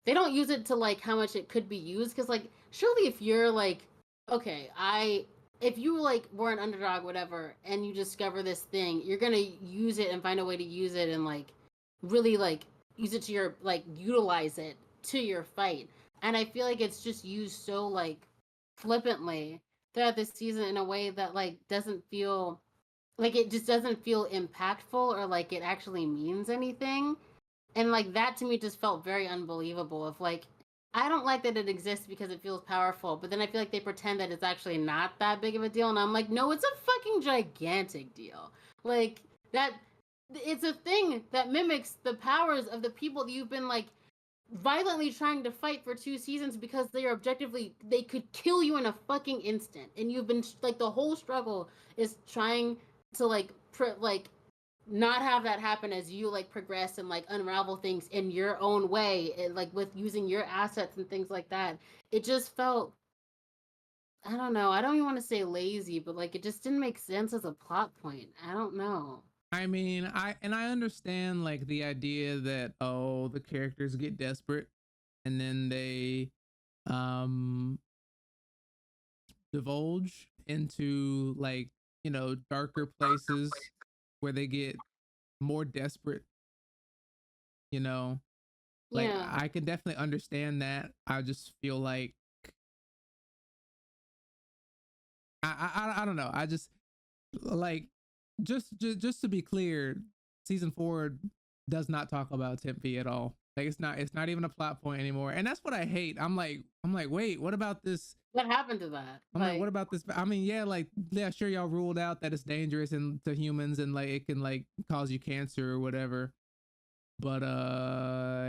they don't use it to like how much it could be used because like surely if you're like okay I if you like were an underdog whatever and you discover this thing you're gonna use it and find a way to use it and like really like use it to your like utilize it to your fight, and I feel like it's just used so like flippantly throughout this season in a way that like doesn't feel like it just doesn't feel impactful or like it actually means anything. And like that to me just felt very unbelievable of like I don't like that it exists because it feels powerful, but then I feel like they pretend that it's actually not that big of a deal and I'm like, no, it's a fucking gigantic deal. Like that it's a thing that mimics the powers of the people that you've been like violently trying to fight for 2 seasons because they are objectively they could kill you in a fucking instant, and you've been like the whole struggle is trying to like like not have that happen as you like progress and like unravel things in your own way and like with using your assets and things like that. It just felt I don't know, I don't even want to say lazy, but like it just didn't make sense as a plot point. I don't know. I mean, I understand like the idea that, oh, the characters get desperate and then they um divulge into like, darker places where they get more desperate, you know. Like Yeah. I can definitely understand that. I just feel like I don't know. I just like just to be clear, season 4 does not talk about Tempe at all. Like it's not even a plot point anymore. And that's what I hate. I'm like, wait, what about this? What happened to that? I'm like, what about this? I mean, yeah, like, yeah, sure, y'all ruled out that it's dangerous and to humans and like it can like cause you cancer or whatever. But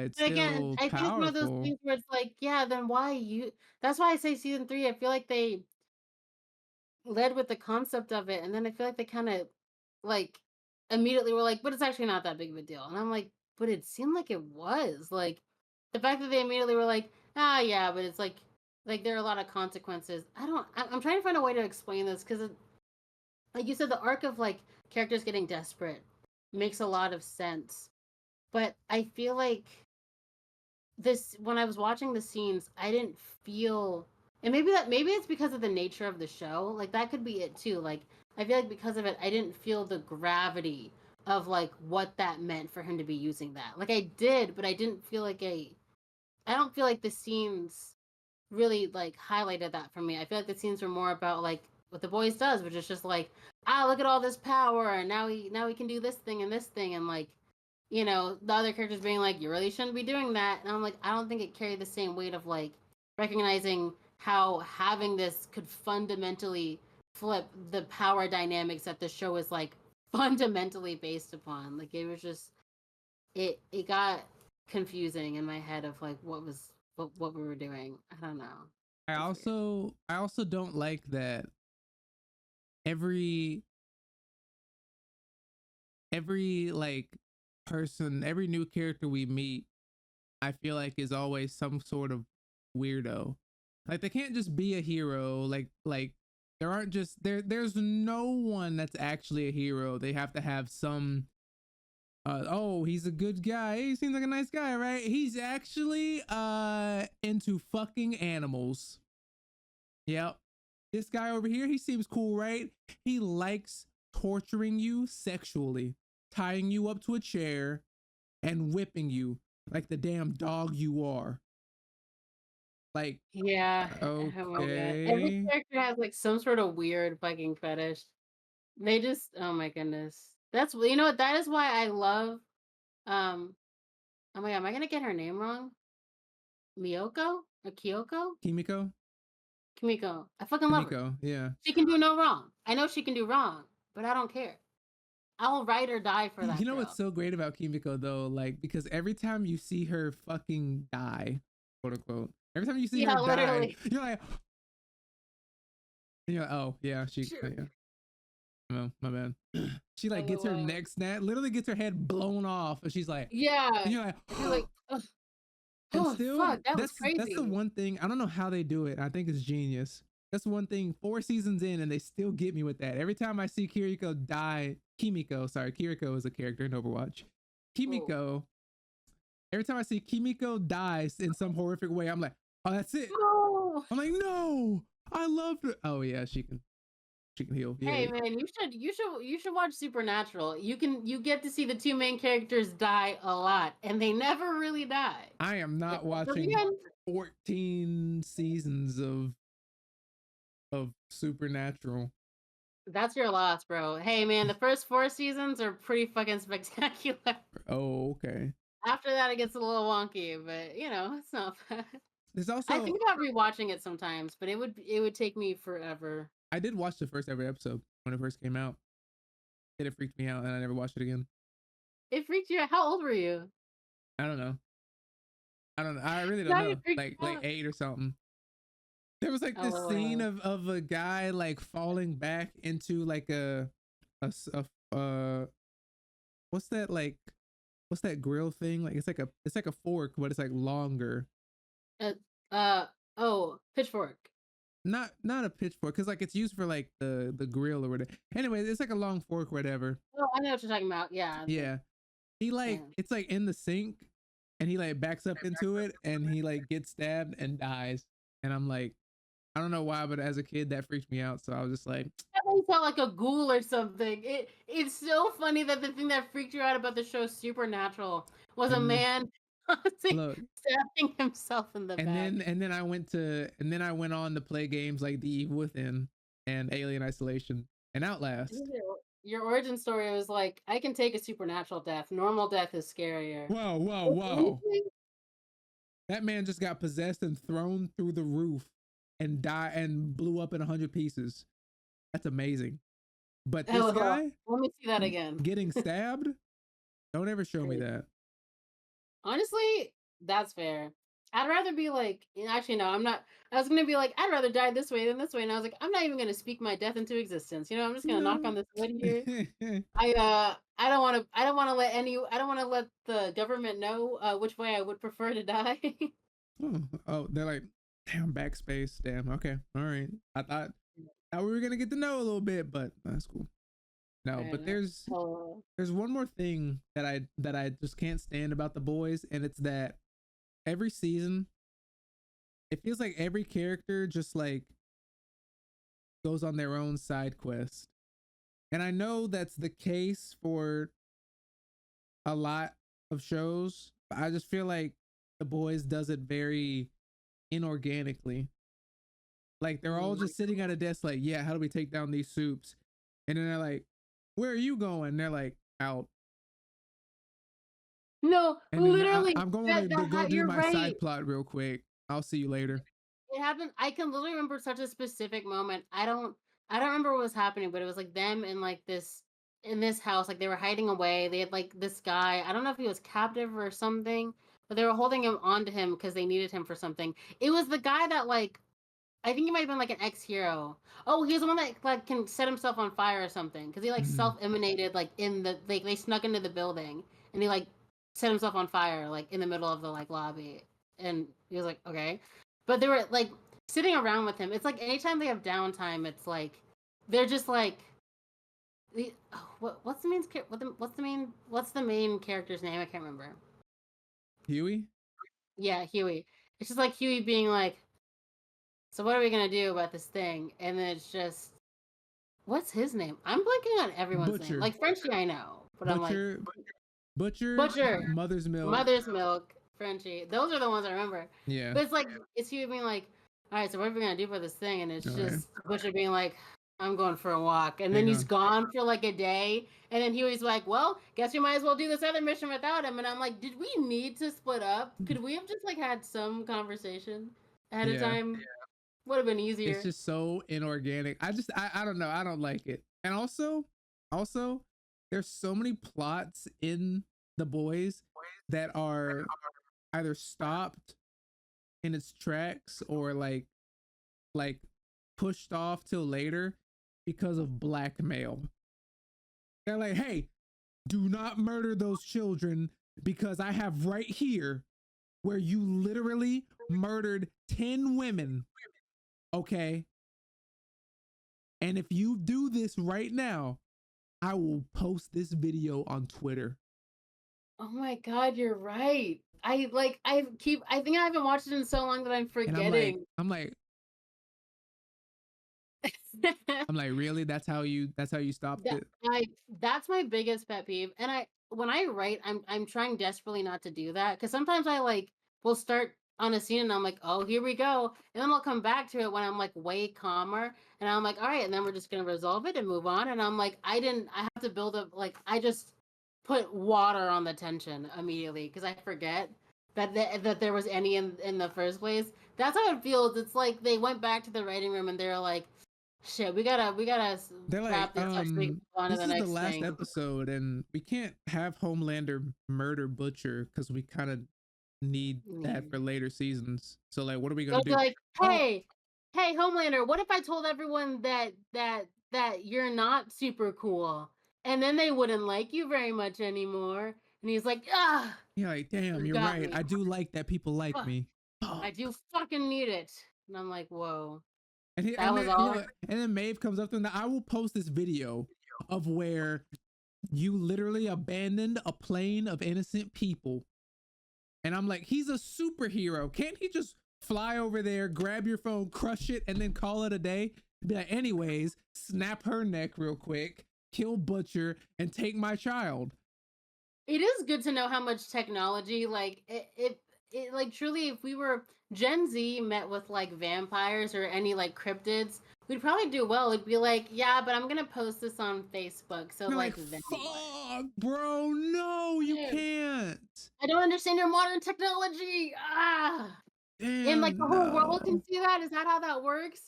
it's But again, still I think it's one of those powerful. things where it's like, yeah, then why you that's why I say season 3, I feel like they led with the concept of it, and then I feel like they kinda, like, immediately were like, "But it's actually not that big of a deal." And I'm like, "But it seemed like it was." Like, the fact that they immediately were like, "Ah, yeah, but it's like, there are a lot of consequences." I'm trying to find a way to explain this because like you said, the arc of, like, characters getting desperate makes a lot of sense, but I feel like this when I was watching the scenes, I didn't feel and maybe it's because of the nature of the show. Like that could be it too. Like I feel like because of it, I didn't feel the gravity of like what that meant for him to be using that. Like I did, but I didn't feel like I don't feel like the scenes really like highlighted that for me. I feel like the scenes were more about like what the boys does, which is just like, ah, look at all this power, and now we can do this thing, and like, the other characters being like, you really shouldn't be doing that, and I'm like, I don't think it carried the same weight of like recognizing how having this could fundamentally flip the power dynamics that the show is like fundamentally based upon. Like it was just it got confusing in my head of like what we were doing. I don't know. I It's weird. also I also don't like that every every like person, every new character we meet, I feel like is always some sort of weirdo. Like they can't just be a hero. Like There aren't just there's no one that's actually a hero. They have to have some oh, he's a good guy. He seems like a nice guy, right? He's actually into fucking animals. Yep. This guy over here, he seems cool, right? He likes torturing you sexually, tying you up to a chair and whipping you like the damn dog you are. Like, Yeah. Oh my god. Every okay. character has like some sort of weird fucking fetish. They just oh my goodness. That's you know what, that is why I love um oh my god, am I gonna get her name wrong? Miyoko? Or Kyoko? Kimiko? Kimiko. I fucking love her. Kimiko, yeah. She can do no wrong. I know she can do wrong, but I don't care. I'll ride or die for You that know what's girl. so great about Kimiko though? Like, because every time you see her fucking die, quote unquote, every time you see her Yeah, die, literally. you're like, oh yeah, she, Sure. yeah. Oh, my bad. She like Oh gets her wow. neck snapped, literally gets her head blown off, and she's like, Yeah. and you're like, And you're like, ugh, and oh still, fuck, that was that's the crazy. one thing I don't know how they do it. I think it's genius. That's one thing. 4 seasons in, and they still get me with that. Every time I see Kiriko die, Kimiko, sorry, Kiriko is a character in Overwatch. Oh. Kimiko. Every time I see Kimiko dies in some horrific way, I'm like, oh, that's it. No. I'm like, no, I loved her. Oh yeah, she can heal. Hey Yay. man, you should watch Supernatural. You get to see the two main characters die a lot, and they never really die. I am But not the watching end, 14 seasons of Supernatural. that's your loss, bro. Hey man, the first 4 seasons are pretty fucking spectacular. Oh, okay. After that, it gets a little wonky, but you know, it's not bad. There's I also think about rewatching it sometimes, but it would take me forever. I did watch the first ever episode when it first came out. And it freaked me out and I never watched it again. It freaked you out. How old were you? I don't know. I don't know. I really don't Now you know. freaked Like out. 8 or something. There was like this scene LOL. of a guy like falling back into like a what's that like what's that grill thing? Like it's like a fork, but it's like longer. Uh, uh oh, pitchfork. Not a pitchfork, because like it's used for like the grill or whatever. Anyway, it's like a long fork, whatever. Oh, I know what you're talking about. Yeah, Yeah. He like yeah. it's like in the sink and he like backs up into it and he like gets stabbed and dies. And I'm like, I don't know why, but as a kid that freaked me out. So I was just like, That thing felt like a ghoul or something. It's so funny that the thing that freaked you out about the show Supernatural was a and man look, stabbing himself in the back. and then I went on to play games like The Evil Within and Alien Isolation and Outlast. Your origin story was like, I can take a supernatural death. Normal death is scarier. Whoa, whoa, If whoa. anything, That man just got possessed and thrown through the roof and died and blew up in 100 pieces. That's amazing. But this oh, guy let me see that again. getting stabbed, don't ever show me that. Honestly, that's fair. I'd rather be like, actually, no, I'm not. I was gonna be like, I'd rather die this way than this way, and I was like, I'm not even gonna speak my death into existence. You know, I'm just gonna knock No. on this wood here. I don't want to. I don't want to let the government know which way I would prefer to die. Oh, they're like, damn, backspace. Damn. Okay. All right. I thought we were gonna get to know a little bit, but that's cool. No, Fair but enough. Oh, there's one more thing that I just can't stand about the boys, and it's that every season it feels like every character just like goes on their own side quest. And I know that's the case for a lot of shows, but I just feel like the boys does it very inorganically. Like they're oh all my. just sitting at a desk, like, yeah, how do we take down these soups? And then they're like, where are you going? And they're like, out. No, And then literally, I'm going to go do you're my right. side plot real quick. I'll see you later. It happened. I can literally remember such a specific moment. I don't remember what was happening, but it was like them in like this in this house. Like they were hiding away. They had like this guy. I don't know if he was captive or something, but they were holding him onto him because they needed him for something. It was the guy that like I think he might have been like an ex-hero. Oh, he was the one that like can set himself on fire or something because he like Mm. self-emanated like in the like they snuck into the building and he like set himself on fire like in the middle of the like lobby and he was like okay, but they were like sitting around with him. It's like anytime they have downtime, it's like they're just like what's the what's the main character's name? I can't remember. Huey. Yeah, Huey. It's just like Huey being like, so what are we gonna do about this thing? And then it's just, what's his name? I'm blanking on everyone's name. Butcher. Like Frenchie, I know, but I'm like Butcher. Butcher. Butcher, Mother's milk. Mother's Milk, Frenchie. Those are the ones I remember. Yeah. But it's like it's Huey being like, all right, so what are we gonna do for this thing? And it's Okay. just Butcher being like, I'm going for a walk, and then Hang he's on. gone for like a day, and then Huey's like, well, guess we might as well do this other mission without him. And I'm like, did we need to split up? Could we have just like had some conversation ahead of Yeah. time? Would have been easier. It's just so inorganic. I don't know. I don't like it. And also, there's so many plots in The Boys that are either stopped in its tracks or like pushed off till later because of blackmail. They're like, hey, do not murder those children because I have right here where you literally murdered 10 women. Okay. And if you do this right now, I will post this video on Twitter. Oh my god, you're right. I think I haven't watched it in so long that I'm And forgetting. I'm like, really? That's how you stopped That it? that's my biggest pet peeve. And when I write, I'm trying desperately not to do that because sometimes I like will start on a scene and I'm like, oh, here we go, and then I'll come back to it when I'm like way calmer, and I'm like, all right, and then we're just gonna resolve it and move on. And I'm like, I have to build up, like I just put water on the tension immediately because I forget that there was any in the first place. That's how it feels. It's like they went back to the writing room and they're like, shit, we gotta They're like, wrap this up so we can move on to this the is the next last thing. episode, and we can't have Homelander murder Butcher because we kind of need that Yeah. for later seasons. So like, what are we gonna They'll be do? like, Oh, hey, Homelander, what if I told everyone that you're not super cool, and then they wouldn't like you very much anymore? And he's like, ah, yeah, like, damn, you you're got right. me. I do like that people like Fuck, me. I Fuck. do fucking need it. And I'm like, whoa, And that was all. then Maeve comes up to him. I will post this video of where you literally abandoned a plane of innocent people. And I'm like, he's a superhero. Can't he just fly over there, grab your phone, crush it, and then call it a day? Be like, anyways, snap her neck real quick, kill Butcher, and take my child. It is good to know how much technology, like it like truly, if we were Gen Z met with like vampires or any like cryptids, we'd probably do well. It'd be like, yeah, but I'm gonna post this on Facebook, so They're like, like then what? fuck, bro, no, you Dude, can't. I don't understand your modern technology. And like the Damn, whole world can no. see that. Is that how that works?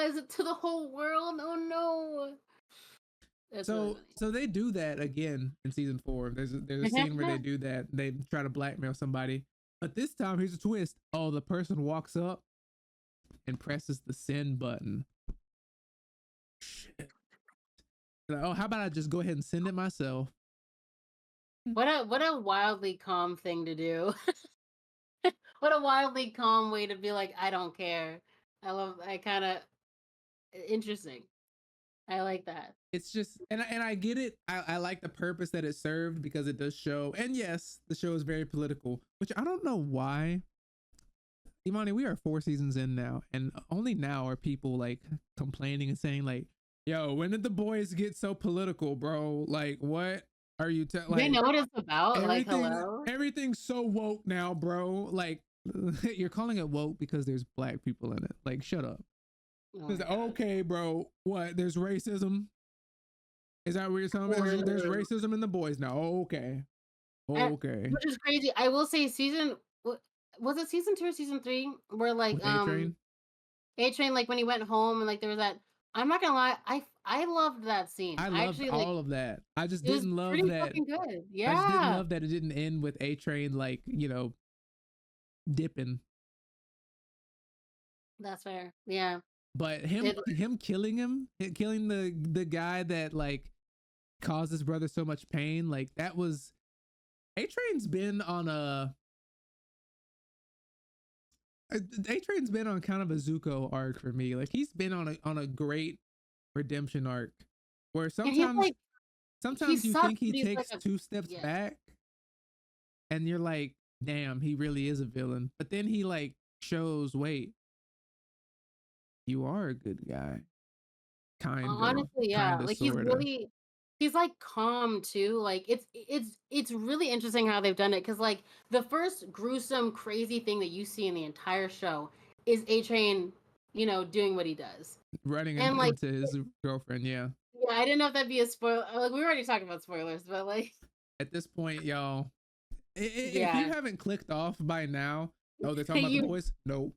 Is it to the whole world? Oh no. That's really So they do that again in season 4. There's a scene where they funny. do that. They try to blackmail somebody, but this time here's a twist. Oh, the person walks up and presses the send button. Shit. Like, oh, how about I just go ahead and send it myself? What a wildly calm thing to do. What a wildly calm way to be like, I don't care. I kind of interesting. I like that. It's just, and I get it. I like the purpose that it served because it does show. And yes, the show is very political, which I don't know why. Imani, we are 4 seasons in now, and only now are people like complaining and saying like, "Yo, when did the boys get so political, bro? Like, what are you They like know what it's about. Like, everything? hello. Everything's so woke now, bro. Like, you're calling it woke because there's black people in it. Like, shut up. Oh It's my like, god. okay, bro. What? There's racism. Is that what you're telling me? There's Or- racism in the boys now. Okay, okay. which is crazy. I will say, was it season 2 or season 3 where like With A Train, A Train, like when he went home and like there was that. I'm not gonna lie, I loved that scene. I I loved actually like all of that. I just it was didn't love pretty that. fucking good. I just didn't Yeah, love that it didn't end with A Train like, dipping. that's fair. Yeah. But It, killing the guy that like caused his brother so much pain, like that was A Train's been on A Train's been on kind of a Zuko arc for me. Like he's been on a great redemption arc where And he's sometimes like he sometimes you sucks, think he but he's like takes a two steps yeah. back and you're like, damn, he really is a villain. But then he like shows, wait, you are a good guy. Honestly, yeah, Kinda, like, he's sorta. really he's, like, calm too, like, it's really interesting how they've done it because like, the first gruesome, crazy thing that you see in the entire show is A-Train, doing what he does, Running and, like into his girlfriend, yeah. yeah, I didn't know if that'd be a spoil like, we were already talking about spoilers, but, like At this point, y'all, if you yeah, haven't clicked off by now, oh, they're talking about the you boys? Nope.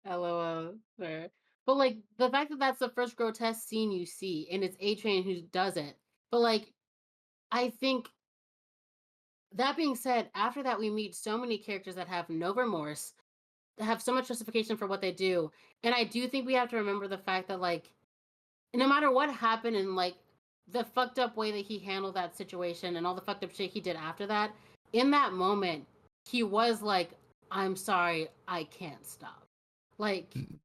LOL, fair. But, like, the fact that that's the first grotesque scene you see, and it's A-Train who does it, but, like, I think that being said, after that, we meet so many characters that have no remorse, that have so much justification for what they do. And I do think we have to remember the fact that, like, no matter what happened and, like, the fucked up way that he handled that situation and all the fucked up shit he did after that, in that moment, he was like, I'm sorry, I can't stop. Like, Mm.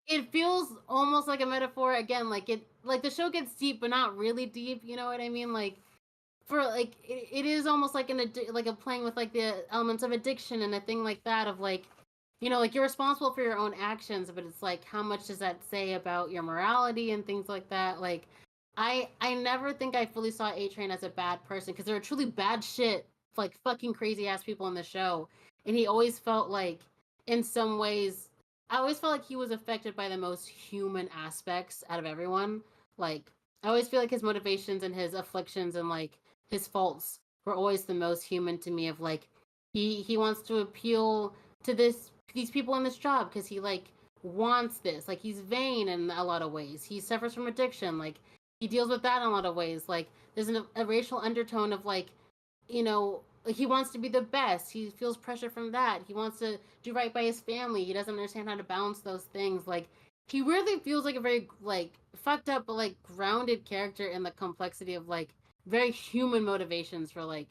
it feels almost like a metaphor again, like the show gets deep, but not really deep, you know what I mean? Like, for like it is almost like like a playing with like the elements of addiction and a thing like that of like like you're responsible for your own actions, but it's like how much does that say about your morality and things like that. Like I never think I fully saw A Train as a bad person because there are truly bad shit, like fucking crazy ass people in the show, and he always felt like in some ways I always felt like he was affected by the most human aspects out of everyone. Like I always feel like his motivations and his afflictions and like his faults were always the most human to me of like he wants to appeal to these people in this job because he like wants this, like he's vain in a lot of ways, he suffers from addiction, like he deals with that in a lot of ways, like there's a racial undertone of like like he wants to be the best, he feels pressure from that, he wants to do right by his family, he doesn't understand how to balance those things, like he really feels like a very like fucked up but like grounded character in the complexity of like very human motivations for like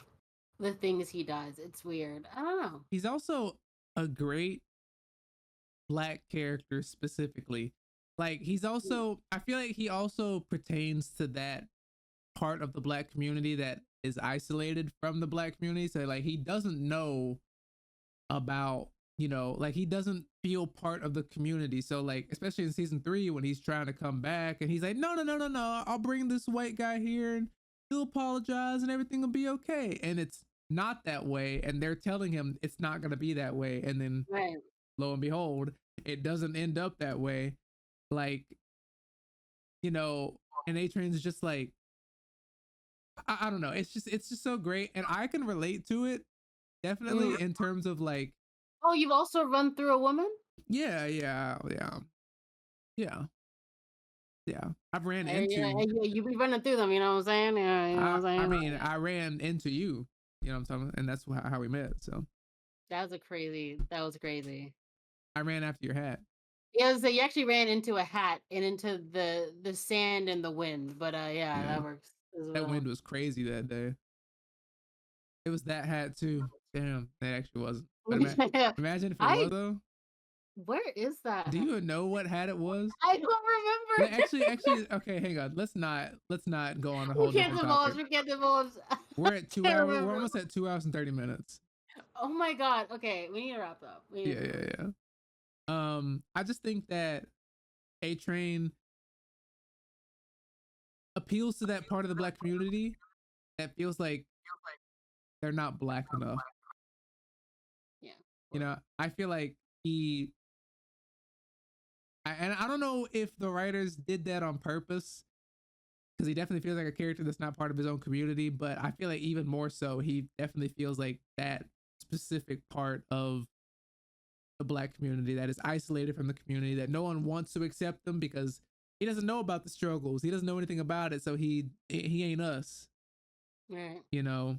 the things he does. It's weird. I don't know. He's also a great black character specifically. Like he's also I feel like he also pertains to that part of the black community that is isolated from the black community. So like he doesn't know about, like he doesn't feel part of the community. So like especially in season 3 when he's trying to come back and he's like, no, no, no, no, no, I'll bring this white guy here and he'll apologize and everything will be okay. And it's not that way. And they're telling him it's not gonna be that way. And then Right. lo and behold, it doesn't end up that way. Like, you know, and A Train's just like, I don't know. It's just so great. And I can relate to it Mm. definitely in terms of like, Oh, you've also run through a woman? yeah, yeah, yeah, yeah, yeah. I've ran into You be running through them, you know what I'm saying? Yeah, you know what I'm I saying? mean, I ran into you, you know what I'm saying? And that's how we met. So That was crazy. I ran after your hat. Yeah, so you actually ran into a hat and into the sand and the wind, but yeah, Yeah. that works as That well. wind was crazy that day. It was that hat too. Damn, that actually wasn't. But imagine if it was I though. where is that Do hat? you even know what hat it was? I don't remember. Actually, okay, hang on. Let's not go on a We whole can't different divulge. topic. We can't divulge. We're at I two can't hours. We're remember. almost at 2 hours and 30 minutes. Oh my god. Okay, we need to wrap up. We need Yeah, to wrap yeah, yeah. I just think that A Train appeals to that part of the black community that feels like they're not black enough. Yeah. Word. I feel like and I don't know if the writers did that on purpose because he definitely feels like a character that's not part of his own community. But I feel like even more so, he definitely feels like that specific part of the black community that is isolated from the community, that no one wants to accept them because he doesn't know about the struggles. He doesn't know anything about it. So he ain't us, Right. you know,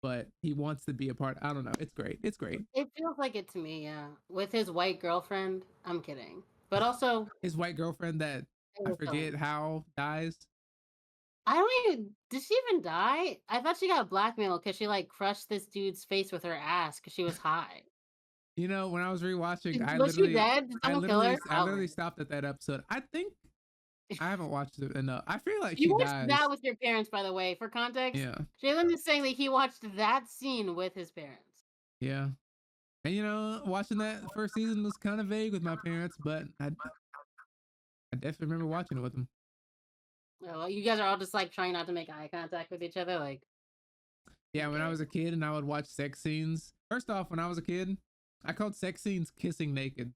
but he wants to be a part. I don't know. It's great. It's great. It feels like it to me. Yeah. With his white girlfriend. I'm kidding. But also, His white girlfriend that it I was forget fun. how dies. I don't even. Did she even die? I thought she got blackmailed because she like crushed this dude's face with her ass because she was high. When I was rewatching, Was she dead? Did someone kill her? I Oh, literally stopped at that episode. I think I haven't watched it enough. I feel like you she watched that dies. with your parents, by the way. For context, Yeah, Jalen is saying that he watched that scene with his parents. yeah. And watching that first season was kind of vague with my parents, but I definitely remember watching it with them. Oh, you guys are all just like trying not to make eye contact with each other. Like, Yeah, I when I get was it. a kid and I would watch sex scenes. First off, when I was a kid, I called sex scenes kissing naked.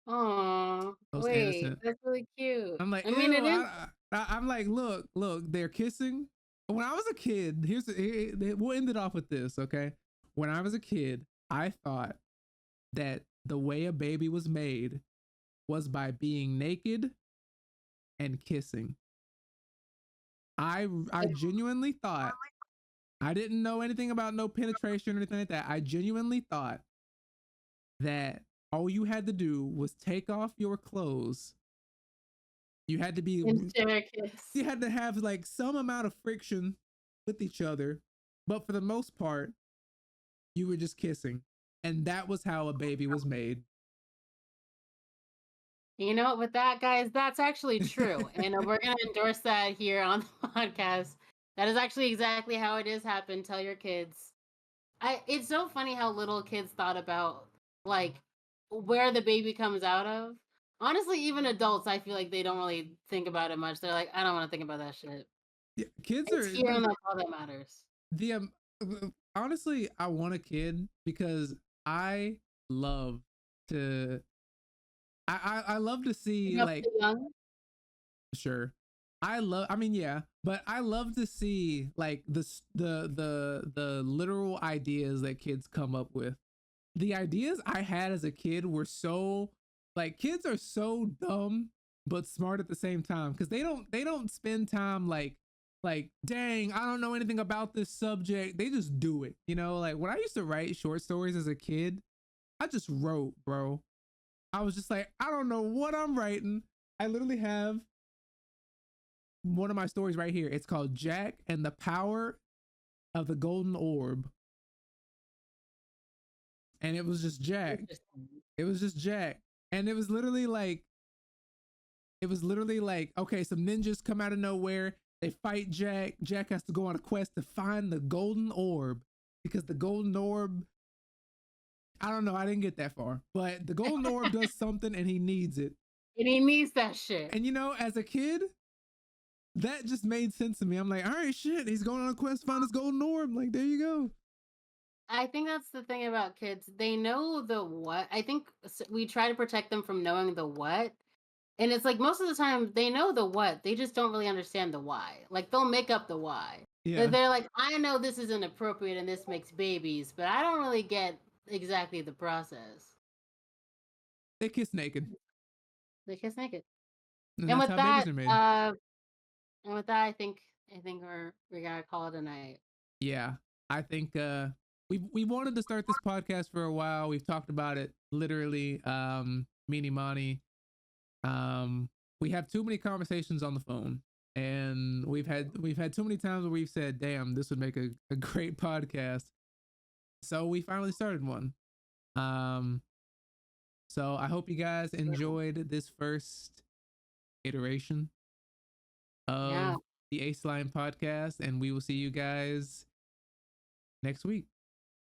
Aw, I was wait, innocent. that's really cute. I'm like, I mean, ew. it is. I'm like, look, they're kissing. When I was a kid, we'll end it off with this, okay? When I was a kid, I thought that the way a baby was made was by being naked and kissing. I genuinely thought, I didn't know anything about no penetration or anything like that. I genuinely thought that all you had to do was take off your clothes. You had to be And share a you kiss. had to have like some amount of friction with each other, but for the most part, you were just kissing. And that was how a baby was made. You know, with that, guys, that's actually true. And we're going to endorse that here on the podcast. That is actually exactly how it is happened. Tell your kids. It's so funny how little kids thought about like where the baby comes out of. Honestly, even adults, I feel like they don't really think about it much. They're like, I don't want to think about that shit. Yeah, kids It's are here and that's all that matters. the honestly, I want a kid because I love to I love to see You up like too young? sure. I mean yeah, but I love to see like the literal ideas that kids come up with. The ideas I had as a kid were so like kids are so dumb but smart at the same time because they don't spend time like dang I don't know anything about this subject. They just do it. Like when I used to write short stories as a kid, I just wrote, bro. I was just like, I don't know what I'm writing. I literally have one of my stories right here. It's called Jack and the Power of the Golden Orb. And it was just Jack. Interesting. It was just Jack. And it was literally like, okay, some ninjas come out of nowhere. They fight Jack. Jack has to go on a quest to find the golden orb because the golden orb, I don't know, I didn't get that far, but the golden orb does something and he needs it. And he needs that shit. And as a kid, that just made sense to me. I'm like, all right, shit, he's going on a quest to find his golden orb. Like, there you go. I think that's the thing about kids. They know the what. I think we try to protect them from knowing the what. And it's like most of the time they know the what, they just don't really understand the why. Like they'll make up the why. Yeah, They're like, I know this is inappropriate and this makes babies, but I don't really get exactly the process. they kiss naked. They kiss naked. And And that's with how babies that, are made. I think we're gonna call it a night. Yeah, I think we wanted to start this podcast for a while. We've talked about it literally, meeny miny. We have too many conversations on the phone, and we've had too many times where we've said, "Damn, this would make a great podcast." So we finally started one. Um, so I hope you guys Yeah. enjoyed this first iteration Yeah. of the Aceline podcast, and we will see you guys next week.